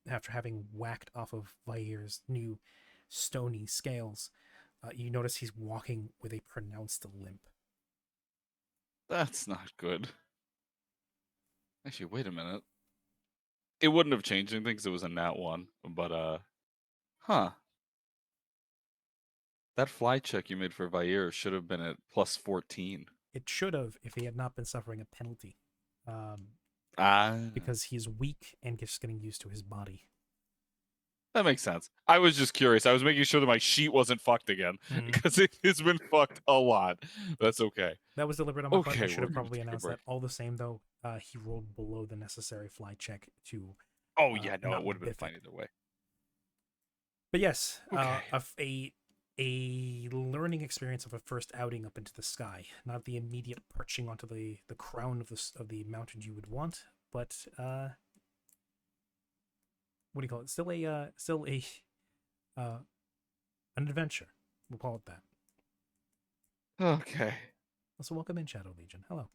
after having whacked off of Vair's new stony scales, you notice he's walking with a pronounced limp. That's not good. Actually, wait a minute. It wouldn't have changed anything because it was a nat 1, but that fly check you made for Vair should have been at plus 14. It should have if he had not been suffering a penalty. Because he's weak and just getting used to his body. That makes sense. I was just curious. I was making sure that my sheet wasn't fucked again, because it has been fucked a lot. That's okay. That was deliberate on my part. I should have we're gonna probably take a announced break. that. All the same, though, he rolled below the necessary fly check to. Oh yeah, no, not it would have been biff fine it. either way. But yes, Okay. a learning experience of a first outing up into the sky, not the immediate perching onto the crown of the mountain you would want, but what do you call it? Still a an adventure. We'll call it that. Okay. Also, welcome in, Shadow Legion. Hello.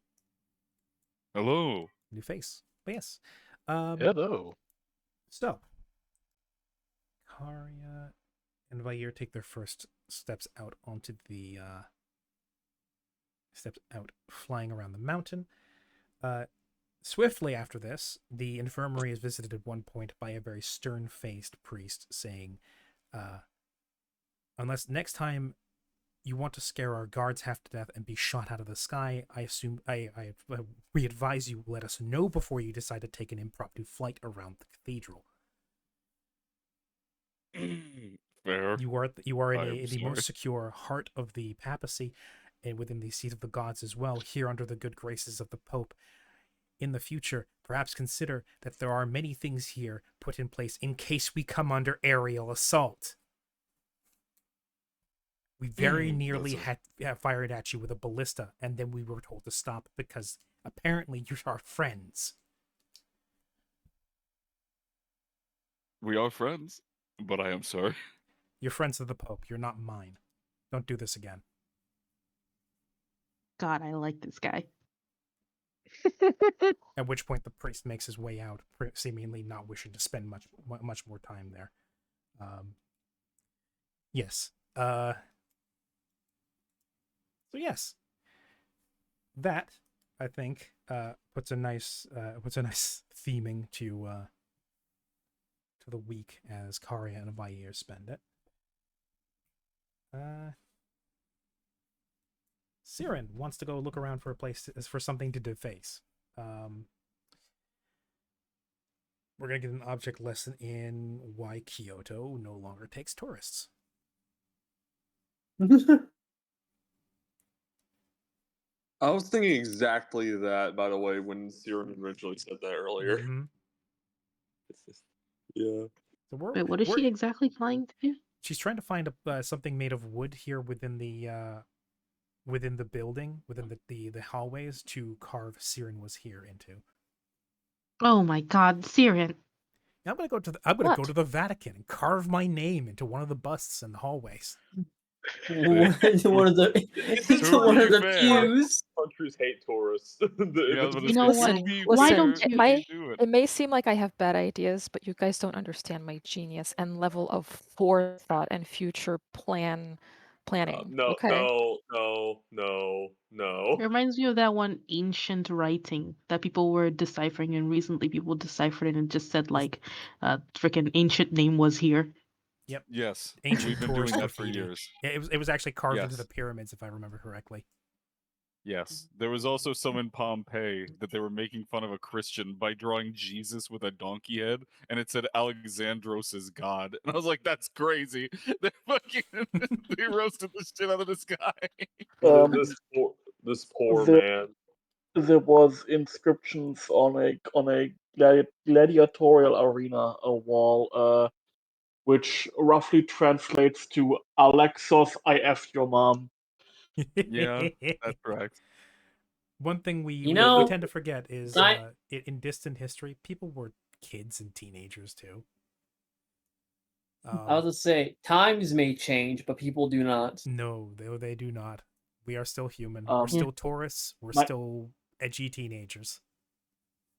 Hello. New face. But yes. Hello. So, Karya and Vair take their first steps out onto the steps out, flying around the mountain. Swiftly after this, the infirmary is visited at one point by a very stern-faced priest saying, "Unless next time you want to scare our guards half to death and be shot out of the sky, we advise you let us know before you decide to take an impromptu flight around the cathedral. Fair. You are in I'm the most sorry. secure heart of the papacy, and within the seat of the gods as well, here under the good graces of the Pope. In the future, perhaps consider that there are many things here put in place in case we come under aerial assault. We very nearly had fired at you with a ballista, and then we were told to stop because apparently you're our friends." We are friends, but I am sorry. "You're friends of the Pope. You're not mine. Don't do this again." God, I like this guy. At which point the priest makes his way out, seemingly not wishing to spend much more time there. Yes. So yes, that I think puts a nice theming to the week as Karya and Vair spend it. Siren wants to go look around for a place for something to deface. We're gonna get an object lesson in why Kyoto no longer takes tourists. I was thinking exactly that, by the way, when Siren originally said that earlier. Mm-hmm. Yeah. So Wait, what is she exactly flying to do? She's trying to find something made of wood here within the building, within the hallways to carve Siren was here into. Oh my God, Siren. I'm gonna go to the Vatican and carve my name into one of the busts in the hallways. Into one of the into one of the pews. Countries hate tourists. Yeah, but You know what? Why don't you? It may seem like I have bad ideas, but you guys don't understand my genius and level of forethought and future planning. No. It reminds me of that one ancient writing that people were deciphering, and recently people deciphered it and just said like, freaking ancient name was here. Yep. Yes. Ancient We've been tourist doing that for graffiti. years. Yeah, it was actually carved into Yes. the pyramids, if I remember correctly. Yes. There was also some in Pompeii that they were making fun of a Christian by drawing Jesus with a donkey head, and it said Alexandros is God. And I was like, that's crazy. They fucking they roasted the shit out of this guy. This poor there, man. There was inscriptions on a gladiatorial arena, a wall, which roughly translates to "Alexos, I F your mom." Yeah, that's correct. One thing we tend to forget is in distant history, people were kids and teenagers too. I was gonna say times may change, but people do not. No, they do not. We are still human. We're still tourists. We're still edgy teenagers.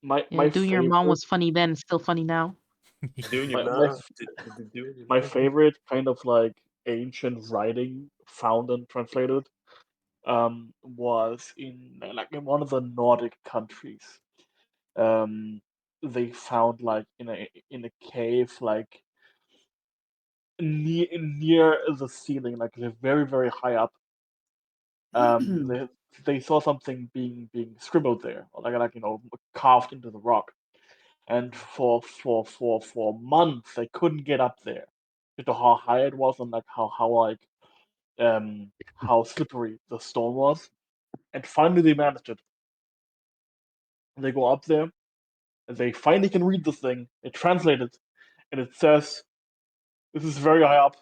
My doing your mom was funny then, still funny now. My favorite kind of like ancient writing found and translated was in one of the Nordic countries. They found like in a cave like near the ceiling, like very very high up. They saw something being scribbled there, like carved into the rock, and for months they couldn't get up there due to how high it was and like how slippery the stone was, and finally they managed it. They go up there, and they finally can read this thing. They translate it, and it says, "This is very high up."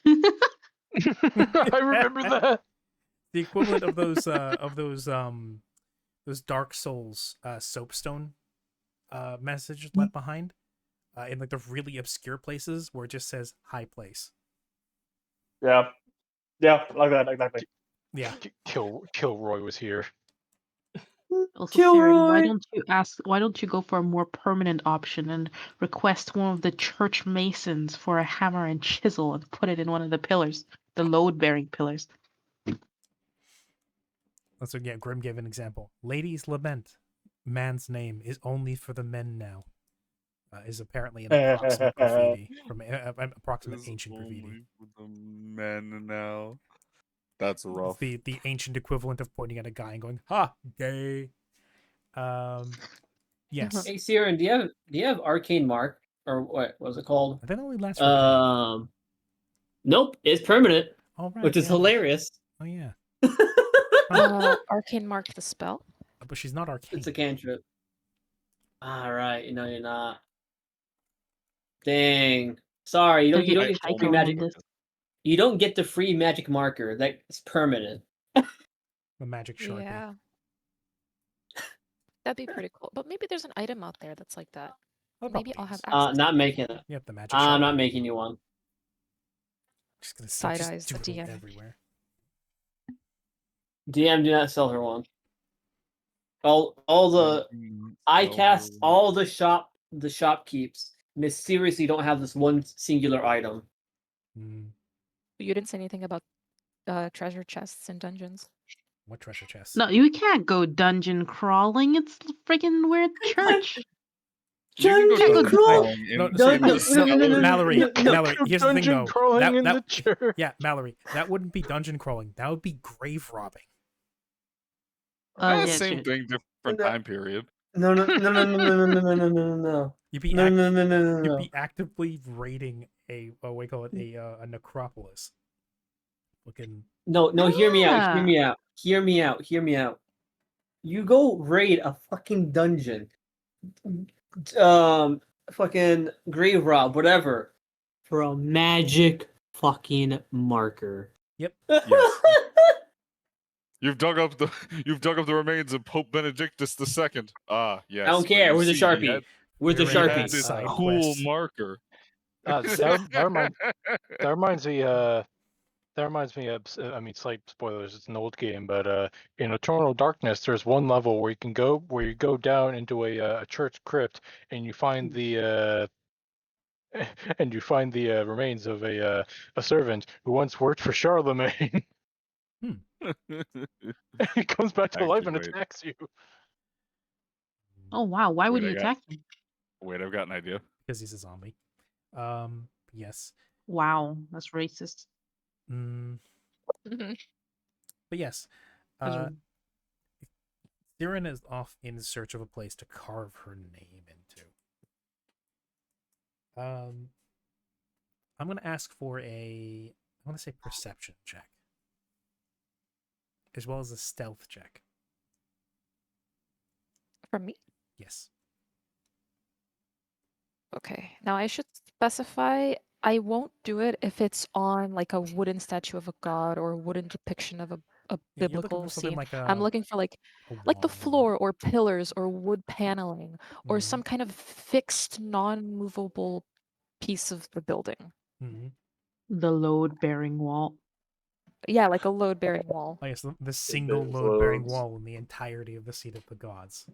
I remember that. The equivalent of those Dark Souls soapstone message left behind in like the really obscure places where it just says "high place." Yeah, like that exactly. Yeah, Kilroy was here. Also, Siri, why Kilroy! don't you ask? Why don't you go for a more permanent option and request one of the church masons for a hammer and chisel and put it in one of the pillars, the load-bearing pillars? Let's again. Grim gave an example. Ladies lament. Man's name is only for the men now. Is apparently an approximate graffiti from approximate Is ancient graffiti. only for the men now. That's rough. The ancient equivalent of pointing at a guy and going, "Ha, gay." Yes. Hey, Siren, do you have Arcane Mark or what was it called? I think it only lasts for a day. Nope, it's permanent, Oh, right, which is yeah. hilarious. Oh yeah. Arcane Mark the spell? But she's not arcane. It's a cantrip. Alright, no, you're not. Dang. Sorry, you don't get the free magic. You don't get the free magic marker. That's permanent. The magic sharpie. Yeah. That'd be pretty cool. But maybe there's an item out there that's like that. Maybe I'll have access. Not making it. Yep, the magic I'm sharpie. not making you one. Just gonna Side just eyes the doodle DM. everywhere. DM, do not sell her one. I cast all the shopkeeps mysteriously don't have this one singular item. You didn't say anything about treasure chests and dungeons. What treasure chests? No, you can't go dungeon crawling. It's freaking weird church. Dungeon crawling. Mallory, Mallory. Here's the thing, though. Crawling in the church. Yeah, Mallory. That wouldn't be dungeon crawling. That would be grave robbing. Same thing, different time period. No. You'd be actively raiding a what we call it a necropolis. Looking. No, hear me out. You go raid a fucking dungeon. Fucking grave rob, whatever. For a magic fucking marker. Yep. Yes. You've dug up the remains of Pope Benedictus II. Ah, yes. I don't care. Where's the Sharpie? Where's the Had Sharpie? this cool marker. That reminds me. That reminds me of. I mean, slight spoilers. It's an old game, but in Eternal Darkness, there's one level where you go down into a church crypt, and you find the remains of a servant who once worked for Charlemagne. He comes back to life and attacks you. Oh wow! Why would you attack him? Wait, I've got an idea. Because he's a zombie. Yes. Wow, that's racist. But yes, Siren is off in search of a place to carve her name into. I'm gonna ask for I want to say perception check, as well as a stealth check. From me? Yes. Okay. Now I should specify I won't do it if it's on like a wooden statue of a god or a wooden depiction of a biblical scene. I'm looking for like the floor or pillars or wood paneling or some kind of fixed non-movable piece of the building. The load-bearing wall. Yeah, like a load-bearing wall. Oh, yes, the single load-bearing wall in the entirety of the Seat of the Gods.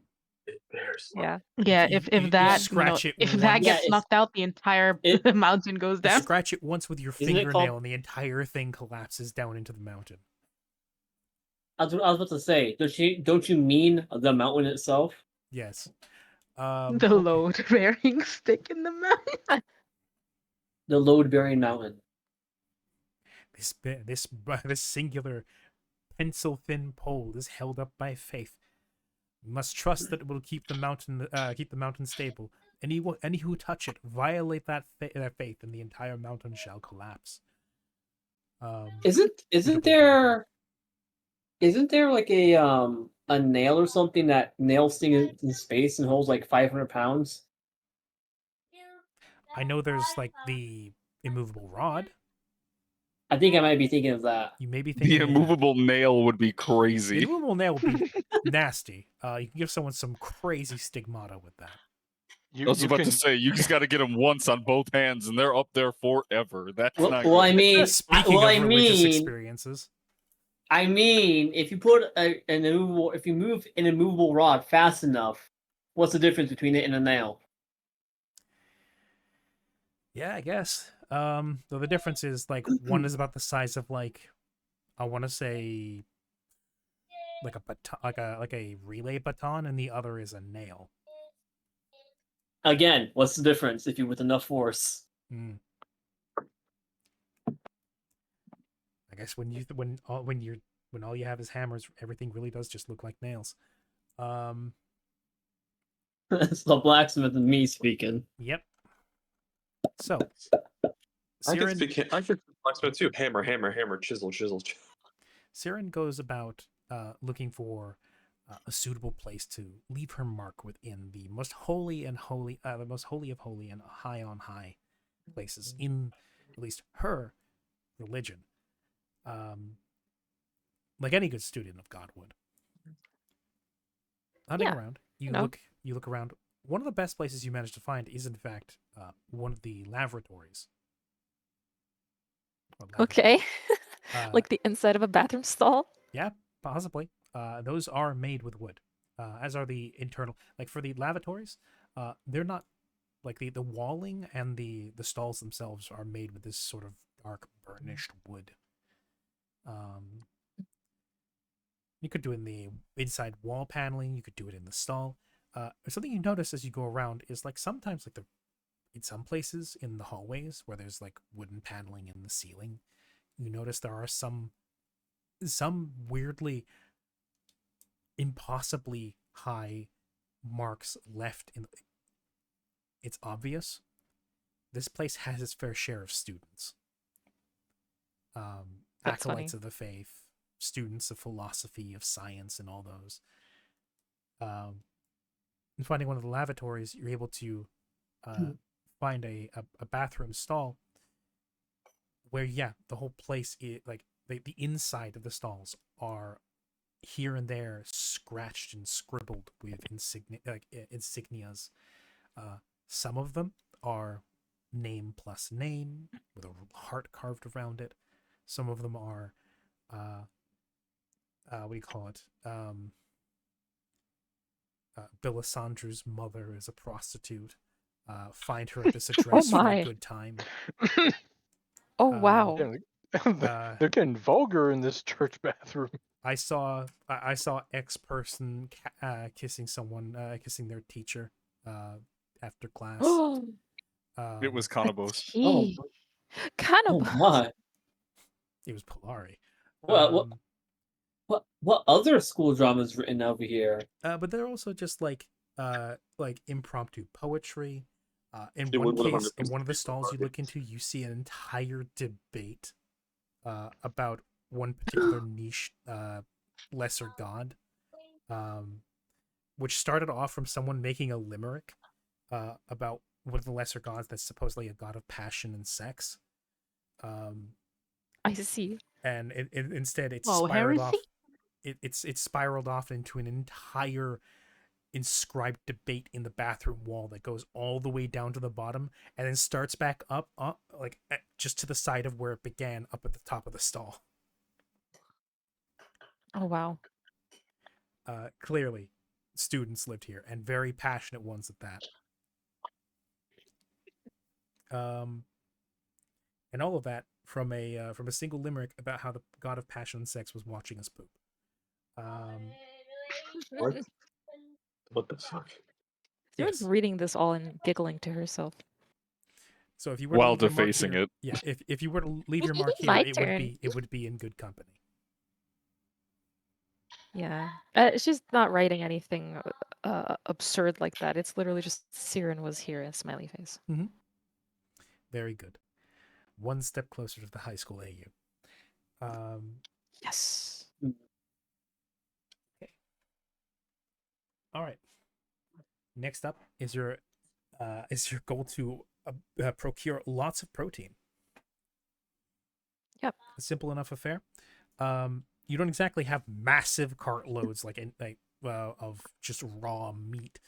Yeah. Yeah, if that scratch it if that gets knocked out, the entire mountain goes down. Scratch it once with your fingernail, and the entire thing collapses down into the mountain. I was about to say, don't you mean the mountain itself? Yes. The load-bearing stick in the mountain. The load-bearing mountain. This singular pencil-thin pole is held up by faith. You must trust that it will keep the mountain stable. Any who touch it violate that faith, and the entire mountain shall collapse. Isn't there like a nail or something that nails things in space and holds like 500 pounds? I know there's like the immovable rod. I think I might be thinking of that. You may be thinking the immovable nail would be crazy. The immovable nail would be nasty. You can give someone some crazy stigmata with that. I was about to say, you just got to get them once on both hands, and they're up there forever. That's not well, good. I mean, Speaking of religious experiences, I mean, if you put an immovable, if you move an immovable rod fast enough, what's the difference between it and a nail? Yeah, I guess. Though the difference is like one is about the size of like I want to say like a baton, like a relay baton, and the other is a nail. Again, what's the difference if you with enough force? Mm. I guess when all you have is hammers, everything really does just look like nails. Um, It's the blacksmith and me speaking. yep. So, I could Siren speak. I could blacksmith too. Hammer, hammer, hammer, chisel, chisel. Siren goes about looking for a suitable place to leave her mark within the most holy and holy, the most holy of holy and high on high places in at least her religion. Like any good student of God would. Hunting Yeah, around, you know. you look around. One of the best places you managed to find is, in fact, one of the lavatories. Or Okay. lavatory. Like the inside of a bathroom stall? Yeah, possibly. Those are made with wood, as are the internal. Like for the lavatories, they're not like the walling and the stalls themselves are made with this sort of dark burnished wood. Um, you could do it in the inside wall paneling. You could do it in the stall. Something you notice as you go around is like sometimes like in some places in the hallways where there's like wooden paneling in the ceiling, you notice there are some weirdly impossibly high marks left in. It's obvious this place has its fair share of students, That's funny. acolytes of the faith, students of philosophy, of science, and all those. And finding one of the lavatories, you're able to find a bathroom stall where, yeah, the whole place is like the inside of the stalls are here and there scratched and scribbled with insignias. Some of them are name plus name with a heart carved around it. Some of them are, what do you call it? Bilisandra's mother is a prostitute. Find her at this address for a my. good time. Oh, wow. They're getting vulgar in this church bathroom. I saw X person kissing someone, kissing their teacher after class. It was Kanabos. Oh, Gee. Kind oh of. my! It was Polari. What other school dramas written over here? But they're also just like impromptu poetry. In It one would case, in 100% one of the be stalls you Polari. look into, you see an entire debate about one particular niche lesser god, which started off from someone making a limerick about one of the lesser gods that's supposedly a god of passion and sex. I see. And instead it Oh, spiraled heresy? off. It spiraled off into an entire inscribed debate in the bathroom wall that goes all the way down to the bottom and then starts back up like just to the side of where it began, up at the top of the stall. Oh, wow. Clearly students lived here, and very passionate ones at that. And all of that from a single limerick about how the god of passion and sex was watching us poop. What the fuck? She's Yes. reading this all and giggling to herself. So if you were While to leave your mark defacing here, it. yeah, if you were to leave your mark here, My it turn. would be in good company. Yeah. She's not writing anything absurd like that. It's literally just Siren was here and smiley face. Mm-hmm. Very good. One step closer to the high school AU. Yes. Okay. All right. Next up is your goal to procure lots of protein. Yep. A simple enough affair. You don't exactly have massive cartloads of just raw meat.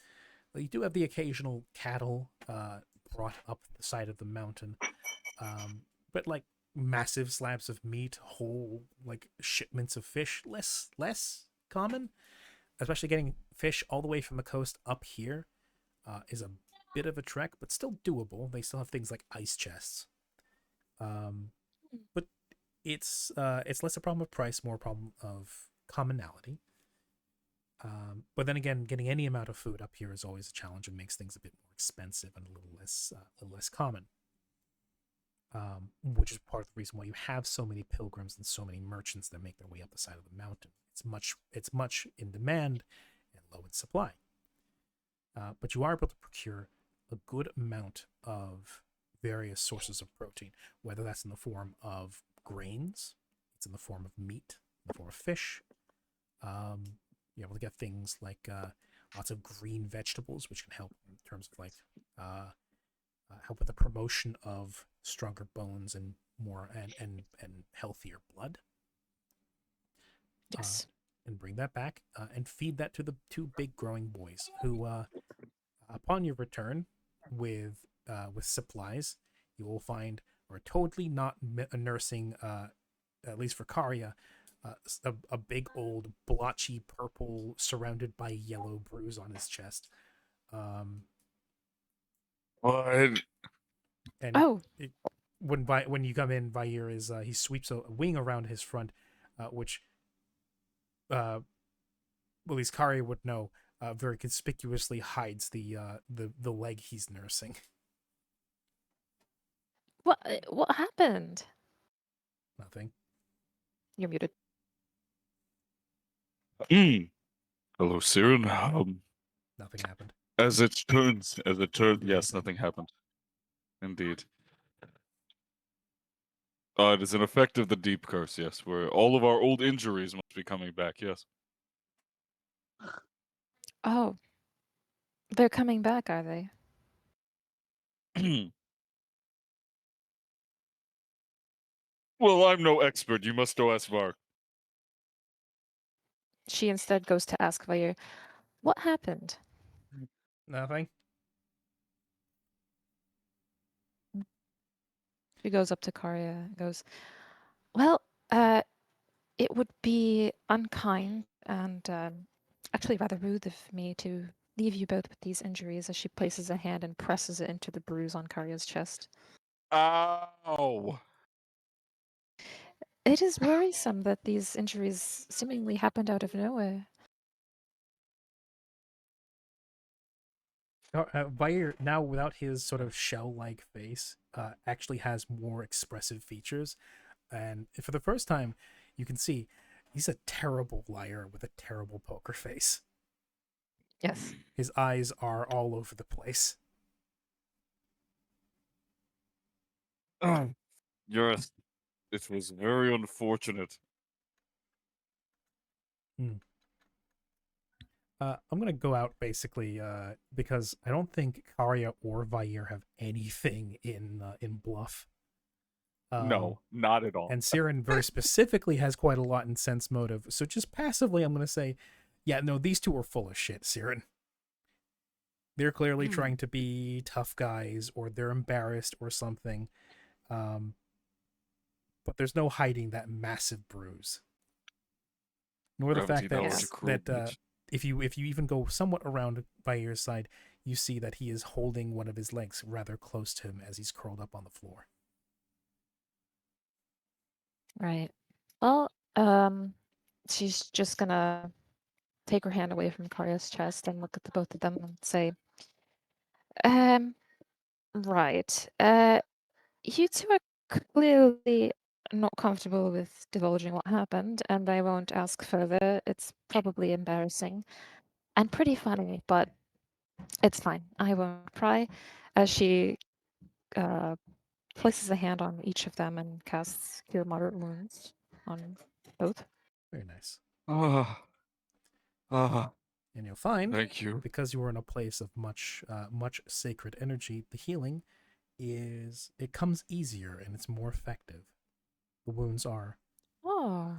You do have the occasional cattle brought up the side of the mountain, but like massive slabs of meat, whole like shipments of fish, less common. Especially getting fish all the way from the coast up here is a bit of a trek, but still doable. They still have things like ice chests. But it's less a problem of price, more a problem of commonality. But then again, getting any amount of food up here is always a challenge and makes things a bit more expensive and a little less common. Which is part of the reason why you have so many pilgrims and so many merchants that make their way up the side of the mountain. It's much in demand and low in supply. But you are able to procure a good amount of various sources of protein, whether that's in the form of grains, it's in the form of meat, in the form of fish. You're able to get things like lots of green vegetables, which can help in terms of like help with the promotion of stronger bones and more and healthier blood. Yes. And bring that back and feed that to the two big growing boys who, upon your return with supplies, you will find are totally not nursing, at least for Karya, a big old blotchy purple surrounded by yellow bruise on his chest. What? And Oh. when you come in, Vair is he sweeps a wing around his front, which at least Karya would know, very conspicuously hides the leg he's nursing. What happened? Nothing. You're muted. Hello, Siren. Nothing happened. As it turns, yes, nothing happened. Indeed. It is an effect of the deep curse, yes, where all of our old injuries must be coming back, yes. Oh. They're coming back, are they? Well, I'm no expert. You must go ask Var. She instead goes to ask Vair, what happened? Nothing. She goes up to Karya and goes, well, it would be unkind and actually rather rude of me to leave you both with these injuries, as she places a hand and presses it into the bruise on Karya's chest. Ow! It is worrisome that these injuries seemingly happened out of nowhere. Vair, now without his sort of shell-like face, actually has more expressive features, and for the first time, you can see he's a terrible liar with a terrible poker face. Yes. His eyes are all over the place. Yes, it was very unfortunate. I'm gonna go out basically because I don't think Karya or Vair have anything in bluff. No, not at all. And Siren very specifically has quite a lot in sense motive. So just passively, I'm gonna say, yeah, no, these two are full of shit, Siren. They're clearly trying to be tough guys, or they're embarrassed or something. But there's no hiding that massive bruise, nor the fact that if you even go somewhat around by your side, you see that he is holding one of his legs rather close to him as he's curled up on the floor. Right. Well, she's just gonna take her hand away from Karya's chest and look at the both of them and say, right. You two are clearly not comfortable with divulging what happened, and I won't ask further. It's probably embarrassing and pretty funny, but it's fine. I won't pry. As she places a hand on each of them and casts Cure Moderate Wounds on both. Very nice. And you'll find, thank you. because you are in a place of much sacred energy, the healing it comes easier and it's more effective. The wounds are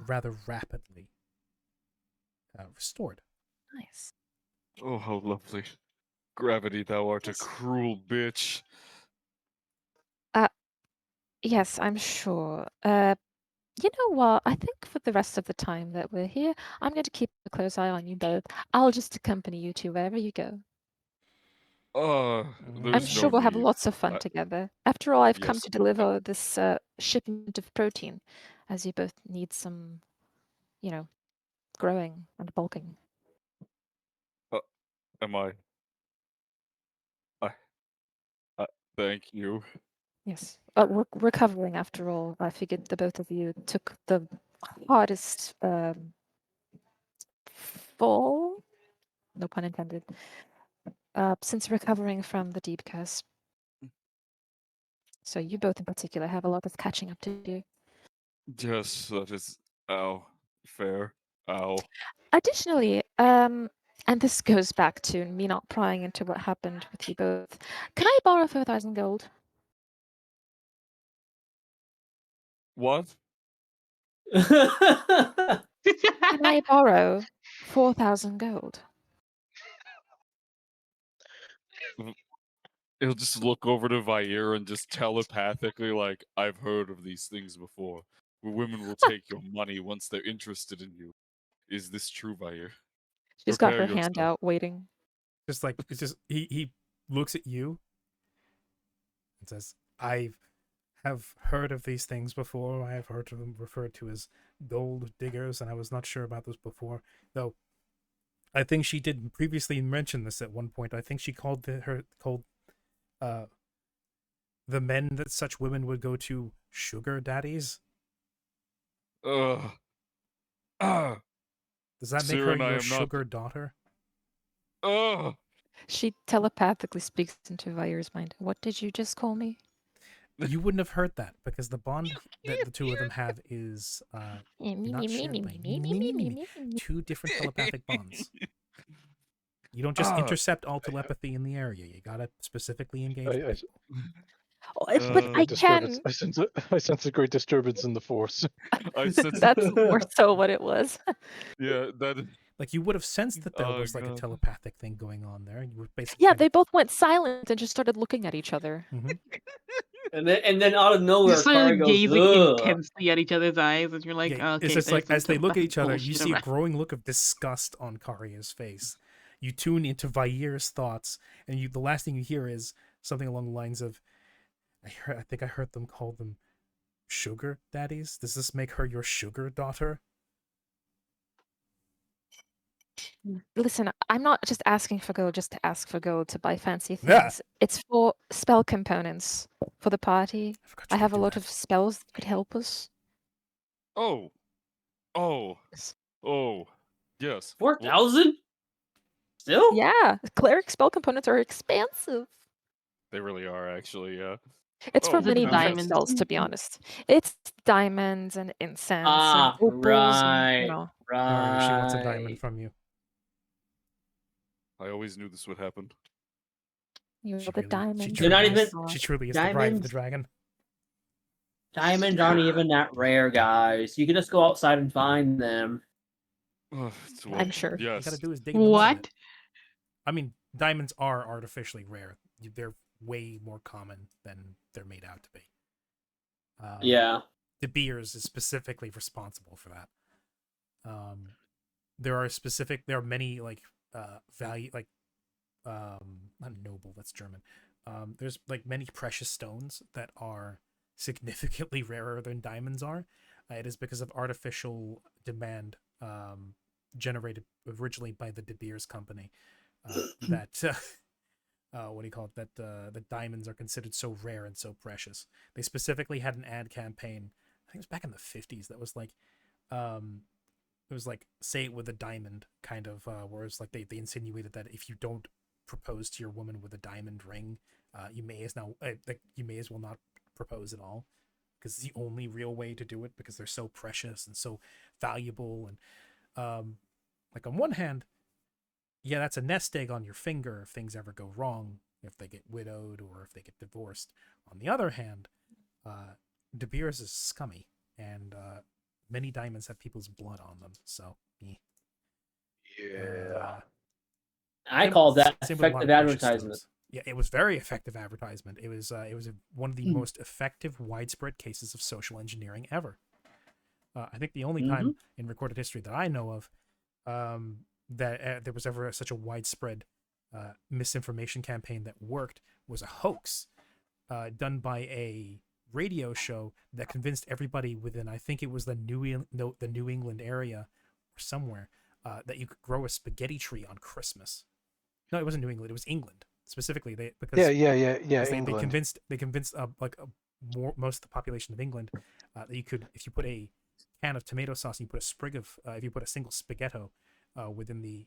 rather rapidly restored. Nice. Oh, how lovely. Gravity, thou art a cruel bitch. Yes, I'm sure. You know what? I think for the rest of the time that we're here, I'm going to keep a close eye on you both. I'll just accompany you to wherever you go. I'm There's sure no we'll have need. lots of fun together. After all, I've come Yes. to deliver this shipment of protein, as you both need some, growing and bulking. Am I? Thank you. Yes. We're recovering after all. I figured the both of you took the hardest fall, no pun intended, since recovering from the deep curse. So you both in particular have a lot of catching up to do. Yes, that is. Ow. Fair. Ow. Additionally, and this goes back to me not prying into what happened with you both. Can I borrow 4,000 gold? What? Can I borrow 4,000 gold? He'll just look over to Vair and just telepathically, like, I've heard of these things before, where women will take your money once they're interested in you. Is this true, Vair? She's got Prepare her hand yourself. out, waiting. Just like it's just he looks at you and says, "I have heard of these things before. I have heard of them referred to as gold diggers, and I was not sure about this before. Though I think she did previously mention this at one point. I think she called uh the men that such women would go to sugar daddies. Ugh. Ah. Does that make Sir her and I your am not. sugar daughter?" Ugh. She telepathically speaks into Vair's mind. What did you just call me? You wouldn't have heard that because the bond that the two of them have is not shared by two different telepathic bonds. You don't just Ah. intercept all telepathy in the area. You gotta specifically engage with I people. Oh, sense a but great I disturbance. can. I sense a great disturbance in the force. I sense. That's more so what it was. Yeah, that. Like you would have sensed that there Oh, was like a God. telepathic thing going on there. You would basically Yeah, kind they both went silent and just started looking at each other. of, and then out of You nowhere, Kari started goes, gazing "Ugh." intensely at each other's eyes, and you're like, yeah, okay, it's just there's like some as they look at telepathic each other, you bullshit see a around. growing look of disgust on Karya's face. You tune into Vair's thoughts, and the last thing you hear is something along the lines of, I think I heard them call them sugar daddies. Does this make her your sugar daughter?" Listen, I'm not just asking for gold just to ask for gold to buy fancy Yeah. things. It's for spell components for the party. forgot I you have could a do lot that. of spells that could help us. Oh. Yes. 4,000? Still? Yeah, cleric spell components are expansive. They really are, actually. Yeah. It's for Is it many the dying diamonds? spells, to be honest. It's diamonds and incense and opals and, Right. Mario, she wants a Right. diamond from you. I always knew this would happen. You're She the really, diamond. They're not in my even- heart. she truly is the bride of the Diamonds? dragon. Diamonds aren't even that rare, guys. You can just go outside and find them. I'm sure. All you Yes. gotta do is dig in the mud a What? bit. I mean, diamonds are artificially rare. They're way more common than they're made out to be. Yeah. De Beers is specifically responsible for that. There are many like value like not noble, that's German. There's like many precious stones that are significantly rarer than diamonds are. It is because of artificial demand generated originally by the De Beers company that what do you call it? That the diamonds are considered so rare and so precious. They specifically had an ad campaign. I think it was back in the 50s. That was like, it was like say it with a diamond kind of. Whereas like they insinuated that if you don't propose to your woman with a diamond ring, you may as well not propose at all, because it's the only real way to do it, because they're so precious and so valuable. And like on one hand, yeah, that's a nest egg on your finger if things ever go wrong, if they get widowed or if they get divorced. On the other hand, De Beers is scummy, and many diamonds have people's blood on them. So, Yeah. I call that same with a lot effective of precious advertisement. stones. Yeah, it was very effective advertisement. It was one of the most effective widespread cases of social engineering ever. I think the only time in recorded history that I know of that there was ever such a widespread misinformation campaign that worked was a hoax done by a radio show that convinced everybody within, I think it was the New England area or somewhere, that you could grow a spaghetti tree on Christmas. No, it wasn't New England. It was England specifically. Because they England. convinced most of the population of England that you could, if you put a can of tomato sauce and you put a sprig of if you put a single spaghetto within the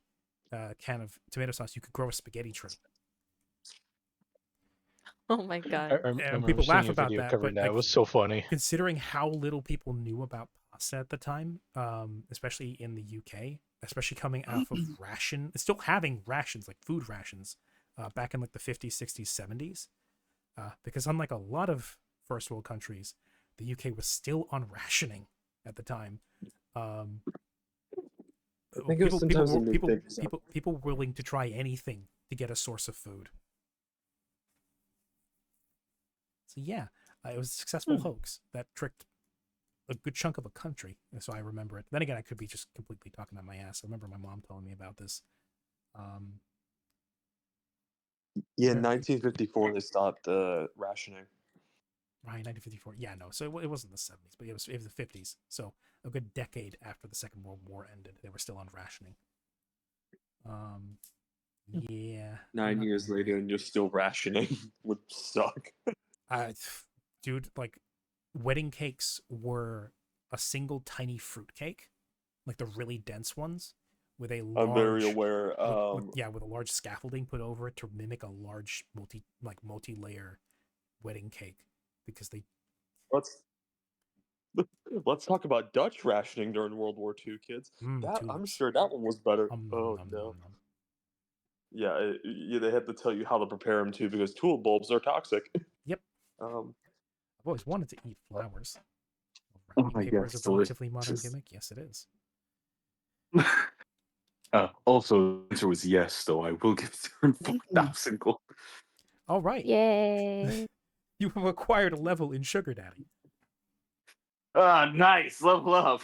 can of tomato sauce, you could grow a spaghetti tree. Oh my I, god. I And remember people laugh seeing a about video that, covering but that. It was so funny. considering how little people knew about pasta at the time, especially in the UK, especially coming off of still having rations, like food rations, back in like the 50s, 60s, 70s, because unlike a lot of first world countries, the UK was still on rationing at the time. I think it was sometimes in the 50s. People willing to try anything to get a source of food. So yeah, it was a successful hoax that tricked a good chunk of a country. So I remember it. Then again, I could be just completely talking out my ass. I remember my mom telling me about this. Yeah, in 1954 they stopped rationing. Right, 1954. Yeah, no. So it wasn't the 70s, but it was the 50s. So a good decade after the Second World War ended, they were still on rationing. Yeah. 9 years later, and you're still rationing would suck. Dude, like, wedding cakes were a single tiny fruit cake, like the really dense ones, with a large. I'm very aware. With a large scaffolding put over it to mimic a large multi-layer wedding cake, because they. Let's talk about Dutch rationing during World War II, kids. I'm sure that one was better. No. Yeah, they had to tell you how to prepare them too, because tulip bulbs are toxic. Yep. Um, I've always wanted to eat flowers. Oh, Wrapping paper is a relatively modern gimmick. Yes, it is. Also, the answer was yes, though. I will give Turn 4,000 gold. All right. Yay. You have acquired a level in Sugar Daddy. Ah, nice. Level up.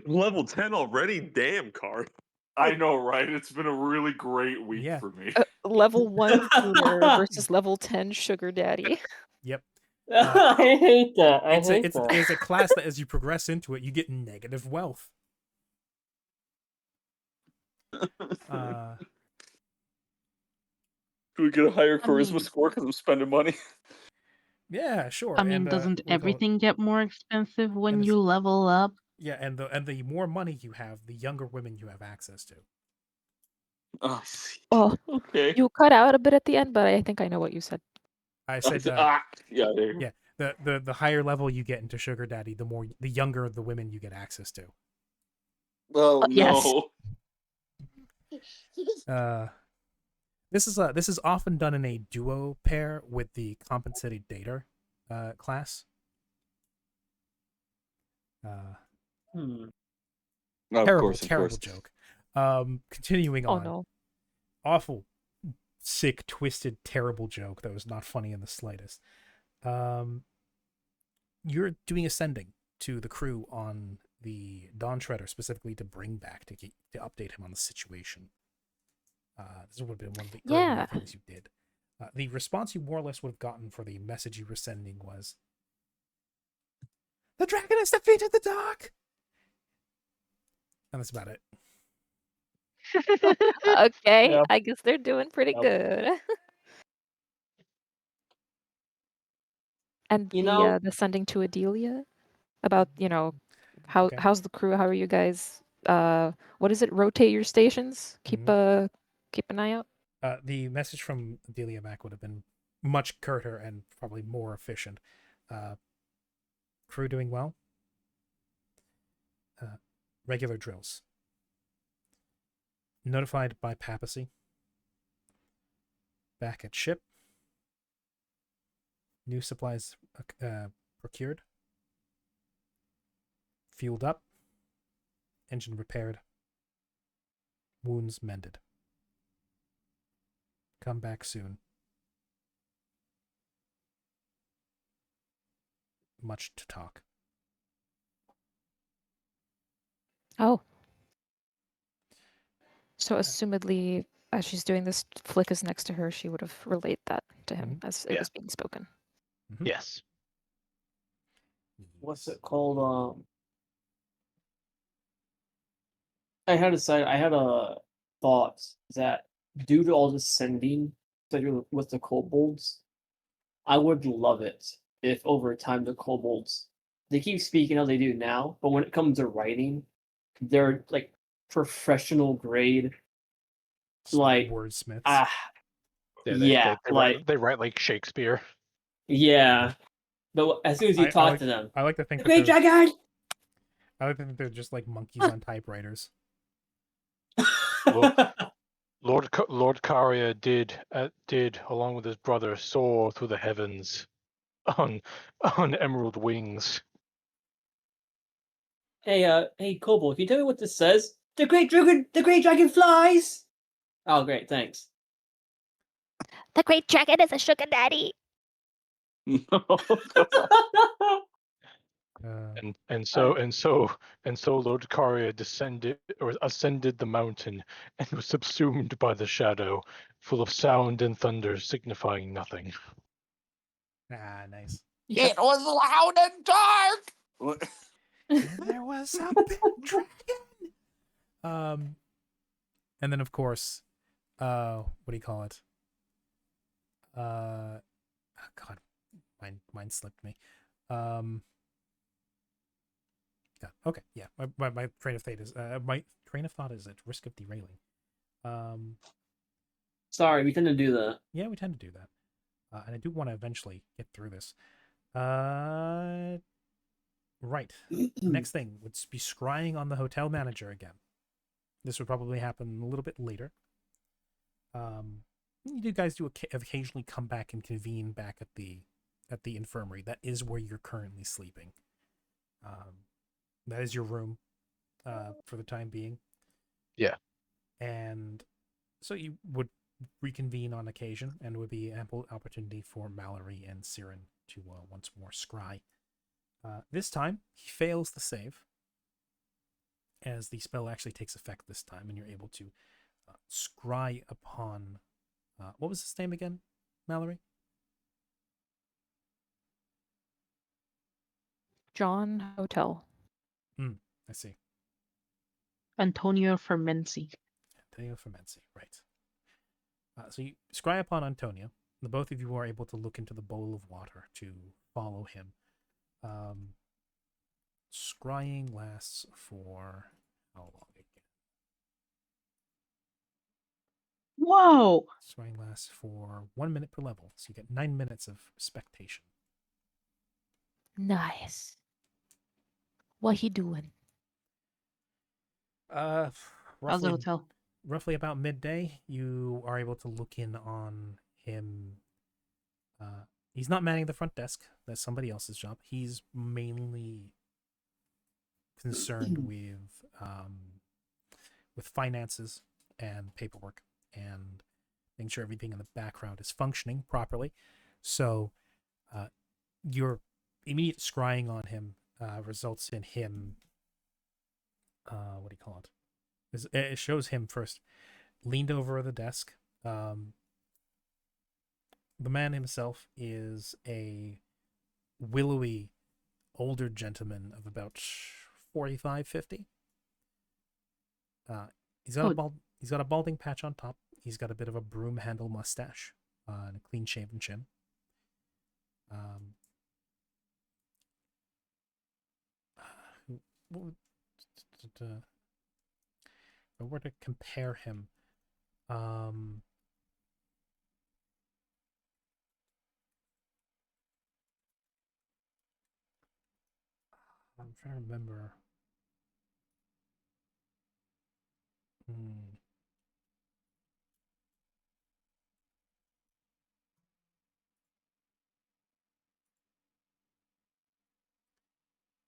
Level 10 already? Damn, Card. I know, right? It's been a really great week for me. Level 1 tutor versus level 10 sugar daddy. Yep. I hate that. It's a class that as you progress into it, you get negative wealth. Can we get a higher charisma score because I'm spending money? Yeah, sure. I mean, doesn't everything get more expensive when you level up? Yeah, and the more money you have, the younger women you have access to. Oh, see. Oh, okay. You cut out a bit at the end, but I think I know what you said. I said, yeah. The higher level you get into Sugar Daddy, the younger the women you get access to. Oh no. Yes. This is often done in a duo pair with the compensated dater class. Terrible joke. Continuing on. No. Awful, sick, twisted, terrible joke that was not funny in the slightest. You're doing ascending to the crew on the Dawn Shredder, specifically to bring back to update him on the situation. This would have been one of the earlier things you did. The response you more or less would have gotten for the message you were sending was, "The dragon has defeated the dark!" And that's about it. Okay, Yep. I guess they're doing pretty good. And the sending to Adelia about, how's the crew? How are you guys? What is it? Rotate your stations. Keep an eye out. The message from Adelia Mac would have been much curter and probably more efficient. Crew doing well. Regular drills. Notified by Papacy. Back at ship. New supplies procured. Fueled up. Engine repaired. Wounds mended. Come back soon. much to talk. Oh. So assumedly, as she's doing this, Flick is next to her. She would have relayed that to him as it Yeah. was being spoken. Mhm. Yes. What's it called? I had a thought that due to all this sending, especially with the kobolds, I would love it if over time the kobolds they keep speaking how they do now, but when it comes to writing, they're like professional grade. Like wordsmiths. Yeah, they write like Shakespeare. yeah. But as soon as you talk to them, I like to think that great dragon. I like to think they're just like monkeys on typewriters. Lord Carrier did along with his brother soar through the heavens on emerald wings. Hey, Kobold, can you tell me what this says? The great dragon flies. Oh, great, thanks. The great dragon is a sugar daddy. And so Lord Carrier descended or ascended the mountain and was subsumed by the shadow, full of sound and thunder, signifying nothing. Ah, nice. Yeah. It was loud and dark. And there was a big dragon. And then of course, what do you call it? Oh God, mine slipped me. Yeah, okay, yeah. My train of thought is at risk of derailing. Sorry, we tend to do that. Yeah, we tend to do that. And I do want to eventually get through this. Right. Next thing would be scrying on the hotel manager again. This would probably happen a little bit later. You guys do occasionally come back and convene back at the infirmary. That is where you're currently sleeping. That is your room for the time being. Yeah. And so you would reconvene on occasion, and it would be ample opportunity for Mallory and Siren to once more scry. This time, he fails the save, as the spell actually takes effect this time, and you're able to scry upon... what was his name again, Mallory? John Hotel. I see. Antonio Fermenzi. Antonio Fermenzi, right. So you scry upon Antonio. The both of you are able to look into the bowl of water to follow him. Scrying lasts for how long again? Whoa! Scrying lasts for 1 minute per level, so you get 9 minutes of spectation. Nice. What he doing? How's the hotel? Roughly about midday, you are able to look in on him. He's not manning the front desk. That's somebody else's job. He's mainly concerned with finances and paperwork and making sure everything in the background is functioning properly. So your immediate scrying on him results in him, what do you call it? It shows him first leaned over the desk. The man himself is a willowy older gentleman of about 45, 50. He's got a balding patch on top. He's got a bit of a broom handle mustache and a clean shaven chin. If I were to compare him, I'm trying to remember. I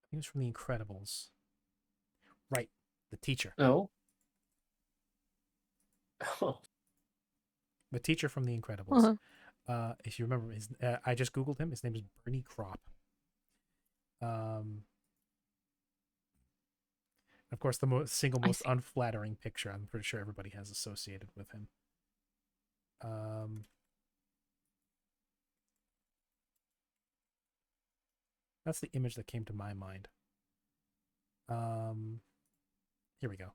think it's from The Incredibles. Right, the teacher. Oh. The teacher from The Incredibles. If you remember, I just googled him. His name is Bernie Krop. Of course, the single I most see. unflattering picture I'm pretty sure everybody has associated with him. That's the image that came to my mind. Here we go.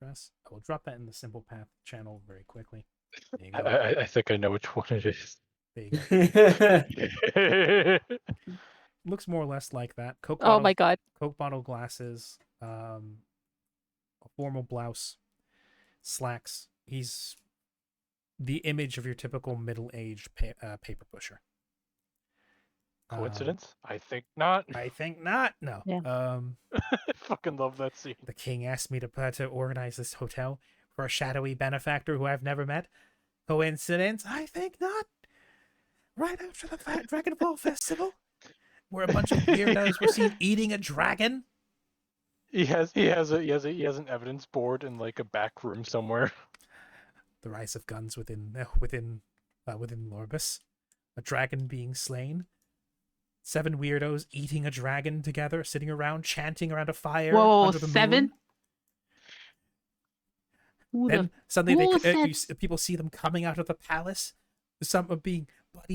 Address. I will drop that in the Simple Path channel very quickly. There you go. I think I know which one it is. There you go. Looks more or less like that. Coke Oh bottle, my god. Coke bottle glasses, a formal blouse, slacks. He's the image of your typical middle-aged paper pusher. Coincidence? I think not. I think not. No. Yeah. I fucking love that scene. The king asked me to organize this hotel for a shadowy benefactor who I've never met. Coincidence? I think not. Right after the Dragonfall Festival, where a bunch of weirdos were seen eating a dragon. He has an evidence board in like a back room somewhere. The rise of guns within Lorbus. A dragon being slain. 7 weirdos eating a dragon together, sitting around, chanting around a fire Whoa, under the 7? moon. Then suddenly people see them coming out of the palace. Some are being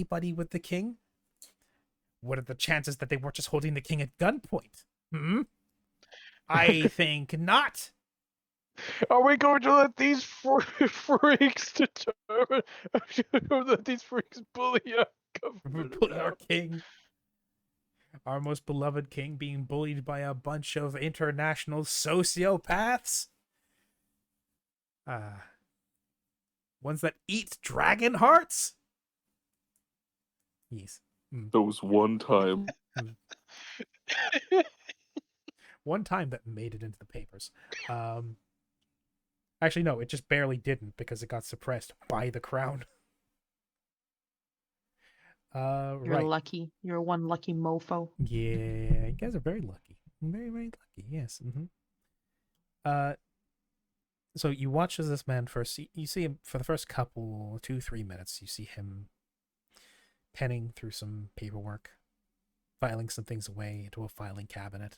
buddy with the king. What are the chances that they weren't just holding the king at gunpoint? I think not. Are we going to let these freaks determine? Let these freaks bully our king, our most beloved king, being bullied by a bunch of international sociopaths? Ones that eat dragon hearts? Yes. There was one time. One time that made it into the papers. Actually, no, it just barely didn't because it got suppressed by the crown. You're lucky. You're one lucky mofo. Yeah, you guys are very lucky. Very, very lucky. Yes. So you watch as this man first. You see him for the first couple, 2-3 minutes. You see him penning through some paperwork, filing some things away into a filing cabinet.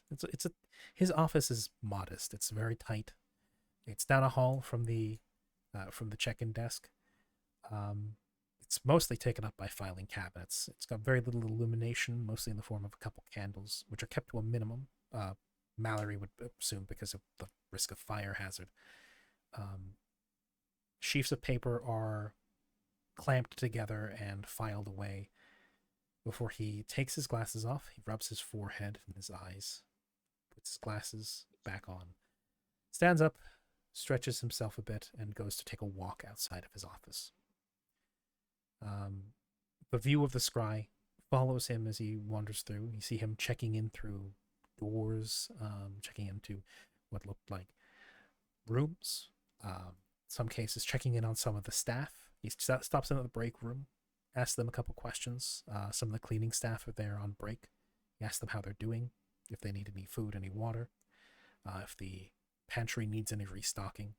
His office is modest. It's very tight. It's down a hall from the check-in desk. It's mostly taken up by filing cabinets. It's got very little illumination, mostly in the form of a couple candles, which are kept to a minimum. Mallory would assume because of the risk of fire hazard. Sheafs of paper are clamped together and filed away. Before he takes his glasses off, he rubs his forehead and his eyes, puts his glasses back on, stands up, stretches himself a bit, and goes to take a walk outside of his office. The view of the scry follows him as he wanders through. You see him checking in through doors, checking into what looked like rooms. Some cases checking in on some of the staff. He stops in at the break room, asks them a couple questions. Some of the cleaning staff are there on break. He asks them how they're doing, if they need any food, any water, if the pantry needs any restocking.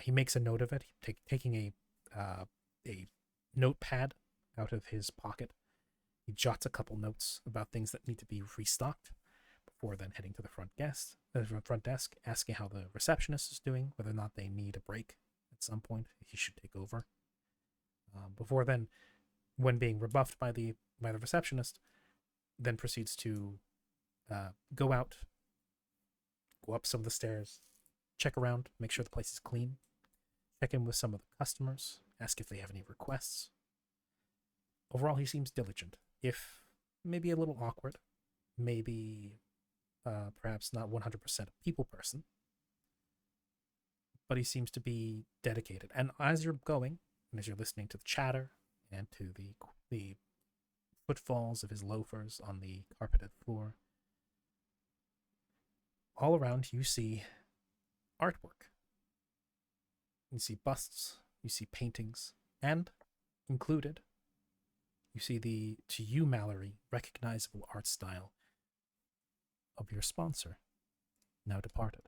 He makes a note of it, taking a notepad out of his pocket. He jots a couple notes about things that need to be restocked before then heading to the front desk, asking how the receptionist is doing, whether or not they need a break at some point. He should take over. Before then, when being rebuffed by the receptionist, then proceeds to go out, go up some of the stairs, check around, make sure the place is clean, check in with some of the customers, ask if they have any requests. Overall, he seems diligent, if maybe a little awkward, maybe perhaps not 100% a people person, but he seems to be dedicated. And as you're going, and as you're listening to the chatter and to the footfalls of his loafers on the carpeted floor, all around you see artwork. You see busts, you see paintings, and included, you see the, to you, Mallory, recognizable art style of your sponsor, now departed.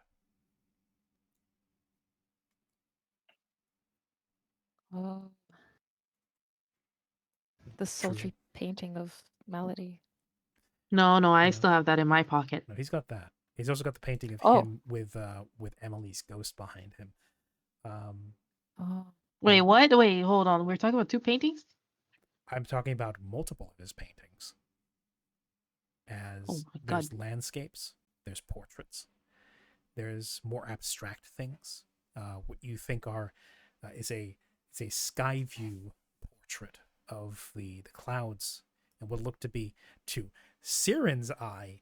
Oh. The sultry painting of Melody. No, I No. still have that in my pocket. No, he's got that. He's also got the painting of Oh. him with Emily's ghost behind him. Oh. Wait, and what? Wait, hold on. We're talking about 2 paintings? I'm talking about multiple of his paintings. Oh As my there's god. landscapes, there's portraits, there's more abstract things. What you think is a sky view portrait of the clouds, and what look to be, to Siren's eye,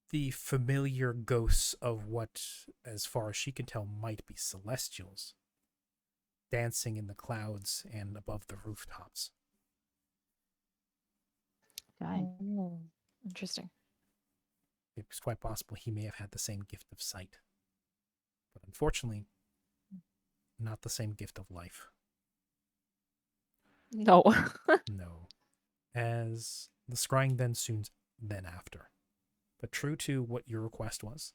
the familiar ghosts of what, as far as she can tell, might be celestials dancing in the clouds and above the rooftops. Guy. Oh, interesting. It's quite possible he may have had the same gift of sight, but unfortunately, not the same gift of life. No. No. As the scrying then after. But true to what your request was,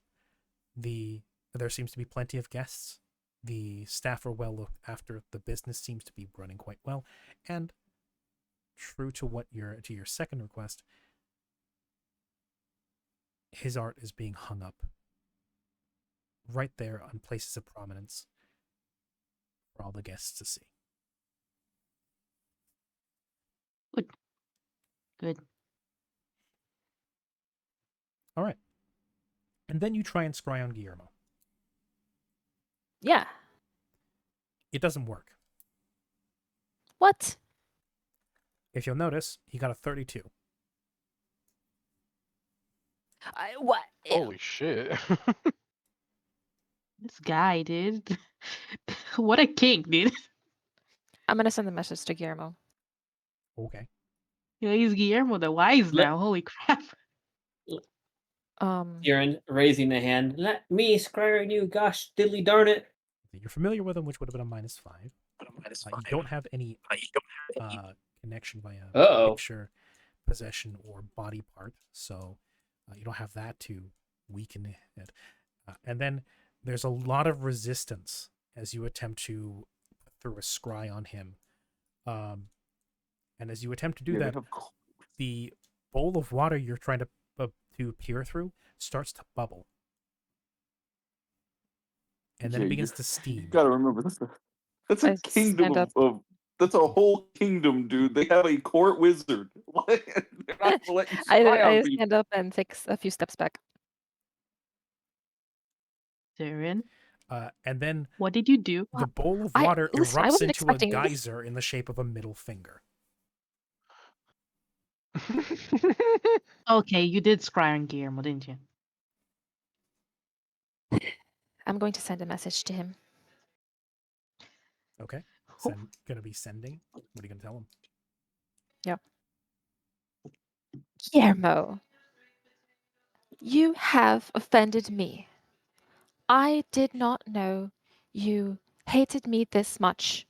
there seems to be plenty of guests. The staff are well looked after. The business seems to be running quite well, and true to your second request, his art is being hung up right there on places of prominence for all the guests to see. Good. All right. And then you try and scry on Guillermo. Yeah. It doesn't work. What? If you'll notice, he got a 32. What? Holy shit. This guy, dude. What a king, dude. I'm gonna send a message to Guillermo. Okay. You know, he's Guillermo the Wise Let- now. Holy crap. Kieran raising the hand. Let me scry on you, gosh diddly darn it. You're familiar with him, which would have been a -5. You don't have any connection via Uh-oh. picture, possession, or body part, so you don't have that to weaken it. And then there's a lot of resistance as you attempt to put through a scry on him. And as you attempt to do that, the bowl of water you're trying to peer through starts to bubble. And then it begins to steam. You gotta remember, that's a kingdom of that's a whole kingdom, dude. They have a court wizard. They're not gonna let you spy I on people. stand up and take a few steps back. Siren, and then what did you do? the bowl of I- water listen, I erupts wasn't into a expecting this. geyser in the shape of a middle finger. Okay, you did scry on Guillermo, didn't you? I'm going to send a message to him. Okay. Gonna be sending. What are you gonna tell him? Yep. Guillermo, you have offended me. I did not know you hated me this much.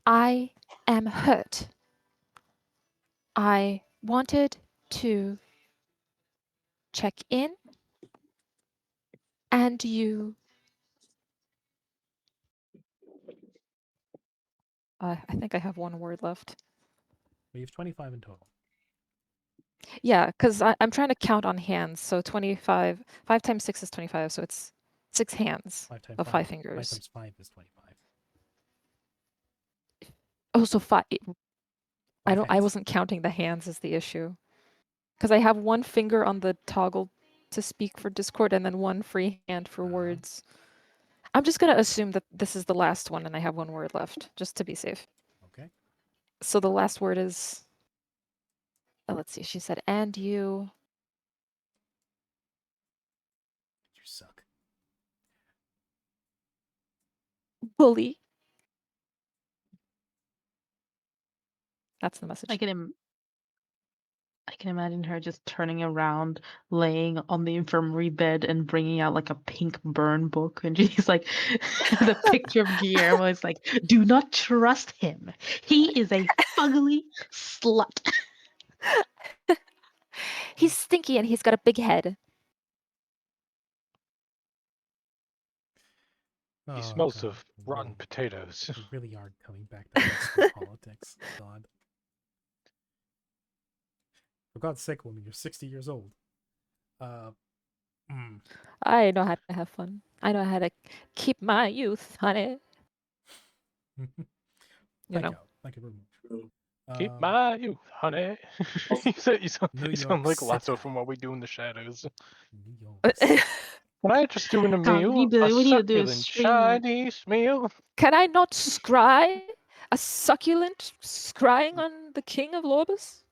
I am hurt. I wanted to check in, and you. I think I have one word left. We have 25 in total. Yeah, because I'm trying to count on hands. So 25, 5 times 6 is 25, so it's 6 hands 5 times of 5. 5 5 fingers. times 5 is 25. Oh, so 5. I hands. wasn't counting the hands as the issue. Because I have one finger on the toggle to speak for Discord and then one free hand for words. I'm just going to assume that this is the last one and I have one word left, just to be safe. Okay. So the last word is. Oh, let's see. She said, and you. You suck. Bully. That's the message. I can imagine her just turning around, laying on the infirmary bed and bringing out like a pink burn book. And she's like, the picture of Guillermo is like, do not trust him. He is a fugly slut. He's stinky and he's got a big head. He Oh, smells God. of rotten potatoes. We really are coming back to high school politics. God. For God's sake, woman, you're 60 years old. I know how to have fun. I know how to keep my youth, honey. You know. Thank you very much. Keep my youth, honey. you New sound York like Lasso City. from What We Do in the Shadows. New York City. Can I just do in a God, meal? we need to- A we need to do a succulent stream. Chinese meal? Can I not scry a succulent scrying on the king of Lorbus?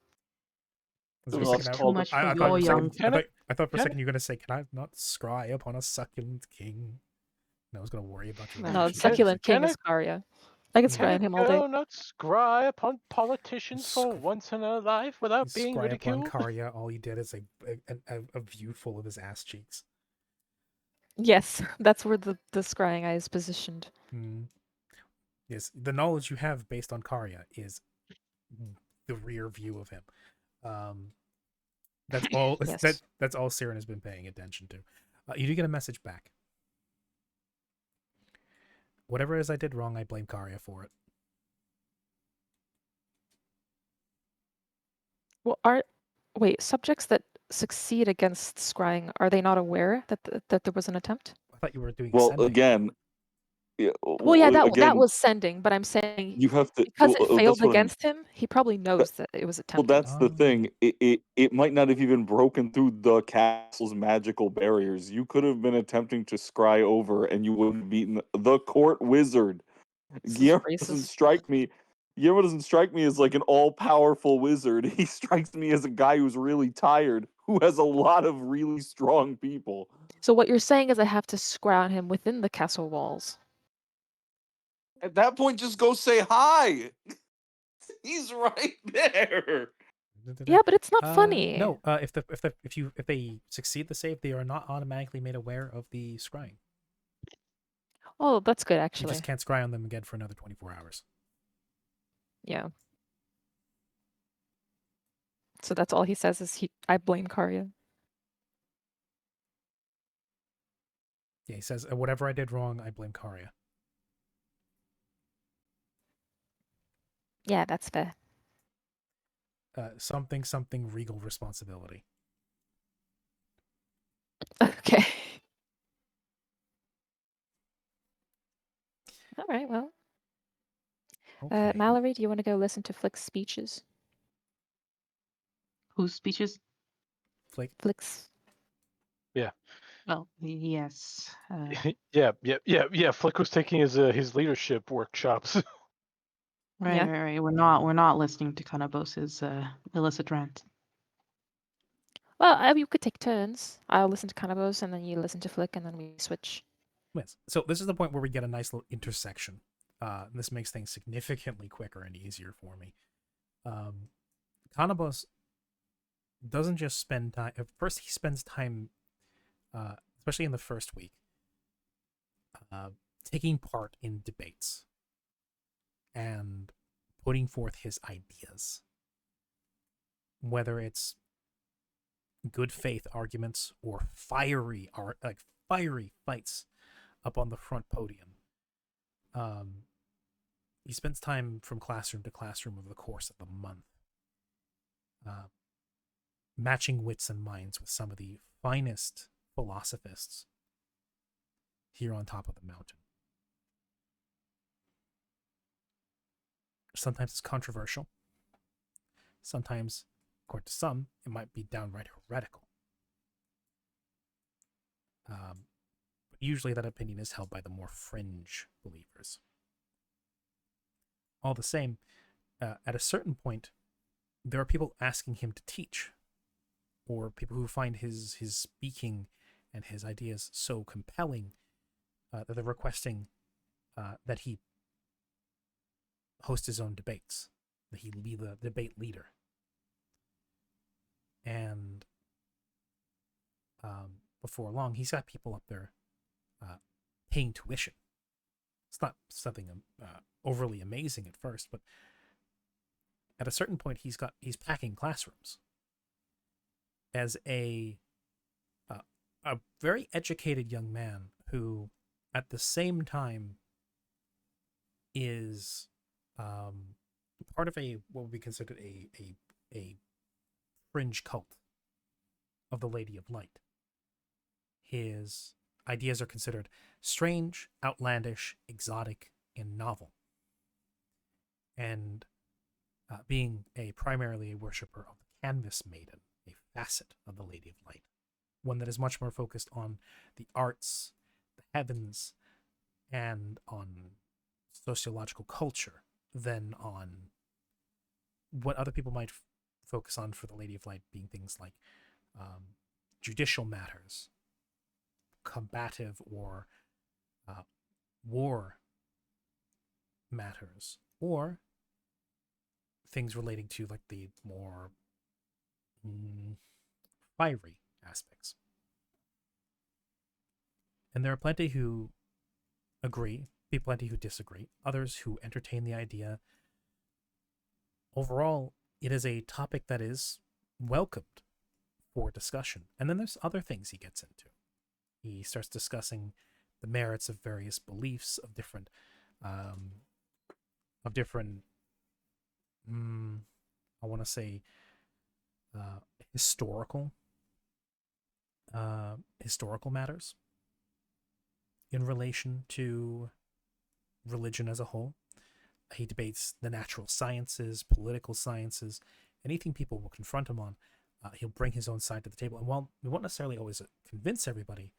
For It a was second, also Too called much for I thought your for a young. second, I thought for a Can second you were gonna say, "Can I not scry upon a succulent king?" And I was gonna worry about your No, No, the relationship. succulent king Can is Karya. I could Yeah. scry on him all day. Go not scry upon politicians for Sc- once in a life without being Scry upon ridiculed? Karya, all you did is a view full of his ass cheeks. Yes, that's where the scrying eye is positioned. Yes, the knowledge you have based on Karya is the rear view of him. That's all. Yes. That's all Siren has been paying attention to. You do get a message back. Whatever it is I did wrong, I blame Karya for it. Well, wait, subjects that succeed against scrying, are they not aware that that there was an attempt? I thought you were doing Well, sending. again, yeah, Well, yeah, that again, was sending, but I'm saying you have to. because it That's failed what I'm. against him, he probably knows that it was Well, attempted. that's the thing. It might not have even broken through the castle's magical barriers. You could have been attempting to scry over, and you would have beaten the court wizard. This is Guillermo doesn't racist. strike me. Guillermo doesn't strike me as like an all-powerful wizard. He strikes me as a guy who's really tired, who has a lot of really strong people. So what you're saying is I have to scry on him within the castle walls. At that point, just go say hi. He's right there. Yeah, but it's not funny. No, if they succeed the save, they are not automatically made aware of the scrying. Oh, that's good You actually. just can't scry on them again for another 24 hours. Yeah. So that's all he says is I blame Karya. Yeah, he says, whatever I did wrong, I blame Karya. Yeah, that's fair. Something regal responsibility. Okay. All right, well. Okay. Mallory, do you want to go listen to Flick's speeches? Whose speeches? Flick's. Yeah. Well, yes. Yeah. Flick was taking his leadership workshops. Right. We're not listening to Kanabos's illicit rant. Well, we could take turns. I'll listen to Kanabos, and then you listen to Flick, and then we switch. Yes. So this is the point where we get a nice little intersection. This makes things significantly quicker and easier for me. Kanabos doesn't just spend time. First, he spends time, especially in the first week, taking part in debates and putting forth his ideas. Whether it's good faith arguments or fiery fights up on the front podium. He spends time from classroom to classroom over the course of the month, matching wits and minds with some of the finest philosophists here on top of the mountain. Sometimes it's controversial. Sometimes, according to some, it might be downright heretical. But usually that opinion is held by the more fringe believers. All the same, at a certain point, there are people asking him to teach, or people who find his speaking and his ideas so compelling that they're requesting that he host his own debates, that he be the debate leader. And before long, he's got people up there paying tuition. It's not something overly amazing at first, but at a certain point, he's packing classrooms. As a very educated young man who, at the same time, is part of what would be considered a fringe cult of the Lady of Light. His ideas are considered strange, outlandish, exotic, and novel. And being primarily a worshipper of the Canvas Maiden, a facet of the Lady of Light, one that is much more focused on the arts, the heavens, and on sociological culture than on what other people might focus on for the Lady of Light, being things like judicial matters, combative or war matters, or things relating to like the more fiery aspects. And there are plenty who agree, plenty who disagree, others who entertain the idea. Overall, it is a topic that is welcomed for discussion. And then there's other things he gets into. He starts discussing the merits of various beliefs, of different I want to say historical matters in relation to religion as a whole. He debates the natural sciences, political sciences, anything people will confront him on. He'll bring his own side to the table. And while we won't necessarily always convince everybody,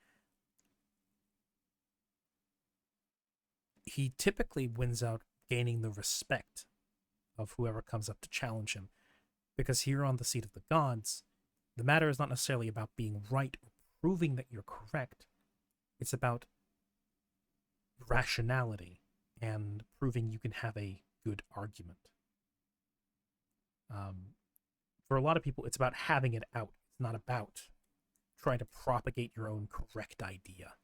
he typically wins out gaining the respect of whoever comes up to challenge him. Because here on the Seat of the Gods, the matter is not necessarily about being right or proving that you're correct. It's about rationality and proving you can have a good argument. For a lot of people, it's about having it out. It's not about trying to propagate your own correct idea.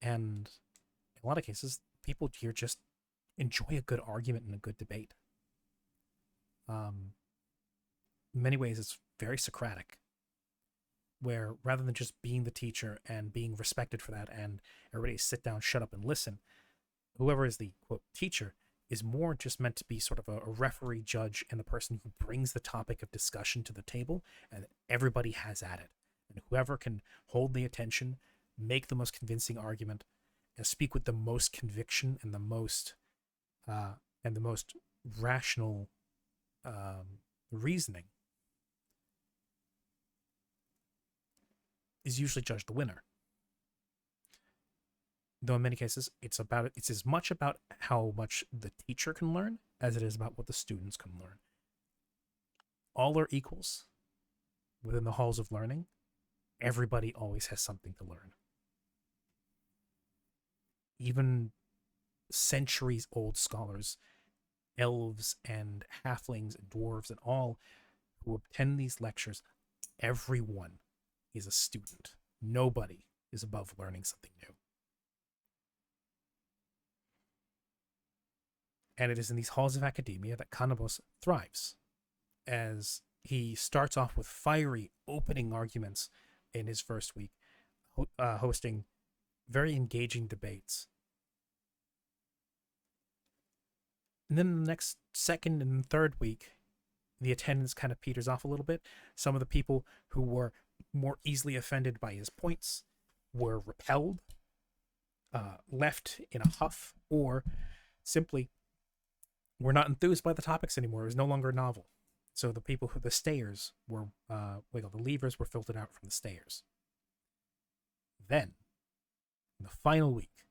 And in a lot of cases, people here just enjoy a good argument and a good debate. In many ways, it's very Socratic, where rather than just being the teacher and being respected for that and everybody sit down, shut up, and listen, whoever is the, quote, teacher is more just meant to be sort of a referee, judge, and the person who brings the topic of discussion to the table, and everybody has at it. And whoever can hold the attention, make the most convincing argument, and speak with the most conviction and the most rational reasoning is usually judged the winner. Though in many cases, it's as much about how much the teacher can learn as it is about what the students can learn. All are equals within the halls of learning. Everybody always has something to learn. Even centuries old scholars, elves and halflings and dwarves and all who attend these lectures, everyone is a student. Nobody is above learning something new. And it is in these halls of academia that Canobos thrives, as he starts off with fiery opening arguments in his first week, hosting very engaging debates. And then the next second and third week, the attendance kind of peters off a little bit. Some of the people who were more easily offended by his points were repelled, left in a huff, or simply were not enthused by the topics anymore. It was no longer novel. So the stayers were, the leavers were filtered out from the stayers. Then, in the final week,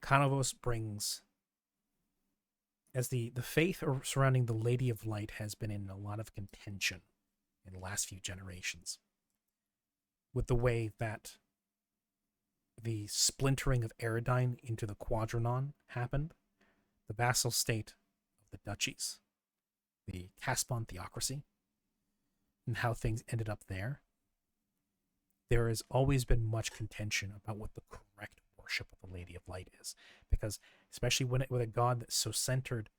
Canavos brings, as the faith surrounding the Lady of Light has been in a lot of contention in the last few generations, with the way that the splintering of Eridine into the Quadranon happened, the vassal state of the duchies, the Caspon theocracy, and how things ended up there. There has always been much contention about what the correct worship of the Lady of Light is, because especially with a god that's so centered,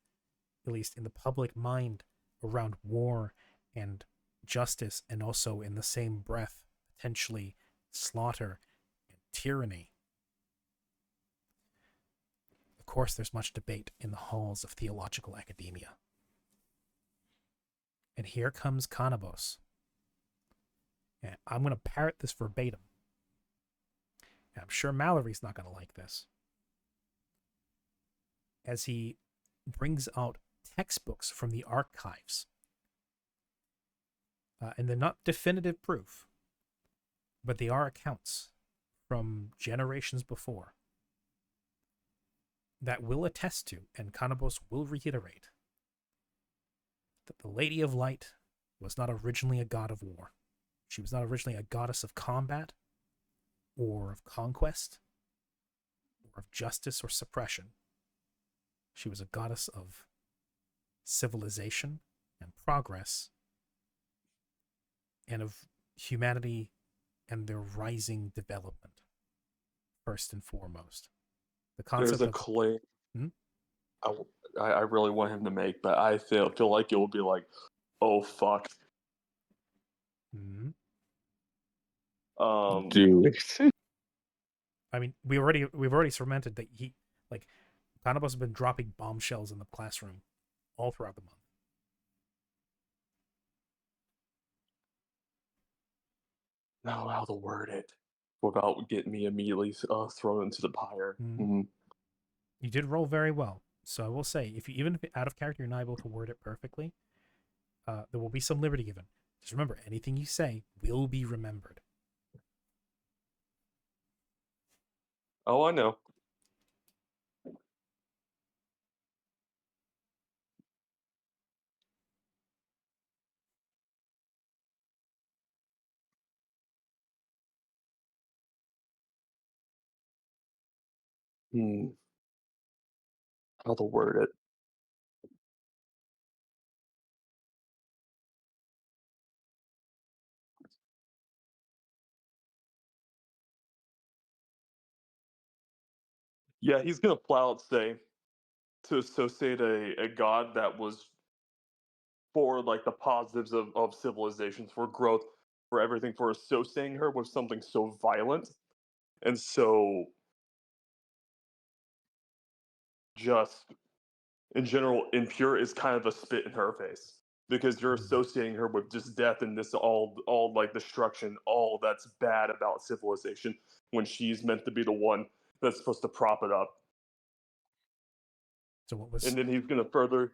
at least in the public mind, around war and justice, and also in the same breath potentially slaughter and tyranny, course, there's much debate in the halls of theological academia. And here comes Canabos. And I'm going to parrot this verbatim. And I'm sure Mallory's not going to like this. As he brings out textbooks from the archives. And they're not definitive proof, but they are accounts from generations before that will attest to, and Canabos will reiterate, that the Lady of Light was not originally a god of war. She was not originally a goddess of combat, or of conquest, or of justice or suppression. She was a goddess of civilization and progress, and of humanity and their rising development, first and foremost. The concept There's a of claim Hmm? I really want him to make, but I feel like it will be like, oh fuck. Mhm. Dude. I mean, we've already cemented that he, like, Canabos has been dropping bombshells in the classroom all throughout the month. Know how to word it without getting me immediately thrown into the pyre. Mhm. You did roll very well, so I will say, if you, even if out of character you're not able to word it perfectly, there will be some liberty given. Just remember, anything you say will be remembered. Oh, I know. How to word it. Yeah, he's gonna flat out say to associate a god that was for like the positives of civilizations, for growth, for everything, for associating her with something so violent and so just in general impure is kind of a spit in her face. Because you're associating her with just death and this all like destruction, all that's bad about civilization when she's meant to be the one that's supposed to prop it up. So what was? And then he's gonna further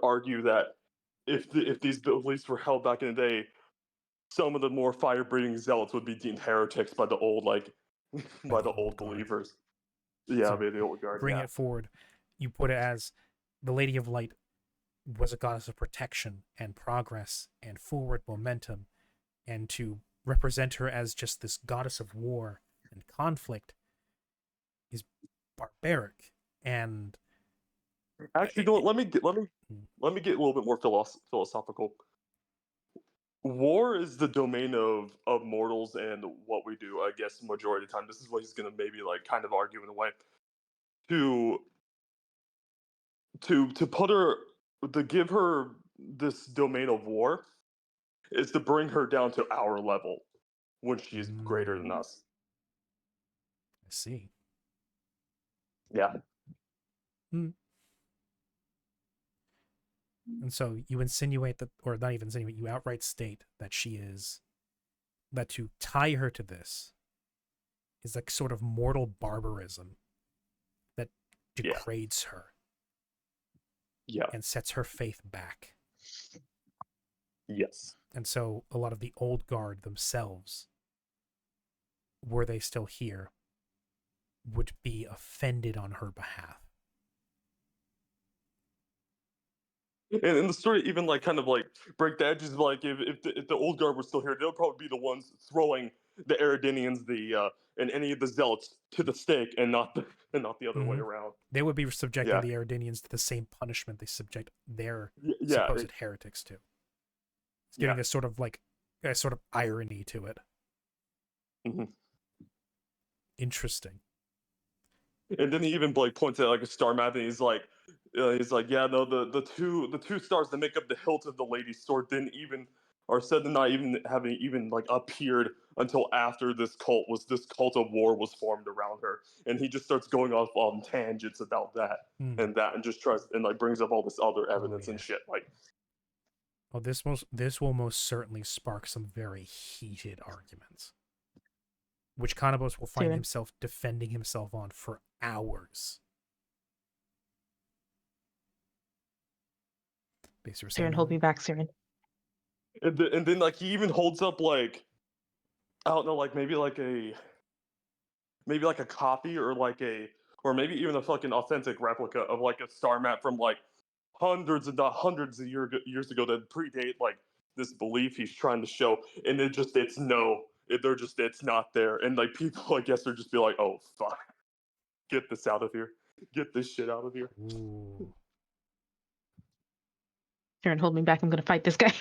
argue that if these beliefs were held back in the day, some of the more fire-breathing zealots would be deemed heretics by the old by the old guard. believers. Yeah, So by the old guard. bring Yeah. it forward. You put it as the Lady of Light was a goddess of protection and progress and forward momentum, and to represent her as just this goddess of war and conflict is barbaric. And Actually, you know what? Let me get a little bit more philosophical. War is the domain of mortals and what we do. I guess majority of the time, this is what he's gonna maybe like kind of argue in a way. To put her to give her this domain of war is to bring her down to our level when she's greater than us. I see. Yeah. And so you insinuate that, or not even insinuate, you outright state that that to tie her to this is like sort of mortal barbarism that degrades her. Yeah. And sets her faith back. Yes. And so a lot of the old guard themselves, were they still here, would be offended on her behalf. And in the story, even like kind of like break the edges. Like if the old guard was still here, they'll probably be the ones throwing the Eridanians and any of the zealots to the stake, and not the other way around. They would be subjecting the Eridanians to the same punishment they subject their supposed heretics to. It's giving a sort of irony to it. Interesting. And then he even like points at like a star map, and he's like, yeah, no, the two stars that make up the hilt of the lady's sword didn't even, are said to not even having even like appeared until after this cult of war was formed around her, and he just starts going off on tangents about that and that, and just tries and like brings up all this other evidence and shit. Like, oh, this will most certainly spark some very heated arguments, which Kanabos will find Siren. himself defending himself on for hours. Siren, hold me back, Siren. and then like he even holds up like, I don't know, like maybe like a copy or like or maybe even a fucking authentic replica of like a star map from like hundreds and not hundreds of years ago that predate like this belief he's trying to show, and it's not there, and like people I guess are just be like, oh fuck, get this out of here, get this shit out of here. Ooh. Siren, hold me back. I'm gonna fight this guy.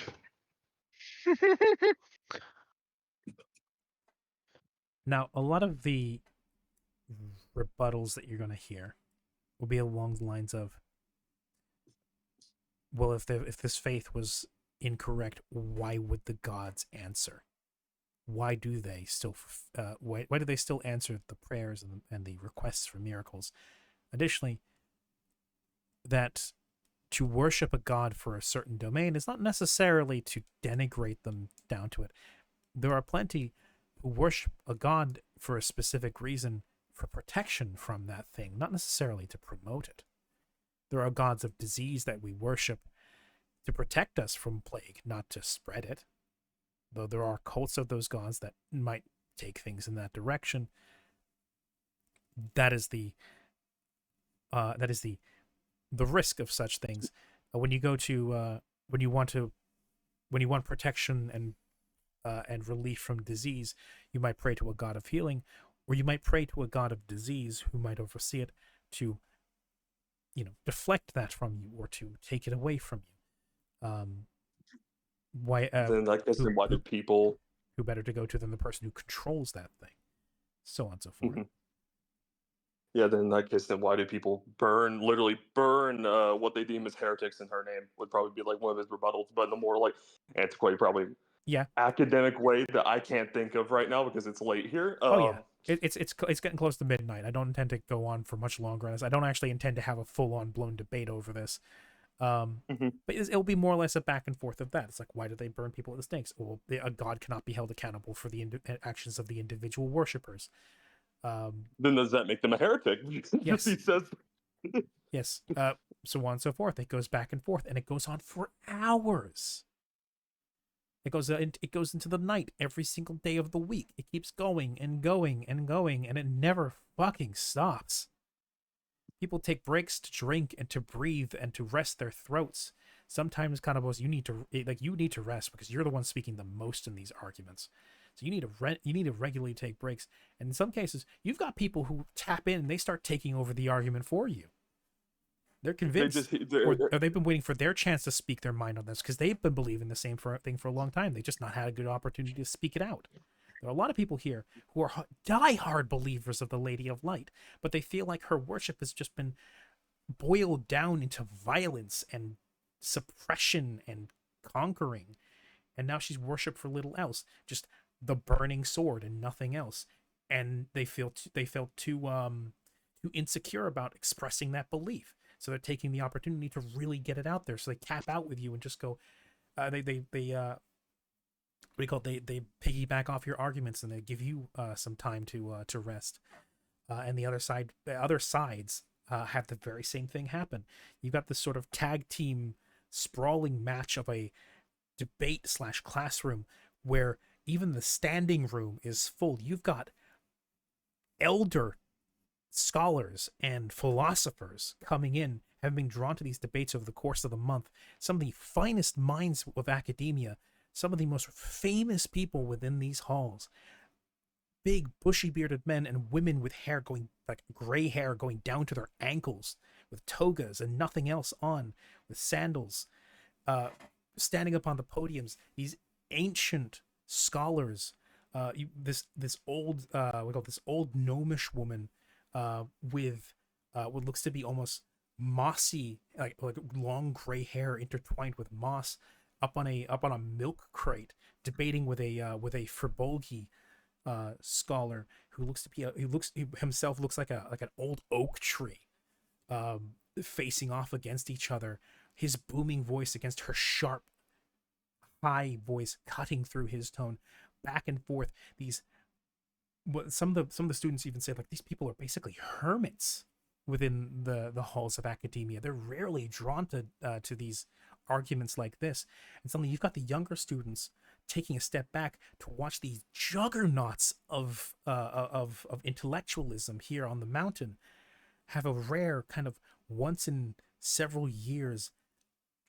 Now, a lot of the rebuttals that you're going to hear will be along the lines of, well, if this faith was incorrect, why would the gods answer? Why do they still why do they still answer the prayers and the requests for miracles? Additionally, that to worship a god for a certain domain is not necessarily to denigrate them down to it. There are plenty who worship a god for a specific reason, for protection from that thing, not necessarily to promote it. There are gods of disease that we worship to protect us from plague, not to spread it. Though there are cults of those gods that might take things in that direction. That is the risk of such things. When you go to when you want protection and relief from disease, you might pray to a god of healing, or you might pray to a god of disease who might oversee it to, deflect that from you or to take it away from you. Why? Then I guess why do people? Who better to go to than the person who controls that thing? So on and so forth. Mm-hmm. Yeah, then in that case, then why do people literally burn what they deem as heretics in her name? Would probably be like one of his rebuttals, but in a more like antiquated, probably academic way that I can't think of right now because it's late here. It's getting close to midnight. I don't intend to go on for much longer on this. I don't actually intend to have a full on blown debate over this. But it'll be more or less a back and forth of that. It's like, why do they burn people at the stakes? Well, a god cannot be held accountable for the actions of the individual worshippers. Then does that make them a heretic? Yes. He says. Yes. So on and so forth. It goes back and forth, and it goes on for hours. It goes into the night every single day of the week. It keeps going and going and going, and it never fucking stops. People take breaks to drink and to breathe and to rest their throats. Sometimes, Kanabos, you need to rest because you're the one speaking the most in these arguments. So you need to regularly take breaks. And in some cases, you've got people who tap in and they start taking over the argument for you. They're convinced, or they've been waiting for their chance to speak their mind on this because they've been believing the same thing for a long time. They've just not had a good opportunity to speak it out. There are a lot of people here who are die-hard believers of the Lady of Light, but they feel like her worship has just been boiled down into violence and suppression and conquering, and now she's worshipped for little else, just the burning sword and nothing else. And they felt too insecure about expressing that belief, so they're taking the opportunity to really get it out there. So they cap out with you and just go, they piggyback off your arguments and they give you some time to rest. And the other sides have the very same thing happen. You've got this sort of tag team sprawling match of a debate / classroom where even the standing room is full. You've got elder scholars and philosophers coming in, having been drawn to these debates over the course of the month. Some of the finest minds of academia, some of the most famous people within these halls, big bushy bearded men and women with hair going, like gray hair going down to their ankles, with togas and nothing else on, with sandals, standing up on the podiums. These ancient scholars, this old gnomish woman with what looks to be almost mossy, like long gray hair intertwined with moss, up on a milk crate, debating with a fribolgi scholar who looks to be he himself looks like an old oak tree, facing off against each other. His booming voice against her sharp, high voice cutting through his tone, back and forth. These, what some of the students even say, like, these people are basically hermits within the halls of academia. They're rarely drawn to these arguments like this. And suddenly you've got the younger students taking a step back to watch these juggernauts of intellectualism here on the mountain have a rare kind of once in several years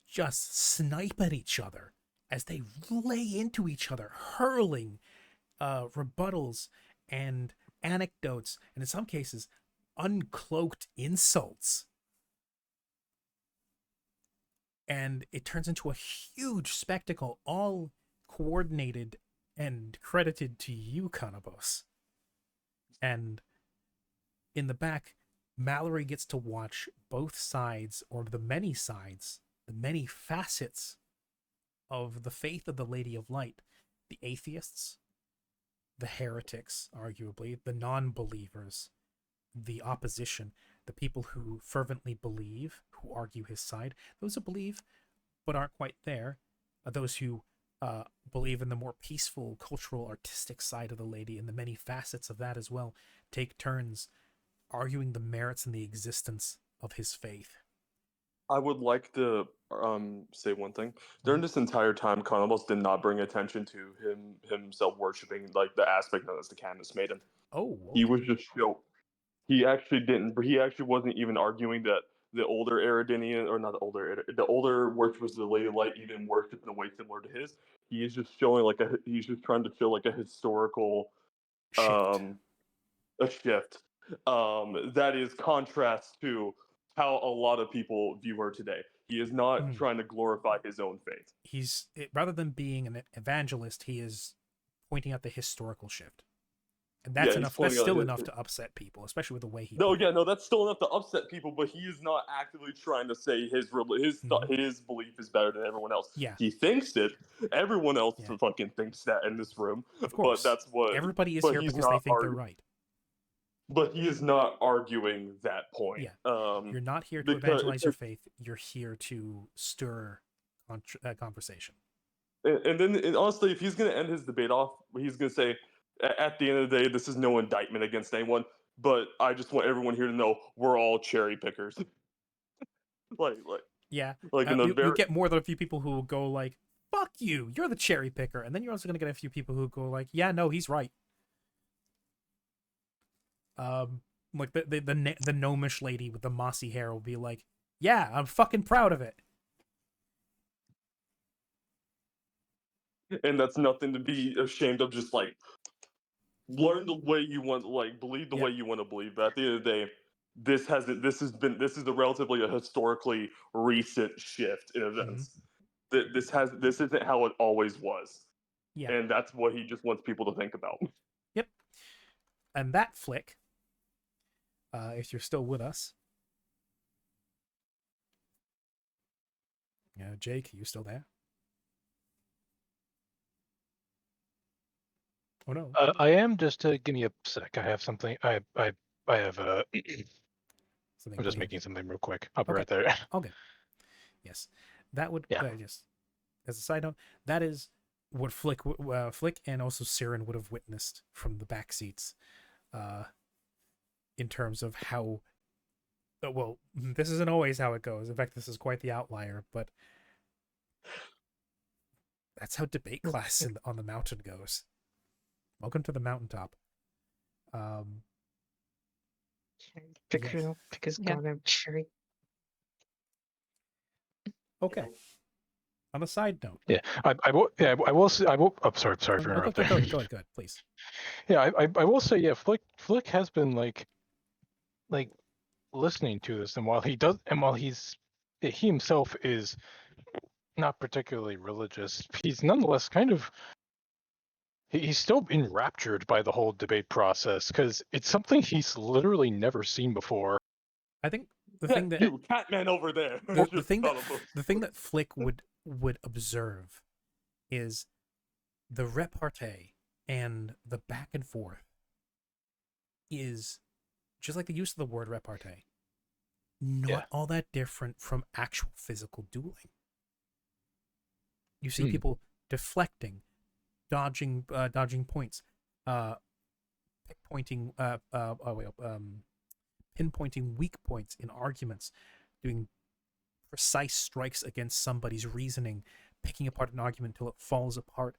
just snipe at each other as they lay into each other, hurling rebuttals and anecdotes, and in some cases uncloaked insults. And it turns into a huge spectacle, all coordinated and credited to you, Kanabos. And in the back, Mallory gets to watch both sides, or the many sides, the many facets of the faith of the Lady of Light. The atheists, the heretics, arguably, the non-believers, the opposition, the people who fervently believe, who argue his side, those who believe but aren't quite there, those who believe in the more peaceful, cultural, artistic side of the lady, and the many facets of that as well, take turns arguing the merits and the existence of his faith. I would like to say one thing. During this entire time, Connibus did not bring attention to himself worshiping like the aspect known as the Canis Maiden. Oh, okay. He was just he actually didn't. He actually wasn't even arguing that the older Eridinian, or not the older, the older worshippers of the Lady of Light even worship in a way similar to his. He is just showing like he's just trying to show like a historical shift. A shift that is contrast to how a lot of people view her today. He is not trying to glorify his own faith. Rather than being an evangelist, he is pointing out the historical shift. And that's enough. That's still enough to upset people, especially with the way he. That's still enough to upset people. But he is not actively trying to say his belief is better than everyone else. Yeah, he thinks it. Everyone else fucking thinks that in this room. Of course, but that's what everybody is here because they think they're right. But he is not arguing that point. Yeah, you're not here to evangelize your faith. You're here to stir conversation. And then honestly, if he's going to end his debate off, he's going to say, at the end of the day, this is no indictment against anyone, but I just want everyone here to know we're all cherry pickers. Yeah. Like you get more than a few people who will go like, "Fuck you, you're the cherry picker," and then you're also going to get a few people who go like, "Yeah, no, he's right." Like the gnomish lady with the mossy hair will be like, "Yeah, I'm fucking proud of it." And that's nothing to be ashamed of. Just like learn the way you want, like believe the way you want to believe. But at the end of the day, this is a relatively a historically recent shift in events. This isn't how it always was. Yeah, and that's what he just wants people to think about. Yep. And that flick, if you're still with us, Jake, are you still there? Oh no. I am. Just give me a sec. I have something. I have I'm just making something real quick. I'll be right there. Okay. Yes, that would. Just as a side note, that is what Flick and also Siren would have witnessed from the back seats, in terms of how. Well, this isn't always how it goes. In fact, this is quite the outlier, but that's how debate class on the mountain goes. Welcome to the mountaintop. Because goddamn cherry. Okay. On a side note. Yeah, I will. Yeah, I will. I will. Oh, sorry for interrupting. Go ahead, please. Yeah, I will say, yeah, Flick has been like listening to this, and while he himself is not particularly religious, he's nonetheless kind of. He's still enraptured by the whole debate process because it's something he's literally never seen before. I think the thing that Catman over there. The thing that Flick would observe is the repartee And the back and forth is just like the use of the word repartee, not all that different from actual physical dueling. You see people deflecting, dodging points, pinpointing weak points in arguments, doing precise strikes against somebody's reasoning, picking apart an argument until it falls apart.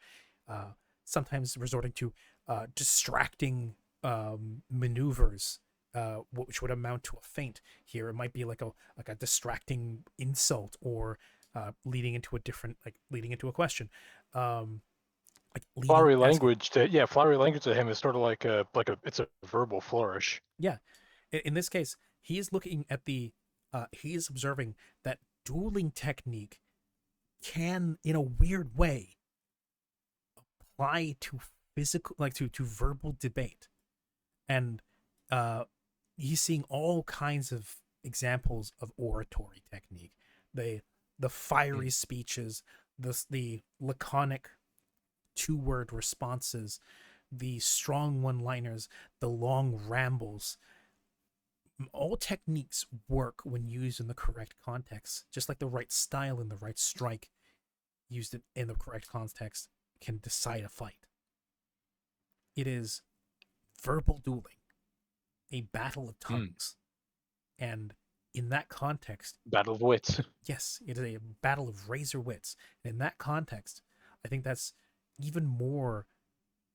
Sometimes resorting to distracting maneuvers, which would amount to a feint. Here, it might be like a distracting insult, or leading into a question. Flowery language to him is sort of like it's a verbal flourish. Yeah, in this case, he is looking at he is observing that dueling technique can, in a weird way, apply to physical, to verbal debate, and he's seeing all kinds of examples of oratory technique, the fiery speeches, the laconic two-word responses, the strong one-liners, the long rambles. All techniques work when used in the correct context, just like the right style and the right strike used in the correct context can decide a fight. It is verbal dueling, a battle of tongues. And in that context, battle of wits. Yes, it is a battle of razor wits. And in that context, I think that's even more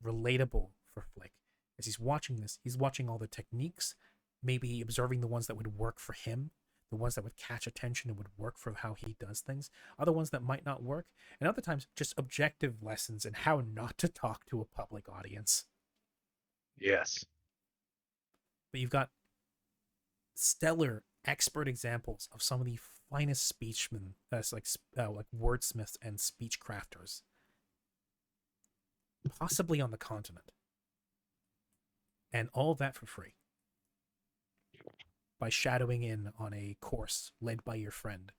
relatable for Flick. As he's watching this, he's watching all the techniques, maybe observing the ones that would work for him, the ones that would catch attention and would work for how he does things, other ones that might not work, and other times just objective lessons in how not to talk to a public audience. Yes. But you've got stellar expert examples of some of the finest speechmen, like wordsmiths and speech crafters, possibly on the continent. And all that for free, by shadowing in on a course led by your friend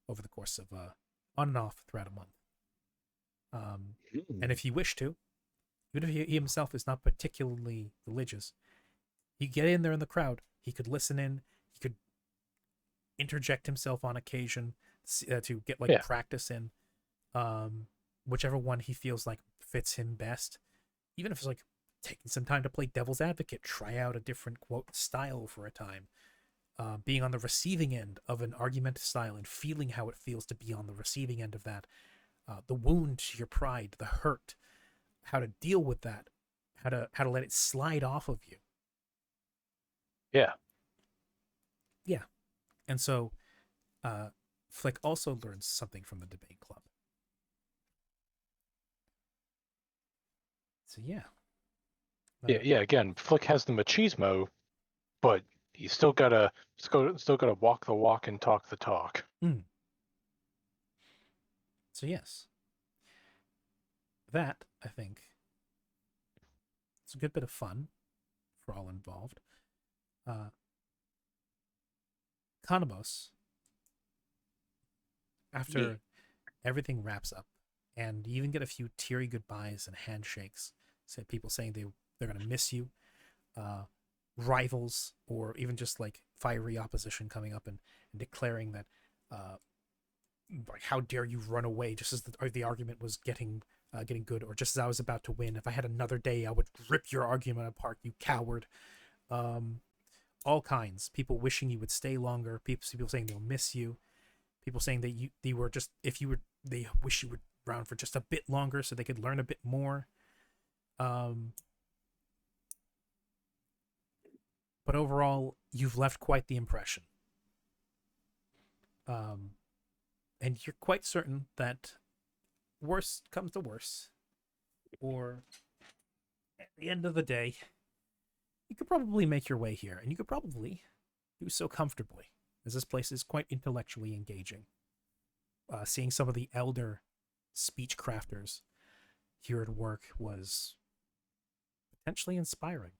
over the course of on and off throughout a month. And if you wish to, even if he himself is not particularly religious, you get in there in the crowd. He could listen in. He could interject himself on occasion to get practice in, whichever one he feels like fits him best. Even if it's like taking some time to play devil's advocate, try out a different quote style for a time. Being on the receiving end of an argumentative style and feeling how it feels to be on the receiving end of that. The wound to your pride, the hurt, how to deal with that, how to let it slide off of you. Yeah. Yeah. And so Flick also learns something from the debate club. So yeah. Yeah. Again, Flick has the machismo, but he's still gotta walk the walk and talk the talk. So yes, that I think it's a good bit of fun for all involved. Kanabos, after everything wraps up, and you even get a few teary goodbyes and handshakes, people saying they're going to miss you, rivals, or even just like fiery opposition coming up and declaring that like, how dare you run away just as the argument was getting good, or just as I was about to win. If I had another day, I would rip your argument apart, you coward. All kinds. People wishing you would stay longer. People saying they'll miss you. People saying that they wish you were around for just a bit longer so they could learn a bit more. But overall, you've left quite the impression. And you're quite certain that worse comes to worse, or at the end of the day, you could probably make your way here, and you could probably do so comfortably, as this place is quite intellectually engaging. Seeing some of the elder speech crafters here at work was potentially inspiring.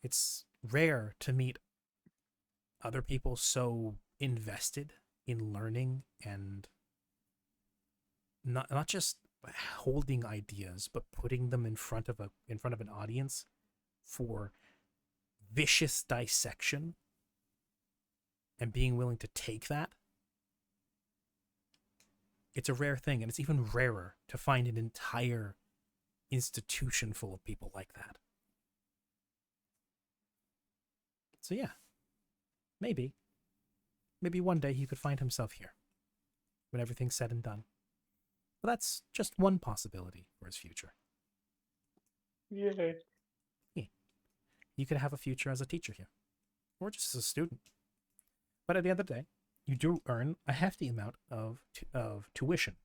It's rare to meet other people so invested in learning and not just holding ideas but putting them in front of an audience for vicious dissection and being willing to take that, it's a rare thing, and it's even rarer to find an entire institution full of people like that. So yeah, maybe one day he could find himself here when everything's said and done. But that's just one possibility for his future. Yay. You could have a future as a teacher here, or just as a student. But at the end of the day, you do earn a hefty amount of tuition.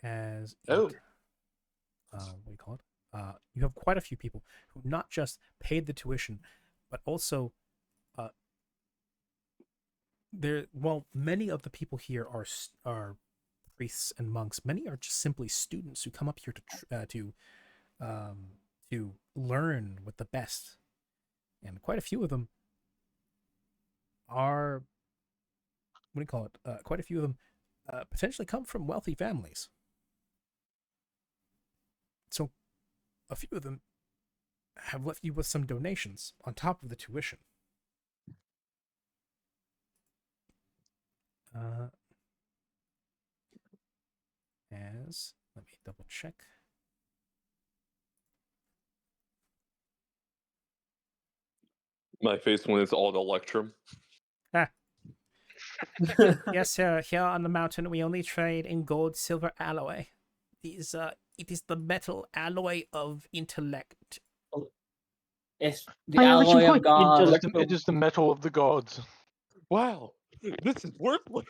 As Oh. what do you call it? You have quite a few people who not just paid the tuition, but also many of the people here are priests and monks. Many are just simply students who come up here to learn with the best, and quite a few of them are quite a few of them potentially come from wealthy families. So a few of them have left you with some donations on top of the tuition. Let me double check. My face when it's all the Electrum. Yes, sir. Here on the mountain, we only trade in gold, silver alloy. It is the metal alloy of intellect. It's the I let you alloy go of God. into- It is the metal of the gods. Wow, this is worthless.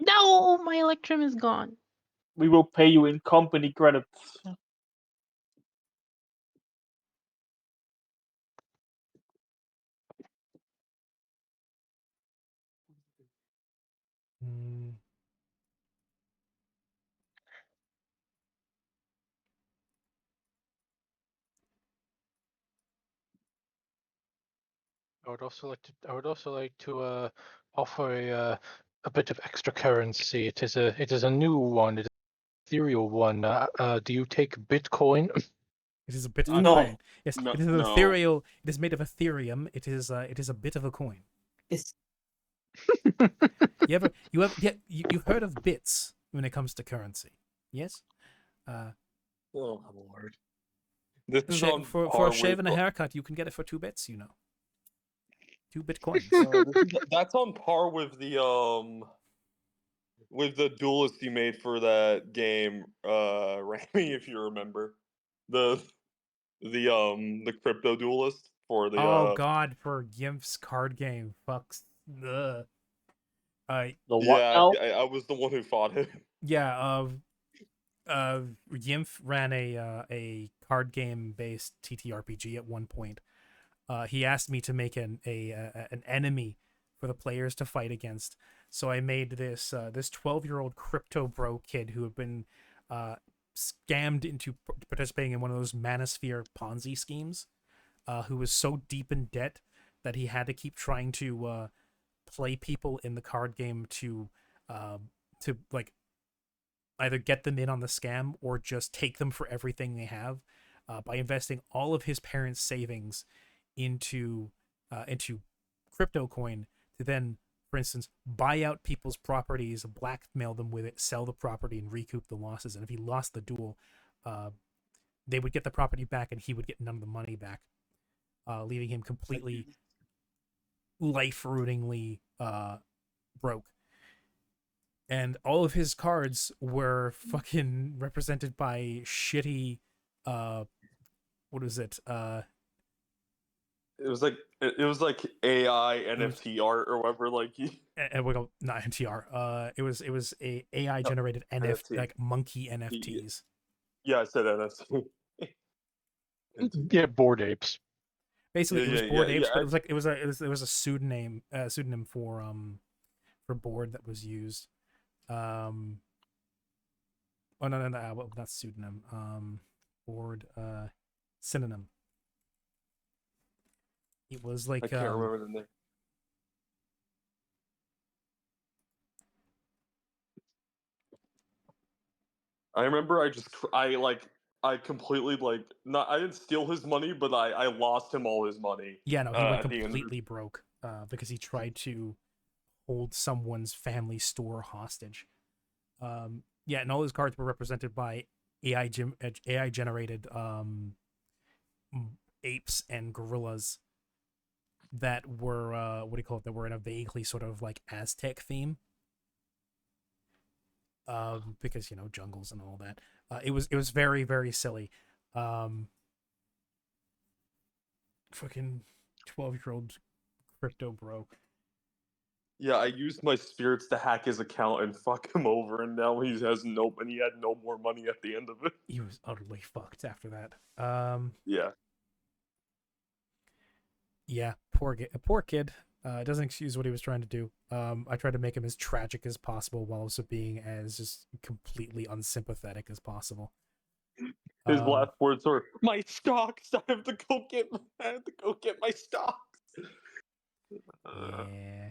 No, my Electrum is gone. We will pay you in company credits. Mm. I would also like to offer a bit of extra currency. It is a new one. It is an ethereal one. Do you take Bitcoin? It is a bit No. coin. Yes, No, it is an no. ethereal. It is made of Ethereum. It is a bit of a coin. It's You've heard of bits when it comes to currency? Yes. Oh Lord. This is For on a par shave with. and a haircut, you can get it for 2 bits. 2 bitcoins. That's on par with the duelist you made for that game, Rami, if you remember. The crypto duelist for the Oh God, for Gimp's card game. Fucks. Ugh. The what yeah, now? I was the one who fought him. Yeah. Yimf ran a card game based TTRPG at one point. He asked me to make an enemy for the players to fight against. So I made this 12-year-old crypto bro kid who had been scammed into participating in one of those Manosphere Ponzi schemes, who was so deep in debt that he had to keep trying to play people in the card game to like either get them in on the scam or just take them for everything they have, by investing all of his parents' savings into crypto coin to then, for instance, buy out people's properties, blackmail them with it, sell the property, and recoup the losses. And if he lost the duel, they would get the property back, and he would get none of the money back, leaving him completely life-ruiningly broke. And all of his cards were fucking represented by shitty, what is it? It was like AI NFT art or whatever. Like We go not NTR. It was a AI generated NFT, like monkey NFTs. Yeah, I said NFT. Yeah, Bored Apes. Basically, Yeah, it was yeah, Bored yeah, Apes, yeah, but it was a pseudonym for Bored that was used. Oh no, well, not pseudonym. Bored synonym. It was I like can't remember the name. I remember I completely not I didn't steal his money, but I lost him all his money. Yeah, no, he went at the end of completely broke because he tried to hold someone's family store hostage. Yeah, and all his cards were represented by AI generated apes and gorillas that were what do you call it? That were in a vaguely sort of like Aztec theme. Because jungles and all that. It was very very silly. Fucking 12-year-old crypto bro. Yeah, I used my spirits to hack his account and fuck him over, and now he had no more money at the end of it. He was utterly fucked after that. Yeah. Yeah, poor kid. It doesn't excuse what he was trying to do. I tried to make him as tragic as possible while also being as just completely unsympathetic as possible. His last words were, "My stocks. I have to go get my stocks." Yeah.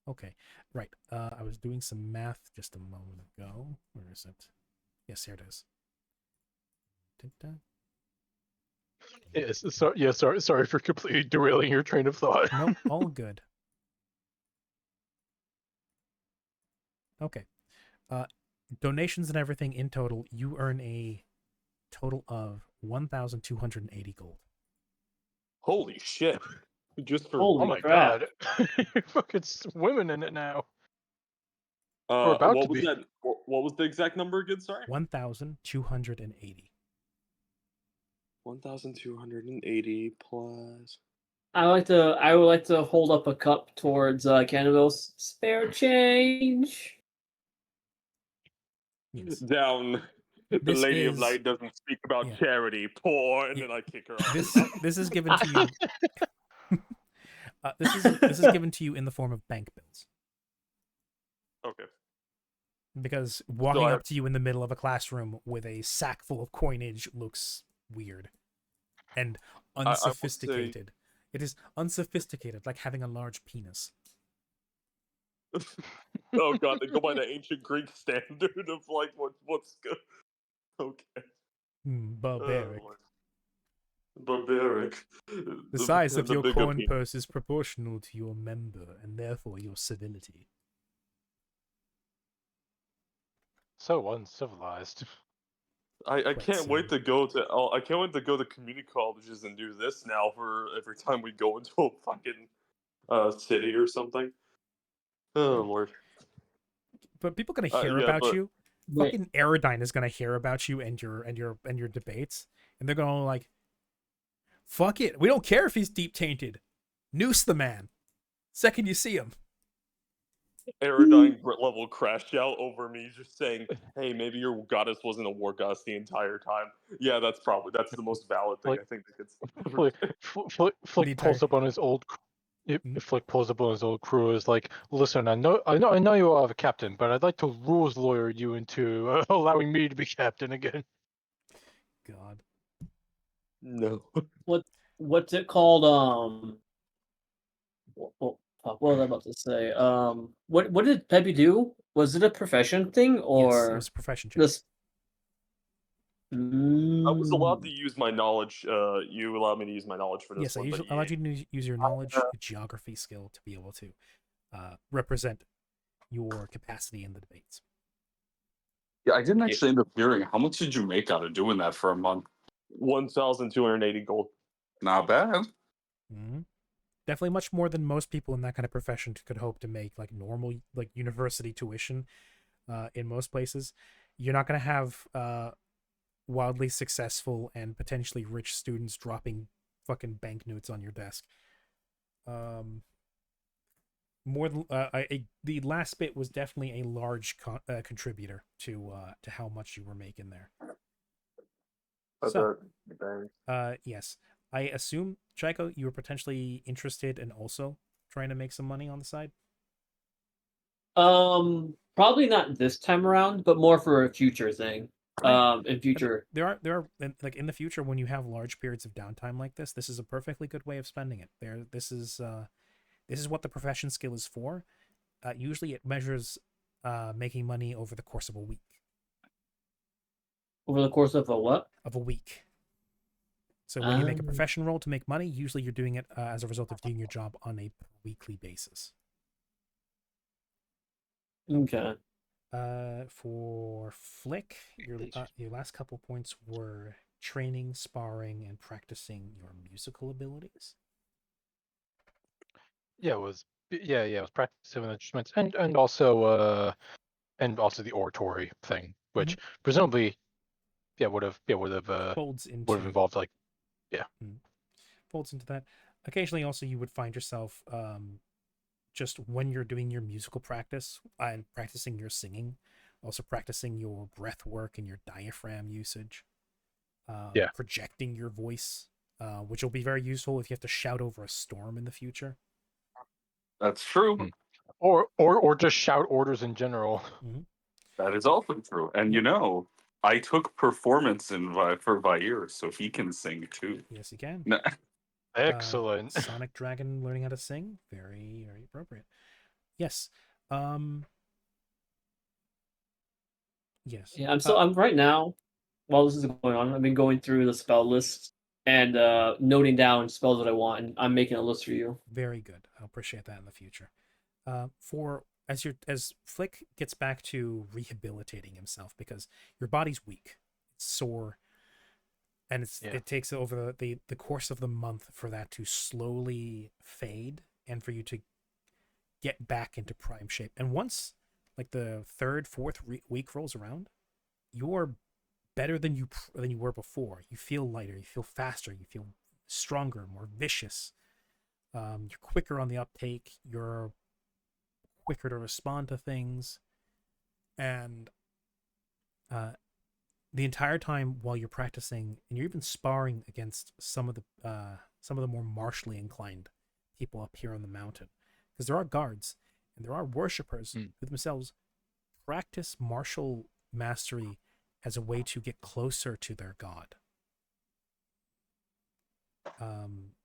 Okay. Right. I was doing some math just a moment ago. Where is it? Yes, here it is. Da-da. Yes, sorry for completely derailing your train of thought. Nope, all good. Okay. Donations and everything in total, you earn a total of 1,280 gold. Holy shit! Just for Holy Oh my crap. god. You're fucking swimming in it now. We're about what to was be. that? What was the exact number again? Sorry. 1,280. 1,280 plus. I would like to hold up a cup towards Cannibals. Spare change. Yes. Down. The This Lady of is- Light doesn't speak about yeah. charity. Poor, and Yeah. then I kick her off. This is given to you. This is given to you in the form of bank bills. Okay. Because walking up to you in the middle of a classroom with a sack full of coinage looks weird and unsophisticated. It is unsophisticated, like having a large penis. Oh god, they go by the ancient Greek standard of like what's good. Okay. Barbaric. Barbaric. The size of your bigger corn penis. purse is proportional to your member, and therefore your civility. So uncivilized. I Quite can't wait silly. to go to I can't wait to go to community colleges and do this now for every time we go into a fucking city or something. Oh lord. But people gonna hear Yeah, about but you. Wait. Fucking Aerodyne is gonna hear about you and your debates, and they're gonna like, fuck it. We don't care if he's deep tainted. Noose the man. Second you see him. Aerodyne level crash out over me just saying, "Hey, maybe your goddess wasn't a war goddess the entire time." Yeah, that's the most valid thing Like- I think they could Flick, Flick pulls up on his old. Flick pulls up on his old crew. Is like, listen, I know you are a captain, but I'd like to rules lawyer you into allowing me to be captain again. God. No. What's it called? What was I about to say? What did Peppy do? Was it a profession thing or Yes, it was a profession change. this? I was allowed to Mm. use my knowledge. You allowed me to use my knowledge for this Yes, I one. usually but allowed you to use your knowledge geography skill to be able to represent your capacity in the debates. Yeah, I didn't actually end up hearing. How much did you make out of doing that for a month? 1,280 gold. Not bad. Mm-hmm. Definitely much more than most people in that kind of profession could hope to make, like normal like university tuition in most places. You're not going to have wildly successful and potentially rich students dropping fucking banknotes on your desk. More than the last bit was definitely a large contributor to how much you were making there. So, yes, I assume, Chico, you were potentially interested in also trying to make some money on the side. Probably not this time around, but more for a future thing. In future. There are like in the future when you have large periods of downtime like this is a perfectly good way of spending it. This is what the profession skill is for. Usually, it measures making money over the course of a week. Over the course of a what? Of a week. So when you make a Ah. profession roll to make money, usually you're doing it as a result of doing your job on a weekly basis. Okay. For Flick, your last couple points were training, sparring, and practicing your musical abilities. Yeah, it was practicing with instruments and also the oratory thing, which presumably would have folds into involved like folds into that. Occasionally, also you would find yourself just when you're doing your musical practice and practicing your singing, also practicing your breath work and your diaphragm usage. Projecting your voice, which will be very useful if you have to shout over a storm in the future. That's true. Or just shout orders in general. That is also true. And you know, I took performance for Vair, so he can sing too. Yes, he can. Excellent. Sonic Dragon learning how to sing, very, very appropriate. Yes. Yes. Yeah, I'm right now, while this is going on, I've been going through the spell list and noting down spells that I want, and I'm making a list for you. Very good. I'll appreciate that in the future. As Flick gets back to rehabilitating himself, because your body's weak, it's sore, and it takes over the course of the month for that to slowly fade and for you to get back into prime shape. And once like the third, fourth week rolls around, you're better than you were before. You feel lighter, you feel faster, you feel stronger, more vicious. You're quicker on the uptake. You're quicker to respond to things, and the entire time while you're practicing, and you're even sparring against some of the more martially inclined people up here on the mountain, because there are guards and there are worshippers who themselves practice martial mastery as a way to get closer to their god.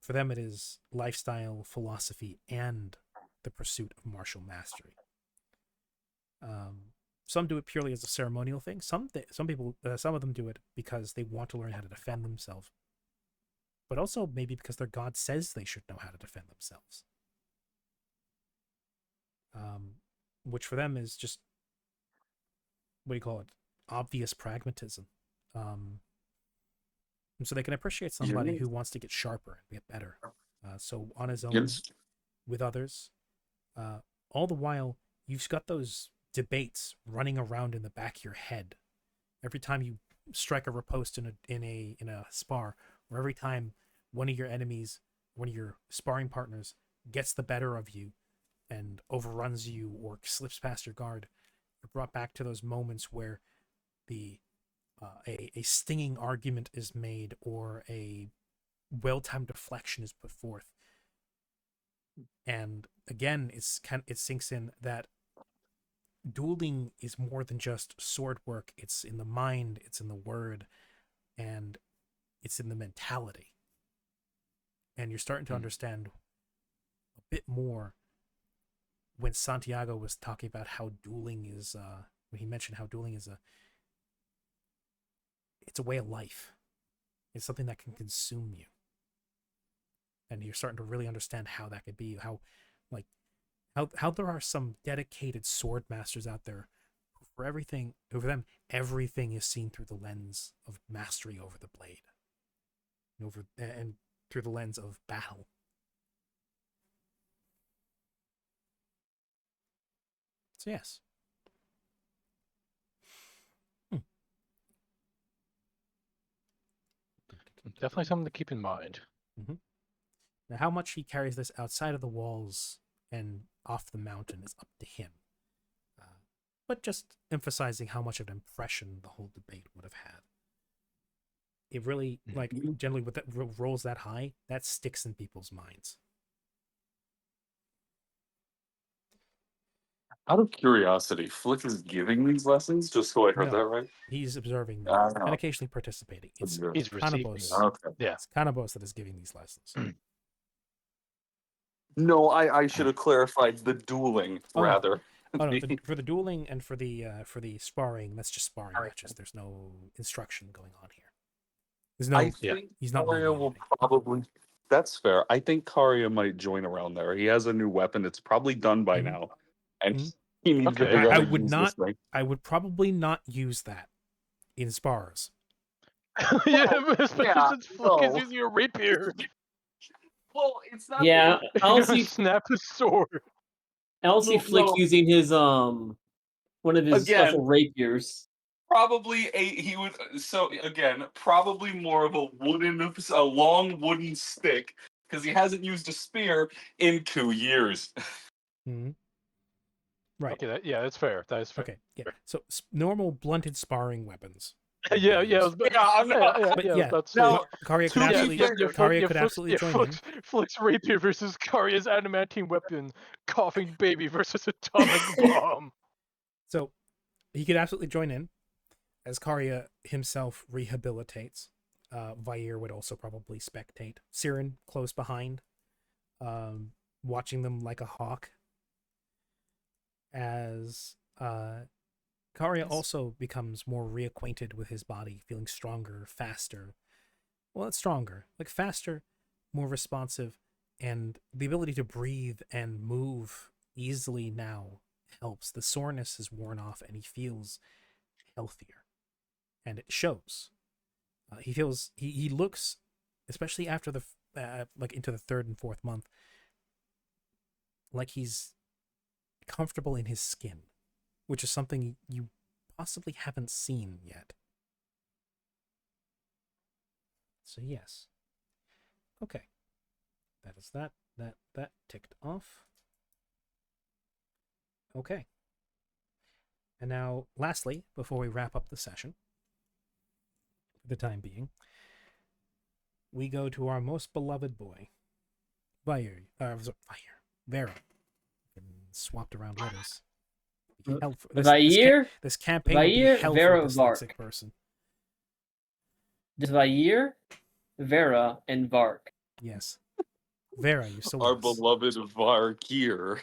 For them, it is lifestyle, philosophy, and the pursuit of martial mastery. Some do it purely as a ceremonial thing. Some of them do it because they want to learn how to defend themselves, but also maybe because their god says they should know how to defend themselves. Which for them is just, what do you call it? Obvious pragmatism. And so they can appreciate somebody who wants to get sharper and get better. So on his own, with others, all the while you've got those debates running around in the back of your head every time you strike a riposte in a spar, or every time one of your enemies, one of your sparring partners, gets the better of you and overruns you or slips past your guard. You're brought back to those moments where a stinging argument is made or a well-timed deflection is put forth. And again, it sinks in that dueling is more than just sword work. It's in the mind, it's in the word, and it's in the mentality. And you're starting to understand a bit more when Santiago was talking about how dueling is, when he mentioned how dueling is it's a way of life. It's something that can consume you. And you're starting to really understand how that could be, how there are some dedicated sword masters out there who, for them, everything is seen through the lens of mastery over the blade, and through the lens of battle. So yes. Definitely something to keep in mind. Now, how much he carries this outside of the walls and off the mountain is up to him. But just emphasizing how much of an impression the whole debate would have had. It really, generally, with that rolls that high, that sticks in people's minds. Out of curiosity, Flick is giving these lessons, just so I heard that right? He's observing them and occasionally participating. It's Kanabos. Okay. Yeah. It's Kanabos that is giving these lessons. No, I should have clarified the dueling, rather. Oh no, for the dueling and for the sparring, that's just sparring matches. There's no instruction going on here. There's no. I Yeah. think He's not Karia learning will anything. probably. That's fair. I think Karia might join around there. He has a new weapon. It's probably done by Mhm. now, and Mhm. he needs to Okay. figure out I how to would use not. this thing. I would probably not use that in spars. Yeah, especially yeah, since Flick is no. using a rapier. Well, it's not. Yeah, You're I'll gonna see. snap his sword. I'll see No, Flick no. using his one of his Again, special rapiers. probably he would. So again, probably more of a long wooden stick because he hasn't used a spear in 2 years. Mhm. Right. Okay, that's fair. That is fair. Okay. Yeah. So normal blunted sparring weapons. Yeah, I was, Yeah, I'm not. But I was yeah, about to say. Now, Karia to could be absolutely. fair- Karia could absolutely join in. Flick's rapier versus Karya's adamantine weapon, coughing baby versus atomic bomb. So he could absolutely join in, as Karia himself rehabilitates. Vair would also probably spectate. Siren close behind, watching them like a hawk. As Karia also becomes more reacquainted with his body, feeling stronger, faster. Well, it's stronger, like faster, more responsive, and the ability to breathe and move easily now helps. The soreness is worn off, and he feels healthier, and it shows. He looks, especially after the like into the third and fourth month, like he's comfortable in his skin, which is something you possibly haven't seen yet. So yes. Okay. That is that ticked off. Okay. And now, lastly, before we wrap up the session, for the time being, we go to our most beloved boy, Vair. Vera. Swapped around letters. Vair? This campaign would be Vair, hell Vera, for a dyslexic Vark. person. There's Vair, Vera, and Vark. Yes. Vera, you're still Our with us. beloved Varkir.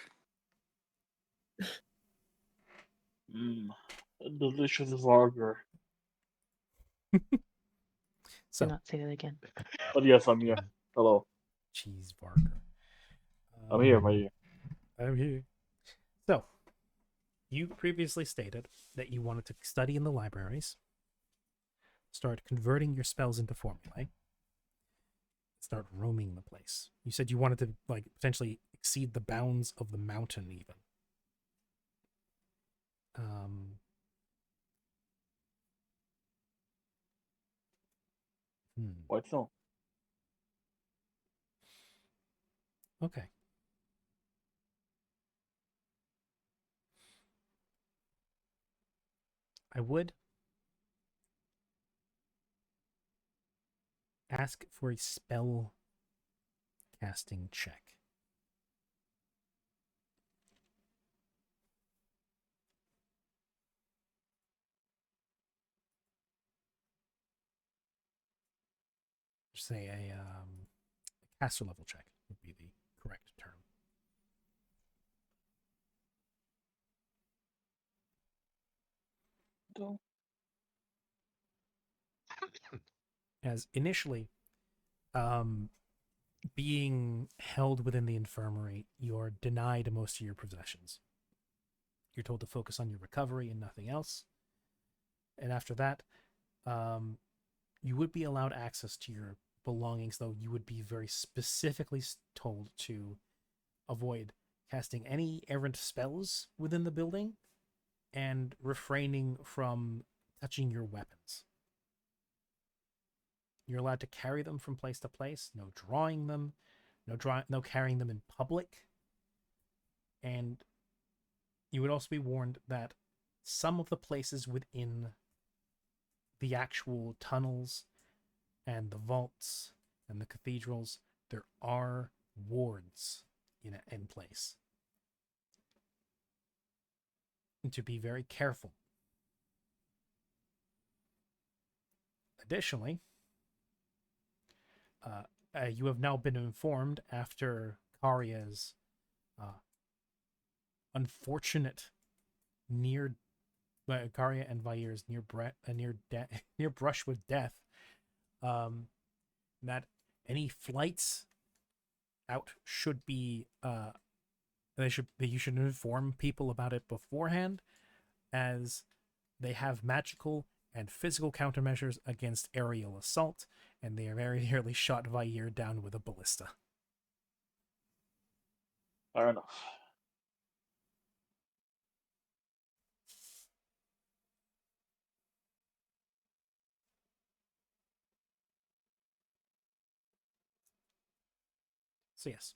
Delicious Varger. So, Do not say that again. But yes, I'm here. Hello. cheese Varker. I'm here, my ear. I'm here. So, you previously stated that you wanted to study in the libraries, start converting your spells into formulae, start roaming the place. You said you wanted to potentially exceed the bounds of the mountain even. Quite so. Okay. I would ask for a spell casting check. Say a caster level check would be the correct term. As initially, being held within the infirmary, you're denied most of your possessions. You're told to focus on your recovery and nothing else. And after that, you would be allowed access to your belongings, though you would be very specifically told to avoid casting any errant spells within the building and refraining from touching your weapons. You're allowed to carry them from place to place, no drawing them, no carrying them in public. And you would also be warned that some of the places within the actual tunnels and the vaults and the cathedrals, there are wards in place. And to be very careful. Additionally, you have now been informed after Karia's unfortunate near Karya and Vair's near brush with death. That any flights out should be you should inform people about it beforehand, as they have magical and physical countermeasures against aerial assault, and they very nearly shot Vair down with a ballista. Fair enough. So yes,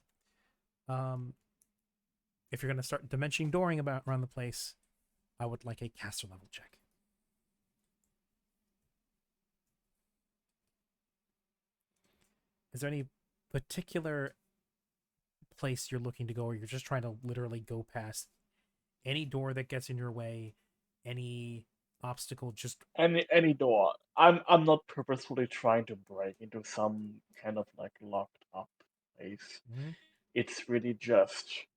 if you're going to start dimension dooring about around the place, I would like a caster level check. Is there any particular place you're looking to go, or you're just trying to literally go past any door that gets in your way, any obstacle? Just Any door. I'm not purposefully trying to break into some kind of like locked up place. Mhm. It's really just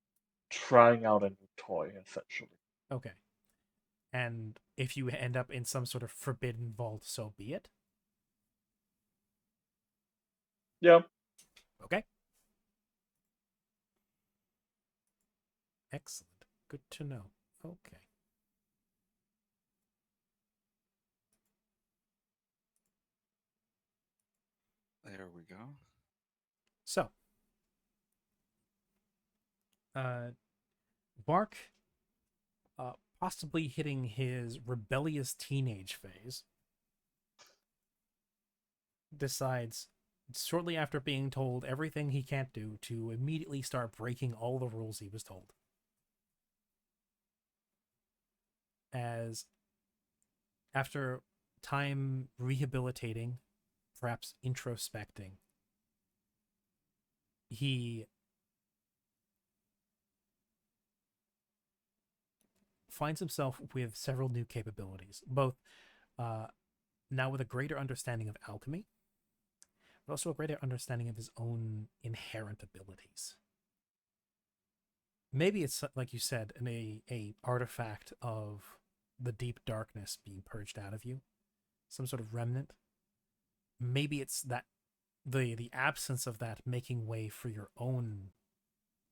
trying out a new toy, essentially. Okay. And if you end up in some sort of forbidden vault, so be it. Yeah. Okay. Excellent. Good to know. Okay. There we go. So, Bark, possibly hitting his rebellious teenage phase, decides, shortly after being told everything he can't do, to immediately start breaking all the rules he was told. As after time rehabilitating, perhaps introspecting, he finds himself with several new capabilities, both now with a greater understanding of alchemy, but also a greater understanding of his own inherent abilities. Maybe it's, like you said, a artifact of the deep darkness being purged out of you, some sort of remnant. Maybe it's that the absence of that making way for your own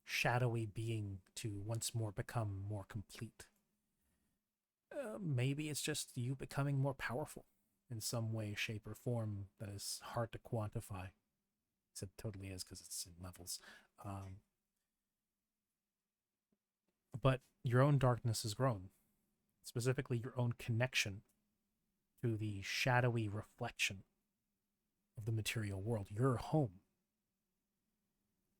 shadowy being to once more become more complete. Maybe it's just you becoming more powerful in some way, shape, or form that is hard to quantify. Except it totally is, because it's in levels. But your own darkness has grown. Specifically, your own connection to the shadowy reflection of the material world, your home.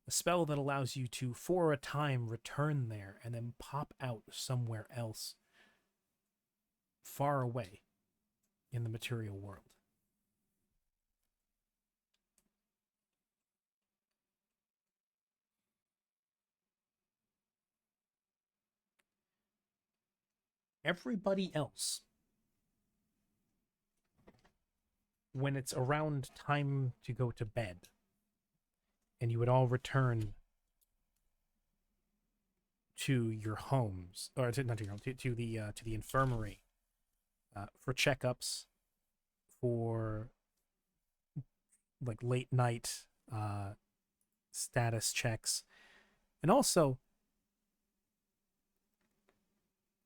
A spell that allows you to, for a time, return there and then pop out somewhere else, far away in the material world. Everybody else, when it's around time to go to bed, and you would all return to your homes, or not to your home, to the infirmary, for checkups, for like late night status checks, and also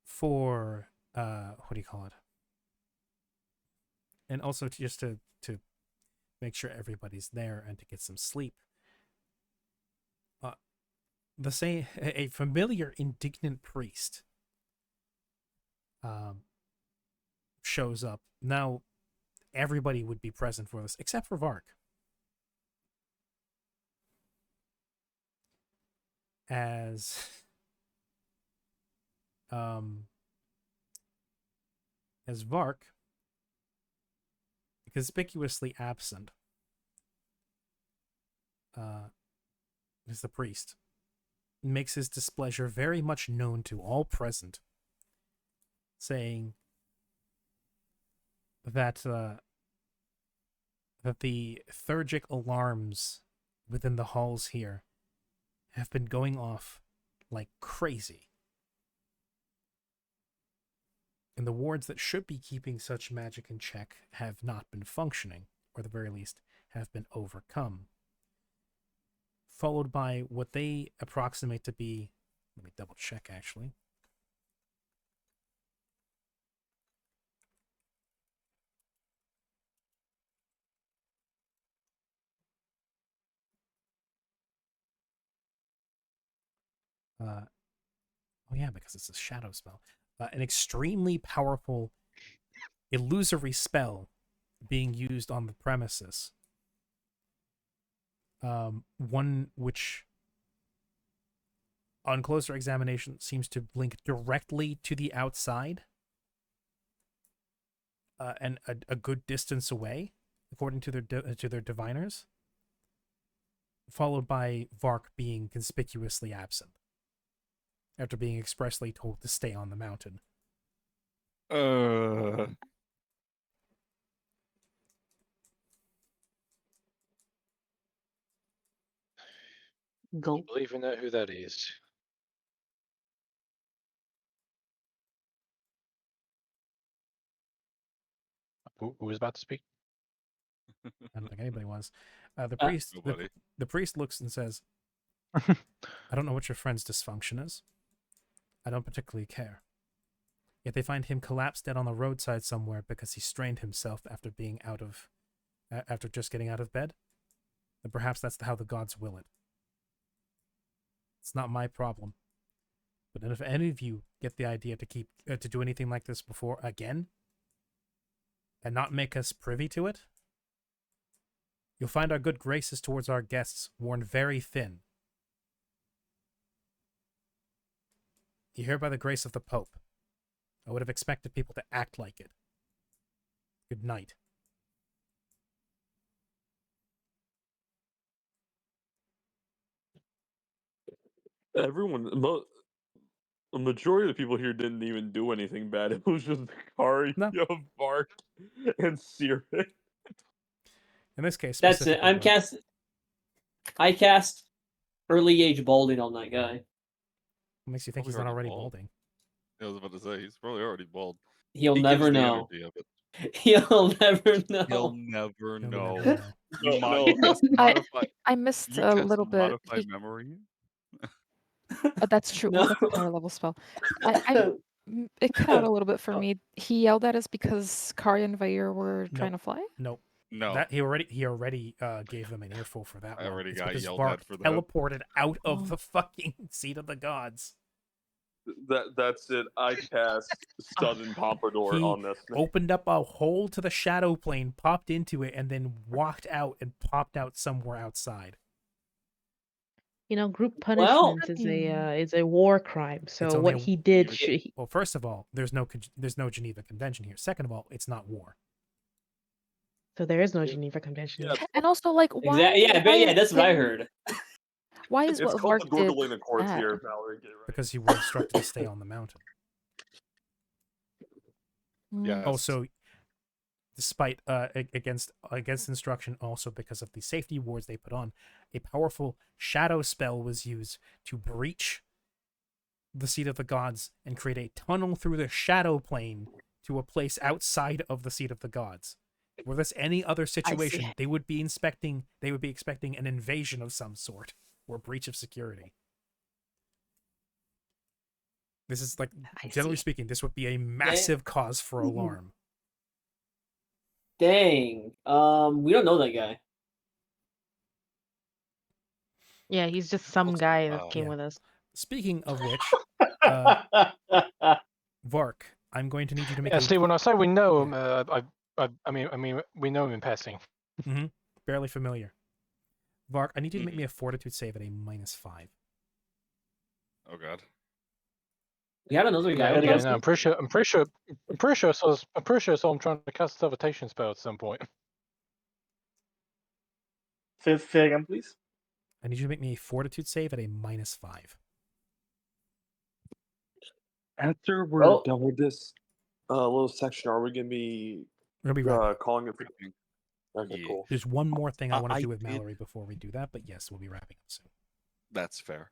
for what do you call it? And also just to make sure everybody's there and to get some sleep. A familiar indignant priest shows up. Now everybody would be present for this except for Vark. As Vark, conspicuously absent, is the priest, makes his displeasure very much known to all present, saying that that the theurgic alarms within the halls here have been going off like crazy. And the wards that should be keeping such magic in check have not been functioning, or at the very least, have been overcome. Followed by what they approximate to be, let me double check actually. Oh yeah, because it's a shadow spell. An extremely powerful illusory spell being used on the premises. One which, on closer examination, seems to link directly to the outside, and a good distance away, according to their diviners. Followed by Vark being conspicuously absent, after being expressly told to stay on the mountain. Go. Don't even know who that is. Who was about to speak? I don't think anybody was. The priest. Nobody. The priest looks and says, "I don't know what your friend's dysfunction is. I don't particularly care. Yet they find him collapsed dead on the roadside somewhere because he strained himself after after just getting out of bed. And perhaps that's how the gods will it. It's not my problem. But if any of you get the idea to do anything like this before again, and not make us privy to it, you'll find our good graces towards our guests worn very thin. You're here by the grace of the Pope. I would have expected people to act like it. Good night." The majority of the people here didn't even do anything bad. It was just Kari, No. Vark, and Sirik. In this case, That's it. specifically, I cast early age balding on that guy. what makes you think Probably he's not already already bald. balding? I was about to say he's probably already bald. He'll He never gives the know. energy of it. He'll never know. He'll never He'll know. never know. You No. cast modify. I missed You a cast little bit. modify memory. That's true. No. Oh, that's a higher level spell. It cut out a little bit for Oh. me. He yelled at us because Kari and Vair were trying to fly. Nope. No, That he already gave them an earful for that I one. already It's got because yelled Vark at for that. teleported out Oh. of the fucking seat of the gods. That's it. I cast Sudden Pompadour He on this. opened up a hole to the shadow plane, popped into it, and then walked out and popped out somewhere outside. You know, group Well- punishment is a war crime. It's So only what a- he did, Well, first of all, there's no Geneva Convention here. Second of all, it's not war. so there is no Geneva Convention. Yeah, And also, like, why? Exactly. Yeah, why yeah, is that's what I him- heard. Why is it's what called Vark the did Gorgolina Courts bad? here, Valerie. Get it right. Because you were instructed to stay on the mountain. Mm. Yes. Also, despite against instruction, also because of the safety wards they put on, a powerful shadow spell was used to breach the seat of the gods and create a tunnel through the shadow plane to a place outside of the seat of the gods. Were this any other situation, they would be expecting an invasion of some sort or breach of security. This is like, generally speaking, this would be a massive cause for alarm. Dang. We don't know that guy. Yeah, he's just some guy that came Yeah. with us. Speaking of which, Vark, I'm going to need you to make Yeah, a see, when I say we know him, I mean, we know him in passing. barely familiar. Vark, I need you to make me a fortitude save at a -5. Oh god. We have another guy. Yeah, with Yeah, us? no, I'm pretty sure I saw him trying to cast a levitation spell at some point. Say again, please. I need you to make me a fortitude save at a -5. After we're done with this little section, are we gonna be We're gonna be wrapping up. calling it? Okay, Yeah. cool. There's one more thing I want to I do with did- Mallory before we do that, but yes, we'll be wrapping up soon. That's fair.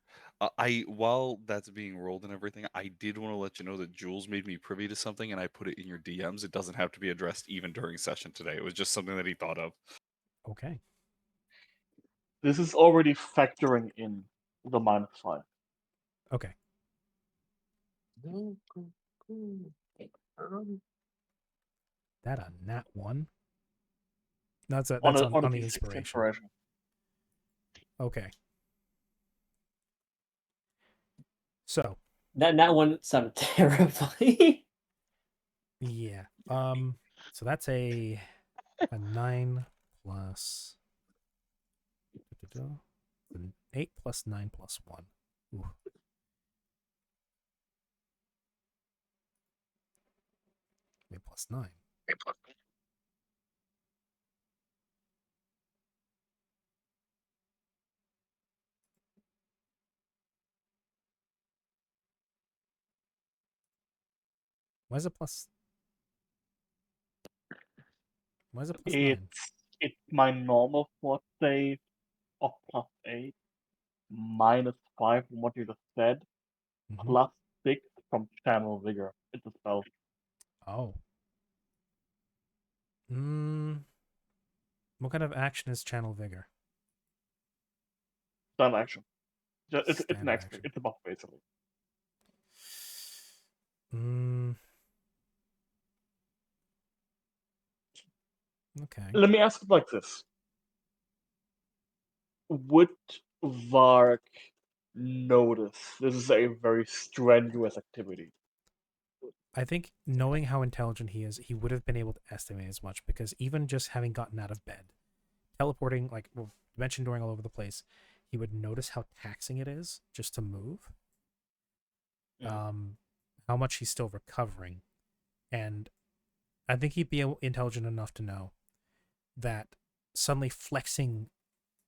While that's being rolled and everything, I did want to let you know that Jules made me privy to something, and I put it in your DMs. It doesn't have to be addressed even during session today. It was just something that he thought of. Okay. This is already factoring in the -5. Okay. That a nat 1? That's On on a the D6 inspiration. Okay. So That one sounded terrifying. yeah. So that's a 9 plus an 8 plus 9 plus 1. Ooh. Maybe plus 9. Why is it plus? Why is it plus 9? It's my normal fort save of +8, -5 from what you just said, Mm-hmm. +6 from Channel Vigor. It's a spell. Oh. What kind of action is Channel Vigor? Stun action. It's an Standard expert. action. It's a buff, basically. Okay. Let me ask it like this. Would Vark notice this is a very strenuous activity? I think knowing how intelligent he is, he would have been able to estimate as much, because even just having gotten out of bed, teleporting, like dimension dooring all over the place, he would notice how taxing it is just to move. How much he's still recovering. And I think he'd be intelligent enough to know that suddenly flexing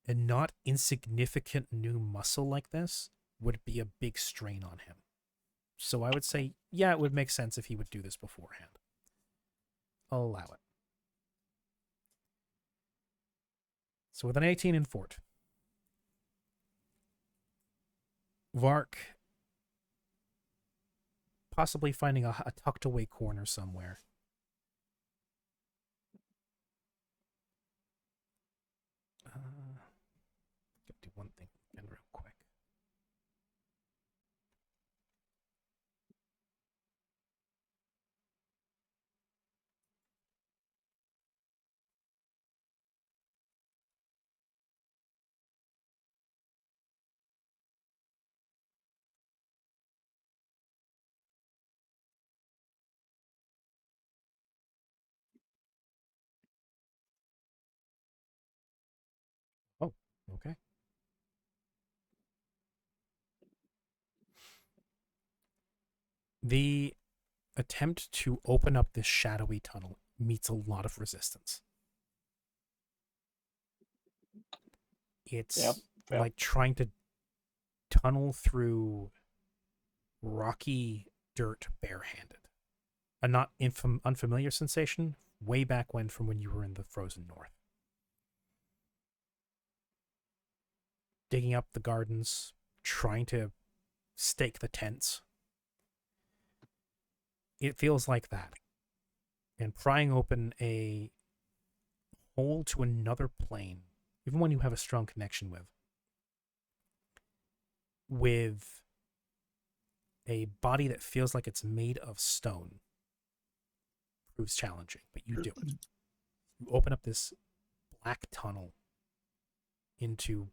a not insignificant new muscle like this would be a big strain on him. So I would say, yeah, it would make sense if he would do this beforehand. I'll allow it. So with an 18 in Fort, Vark possibly finding a tucked away corner somewhere. Gotta do one thing again real quick. Oh, okay. The attempt to open up this shadowy tunnel meets a lot of resistance. It's Yeah. like trying to tunnel through rocky dirt barehanded. A not unfamiliar sensation way back from when you were in the frozen north. Digging up the gardens, trying to stake the tents. It feels like that. And prying open a hole to another plane, even one you have a strong connection with a body that feels like it's made of stone, proves challenging, but you do it. You open up this black tunnel into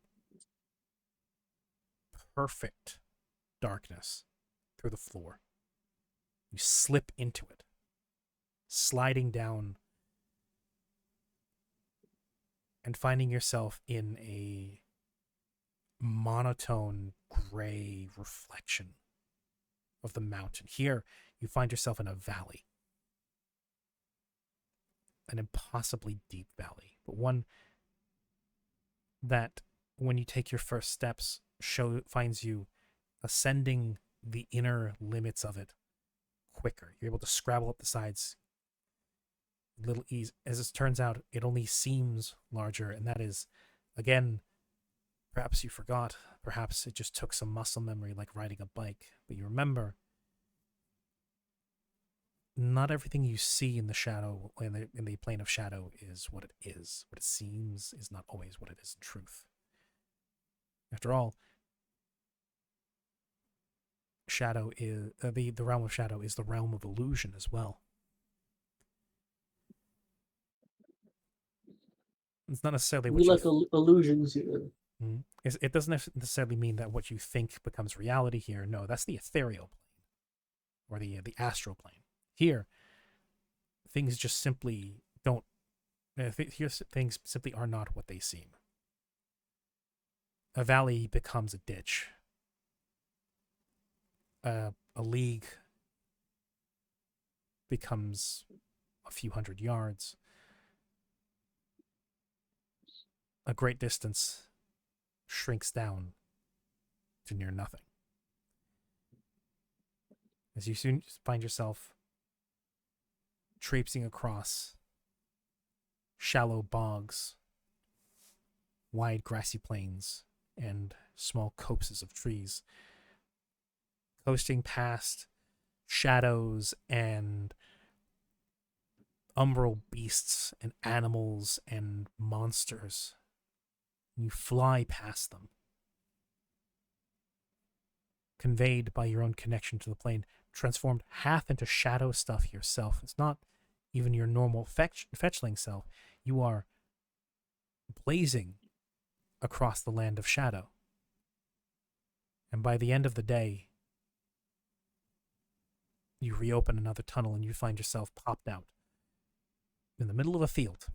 perfect darkness through the floor. You slip into it, sliding down and finding yourself in a monotone gray reflection of the mountain. Here, you find yourself in a valley, an impossibly deep valley, but one that, when you take your first steps, finds you ascending the inner limits of it quicker. You're able to scrabble up the sides a little ease. As it turns out, it only seems larger, and that is, again, Perhaps you forgot. Perhaps it just took some muscle memory like riding a bike. But you remember, not everything you see in the shadow, in the plane of shadow, is what it is. What it seems is not always what it is in truth. After all, shadow is the realm of shadow is the realm of illusion as well. It's not necessarily what We you like illusions here. It doesn't necessarily mean that what you think becomes reality here. No, that's the ethereal plane, or the astral plane. Here, things just simply don't. Here, things simply are not what they seem. A valley becomes a ditch. A league becomes a few hundred yards. A great distance shrinks down to near nothing. As you soon find yourself traipsing across shallow bogs, wide grassy plains, and small copses of trees, coasting past shadows and umbral beasts and animals and monsters. You fly past them, conveyed by your own connection to the plane, transformed half into shadow stuff yourself. It's not even your normal fetchling self. You are blazing across the land of shadow. And by the end of the day, you reopen another tunnel and you find yourself popped out in the middle of a field.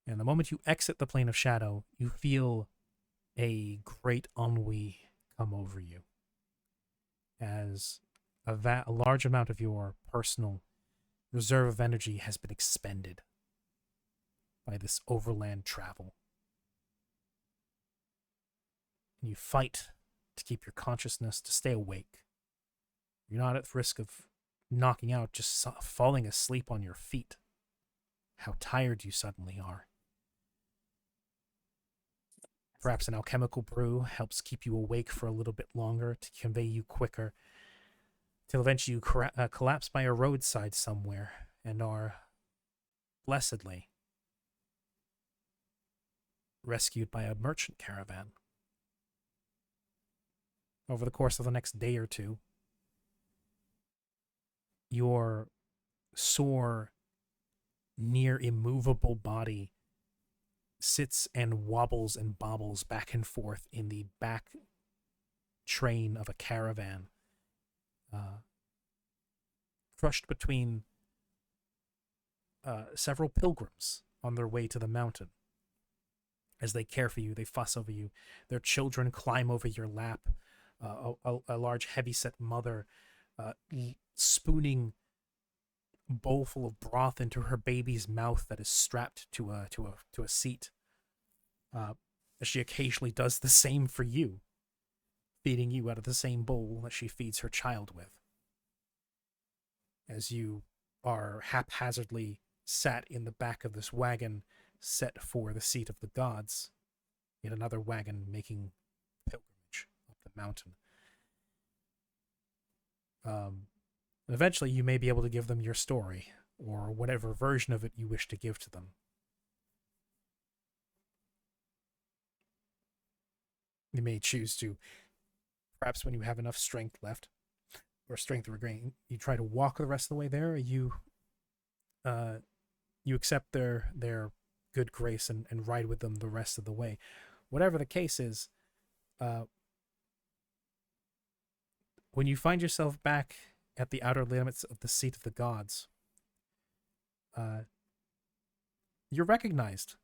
And the moment you exit the plane of shadow, you feel a great ennui come over you, as a large amount of your personal reserve of energy has been expended by this overland travel. And you fight to keep your consciousness, to stay awake. You're not at risk of knocking out, just falling asleep on your feet. How tired you suddenly are. Perhaps an alchemical brew helps keep you awake for a little bit longer, to convey you quicker, till eventually you collapse by a roadside somewhere and are blessedly rescued by a merchant caravan. Over the course of the next day or two, your sore, near immovable body sits and wobbles and bobbles back and forth in the back train of a caravan, crushed between several pilgrims on their way to the mountain. As they care for you, they fuss over you. Their children climb over your lap. A large, heavy-set mother spooning a bowl full of broth into her baby's mouth that is strapped to a seat. She occasionally does the same for you, feeding you out of the same bowl that she feeds her child with. As you are haphazardly sat in the back of this wagon set for the seat of the gods, yet another wagon making pilgrimage up the mountain. And eventually you may be able to give them your story, or whatever version of it you wish to give to them. You may choose to, perhaps when you have enough strength left, or strength regained, you try to walk the rest of the way there, or you accept their good grace and ride with them the rest of the way. Whatever the case is, when you find yourself back at the outer limits of the seat of the gods, you're recognized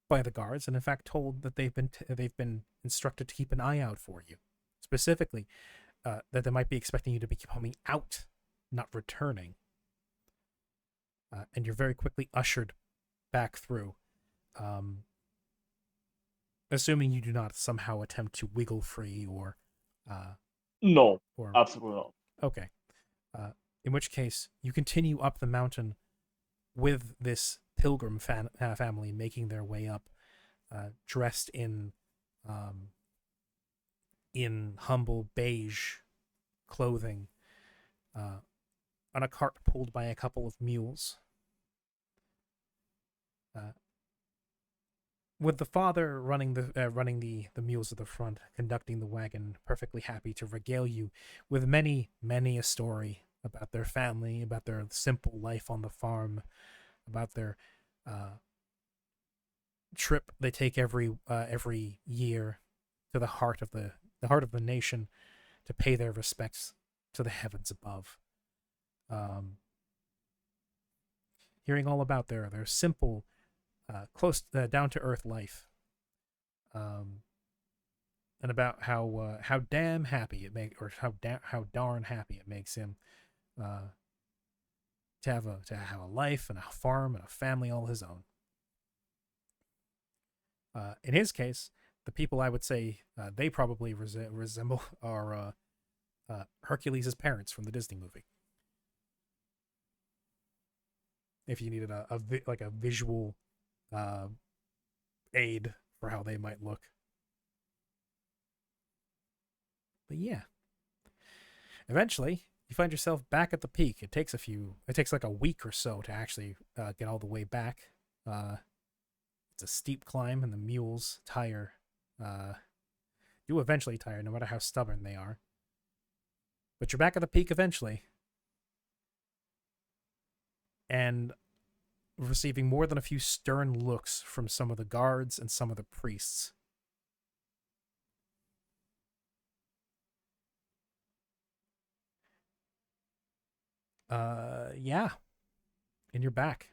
by the guards, and in fact told that they've been instructed to keep an eye out for you. Specifically, that they might be expecting you to be coming out, not returning. And you're very quickly ushered back through, assuming you do not somehow attempt to wiggle free or... No, absolutely not. Okay. In which case, you continue up the mountain with this pilgrim family making their way up. dressed in humble beige clothing, on a cart pulled by a couple of mules. With the father running the mules at the front, conducting the wagon, perfectly happy to regale you with many a story about their family, about their simple life on the farm, about their trip they take every year to the heart of the nation to pay their respects to the heavens above. Hearing all about their simple, close down to earth life, and about how damn happy it makes, or how darn happy it makes him to have a life and a farm and a family all his own. In his case, the people I would say they probably resemble are Hercules' parents from the Disney movie. If you needed a visual aid for how they might look. But yeah. Eventually, you find yourself back at the peak. It takes like a week or so to actually get all the way back. It's a steep climb, and the mules do eventually tire, no matter how stubborn they are. But you're back at the peak eventually, and receiving more than a few stern looks from some of the guards and some of the priests. Yeah. And you're back.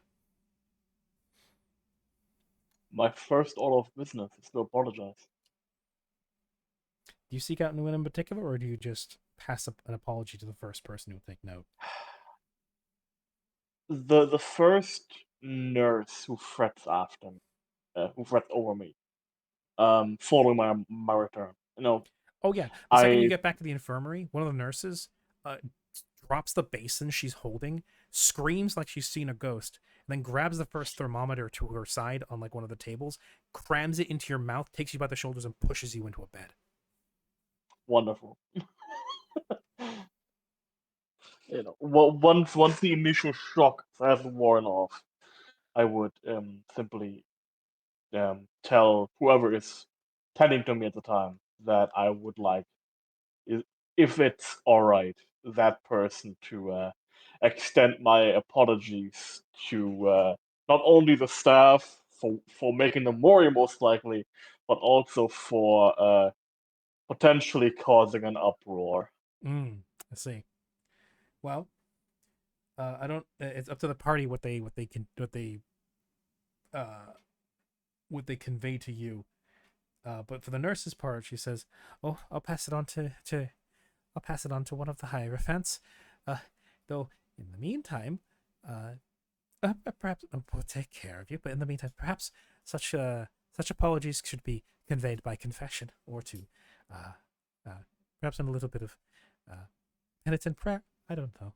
My first order of business is to apologize. Do you seek out anyone in particular, or do you just pass up an apology to the first person who will take note? The first nurse who frets after me, who frets over me, following my return. Oh yeah, the second you I get back to the infirmary, one of the nurses drops the basin she's holding, screams like she's seen a ghost, and then grabs the first thermometer to her side on like one of the tables, crams it into your mouth, takes you by the shoulders, and pushes you into a bed. Wonderful. Once the initial shock has worn off, I would simply tell whoever is tending to me at the time that I would like, if it's all right, that person to extend my apologies to not only the staff for making them worry most likely, but also for potentially causing an uproar. I see. Well, I don't. It's up to the party what they convey to you. But for the nurse's part, she says, "Oh, I'll pass it on to one of the hierophants. Though in the meantime, perhaps we'll take care of you. But in the meantime, perhaps such apologies should be conveyed by confession, or to perhaps in a little bit of penitent prayer. I don't know.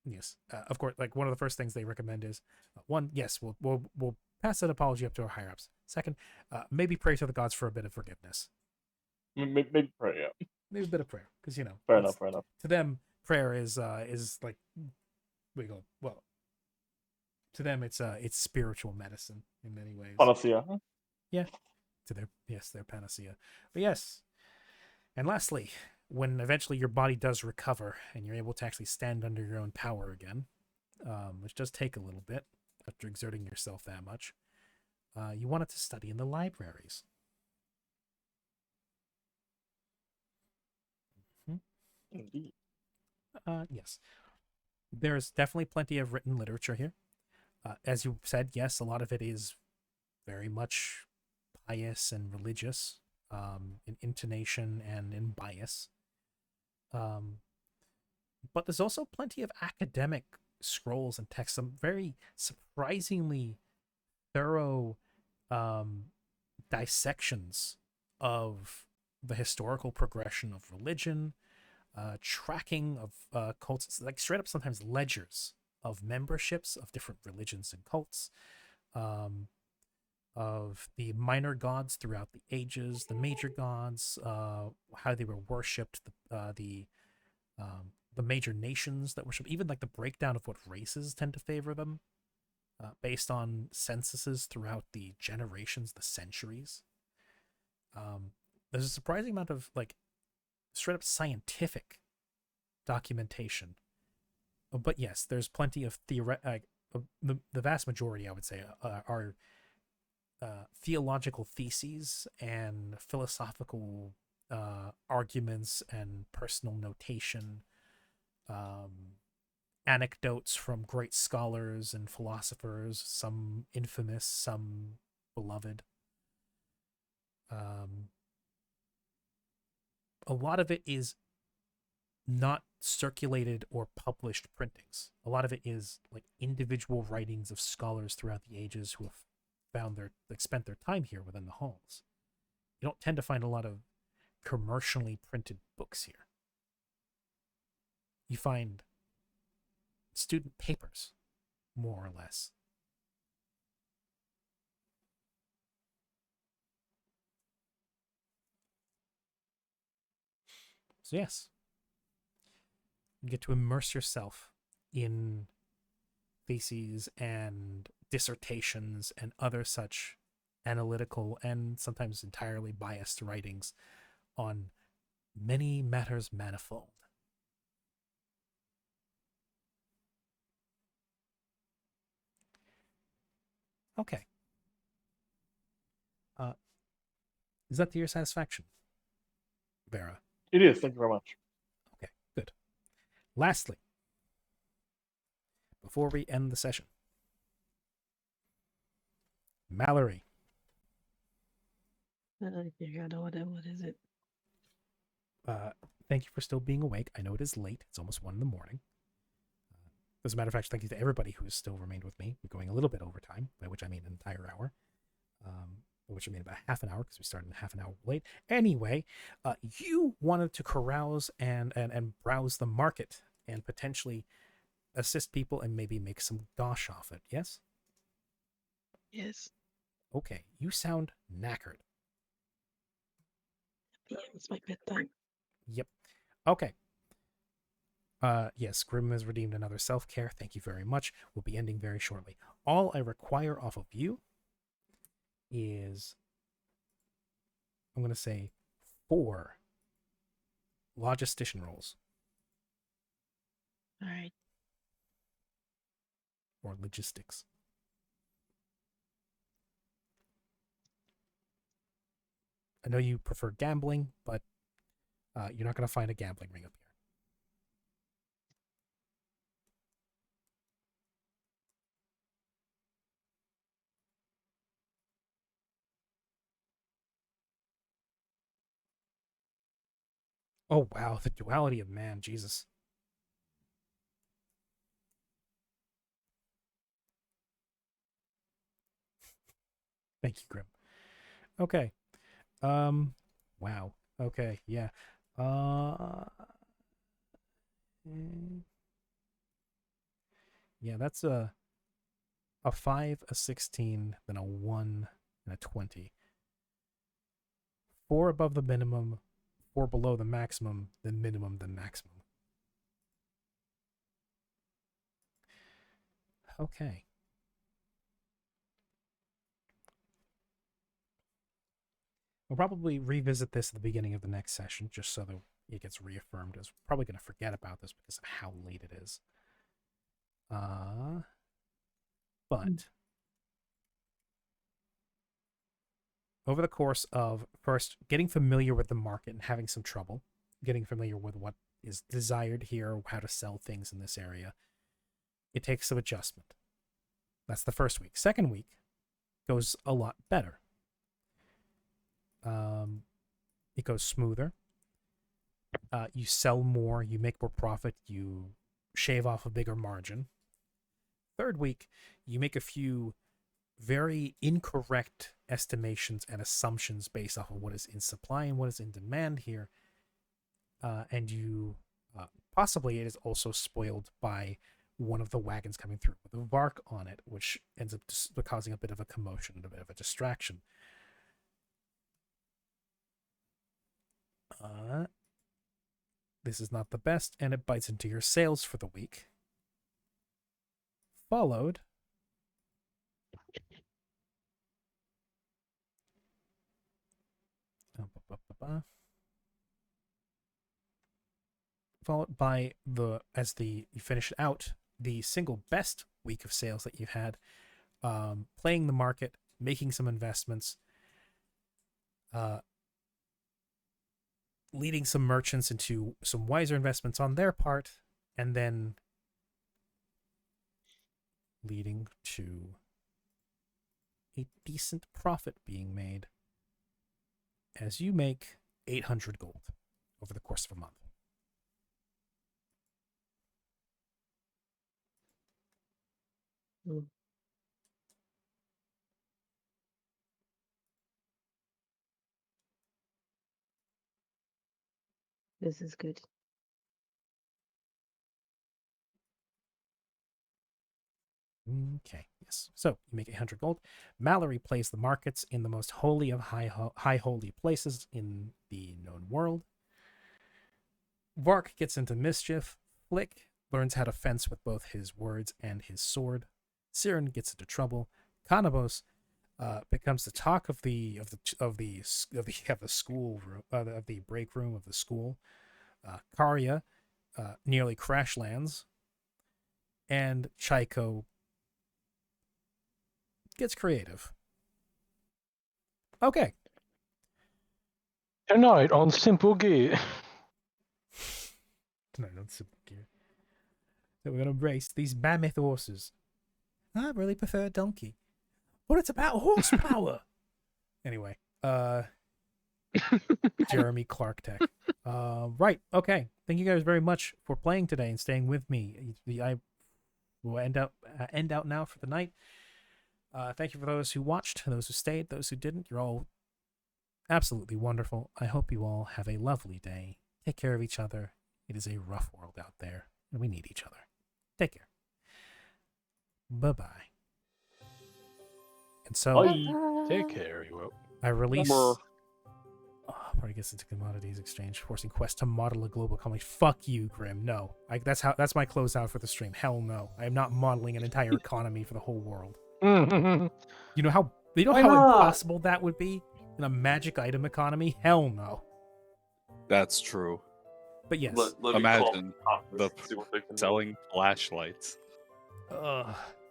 Yes, of course. Like one of the first things they recommend is one. Yes, we'll pass that apology up to our higher ups. Second, maybe pray to the gods for a bit of forgiveness. Maybe prayer. Yeah. Maybe a bit of prayer, because Fair enough. to them prayer is like well, to them it's spiritual medicine in many ways. Panacea. Yeah, to their panacea. But yes, and lastly, when eventually your body does recover and you're able to actually stand under your own power again, which does take a little bit after exerting yourself that much, you wanted to study in the libraries. Indeed. Yes. There's definitely plenty of written literature here. As you said, yes, a lot of it is very much pious and religious, in intonation and in bias. But there's also plenty of academic scrolls and texts, some very surprisingly thorough dissections of the historical progression of religion, tracking of cults, like straight up sometimes ledgers of memberships of different religions and cults, of the minor gods throughout the ages, the major gods, how they were worshipped, the major nations that worship, even like the breakdown of what races tend to favor them, based on censuses throughout the generations, the centuries. There's a surprising amount of like straight up scientific documentation. But yes, there's plenty of the vast majority, I would say, are theological theses and philosophical arguments and personal notation, anecdotes from great scholars and philosophers, some infamous, some beloved. A lot of it is not circulated or published printings. A lot of it is like individual writings of scholars throughout the ages who have spent their time here within the halls. You don't tend to find a lot of commercially printed books here. You find student papers, more or less. So yes, you get to immerse yourself in theses and dissertations and other such analytical and sometimes entirely biased writings on many matters manifold. Okay. Is that to your satisfaction, Vera? It is. Thank you very much. Okay, good. Lastly, before we end the session, Mallory. I forgot what is it? Thank you for still being awake. I know it is late. It's almost 1 a.m. As a matter of fact, thank you to everybody who has still remained with me. We're going a little bit over time, by which I mean an entire hour. By which I mean about half an hour, because we started half an hour late. Anyway, you wanted to carouse and browse the market and potentially assist people and maybe make some dosh off it, yes? Yes. Okay, you sound knackered. Yeah, it's my bedtime. Yep. Okay. Yes, Grim has redeemed another self-care. Thank you very much. We'll be ending very shortly. All I require off of you is, I'm going to say 4 logistician rolls. All right. Or logistics. I know you prefer gambling, but you're not going to find a gambling ring up here. Oh, wow, the duality of man, Jesus. Thank you, Grim. Okay. Wow. Okay, yeah. Yeah, that's a 5, a 16, then a 1, and a 20. 4 above the minimum, 4 below the maximum, then minimum, then maximum. Okay. We'll probably revisit this at the beginning of the next session, just so that it gets reaffirmed, as we're probably going to forget about this because of how late it is. But over the course of first getting familiar with the market and having some trouble, getting familiar with what is desired here, how to sell things in this area, it takes some adjustment. That's the first week. Second week goes a lot better. It goes smoother. You sell more, you make more profit, you shave off a bigger margin. Third week, you make a few very incorrect estimations and assumptions based off of what is in supply and what is in demand here. And you possibly it is also spoiled by one of the wagons coming through with a Vark on it, which ends up just causing a bit of a commotion and a bit of a distraction. This is not the best, and it bites into your sales for the week. Followed by you finish it out, the single best week of sales that you've had, playing the market, making some investments, leading some merchants into some wiser investments on their part, and then leading to a decent profit being made as you make 800 gold over the course of a month. Mm. This is good. Okay, yes. So you make 800 gold. Mallory plays the markets in the most holy of high holy places in the known world. Vark gets into mischief. Flick learns how to fence with both his words and his sword. Siren gets into trouble. Kanabos becomes the talk of the school room, of the break room of the school. Karya nearly crash lands, and Chaiko gets creative. Okay. Tonight on Simple Gear. Tonight on Simple Gear. So we're going to race these mammoth horses. I really prefer a donkey. But it's about horsepower. Anyway, Jeremy Clark Tech. Right, okay. Thank you guys very much for playing today and staying with me. I will end out now for the night. Thank you for those who watched, those who stayed, those who didn't. You're all absolutely wonderful. I hope you all have a lovely day. Take care of each other. It is a rough world out there, and we need each other. Take care. Bye-bye. And so Take care, you will. I release... Brr. Party gets into commodities exchange, forcing Quest to model a global economy. Fuck you, Grim. No. That's my closeout for the stream. Hell no. I am not modeling an entire economy for the whole world. You know how Why not? impossible that would be in a magic item economy? Hell no. That's true. But yes. Let me call Imagine Congress the and see what they can do. selling flashlights.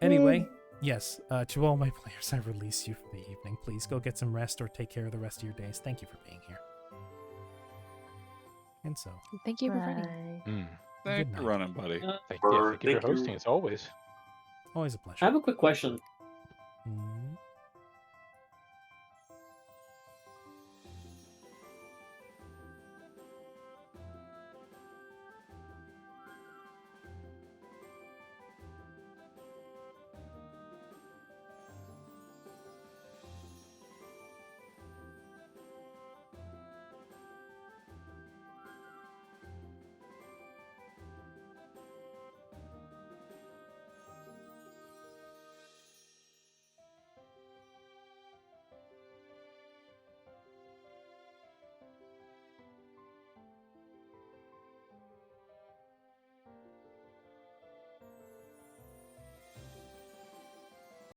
Anyway, yes, to all my players, I release you for the evening. Please go get some rest or take care of the rest of your days. Thank you for being here. And so, Thank you for running. Bye. Thank night. you, running buddy. Thank you for Thank you. hosting as always. always a I pleasure. have a quick question.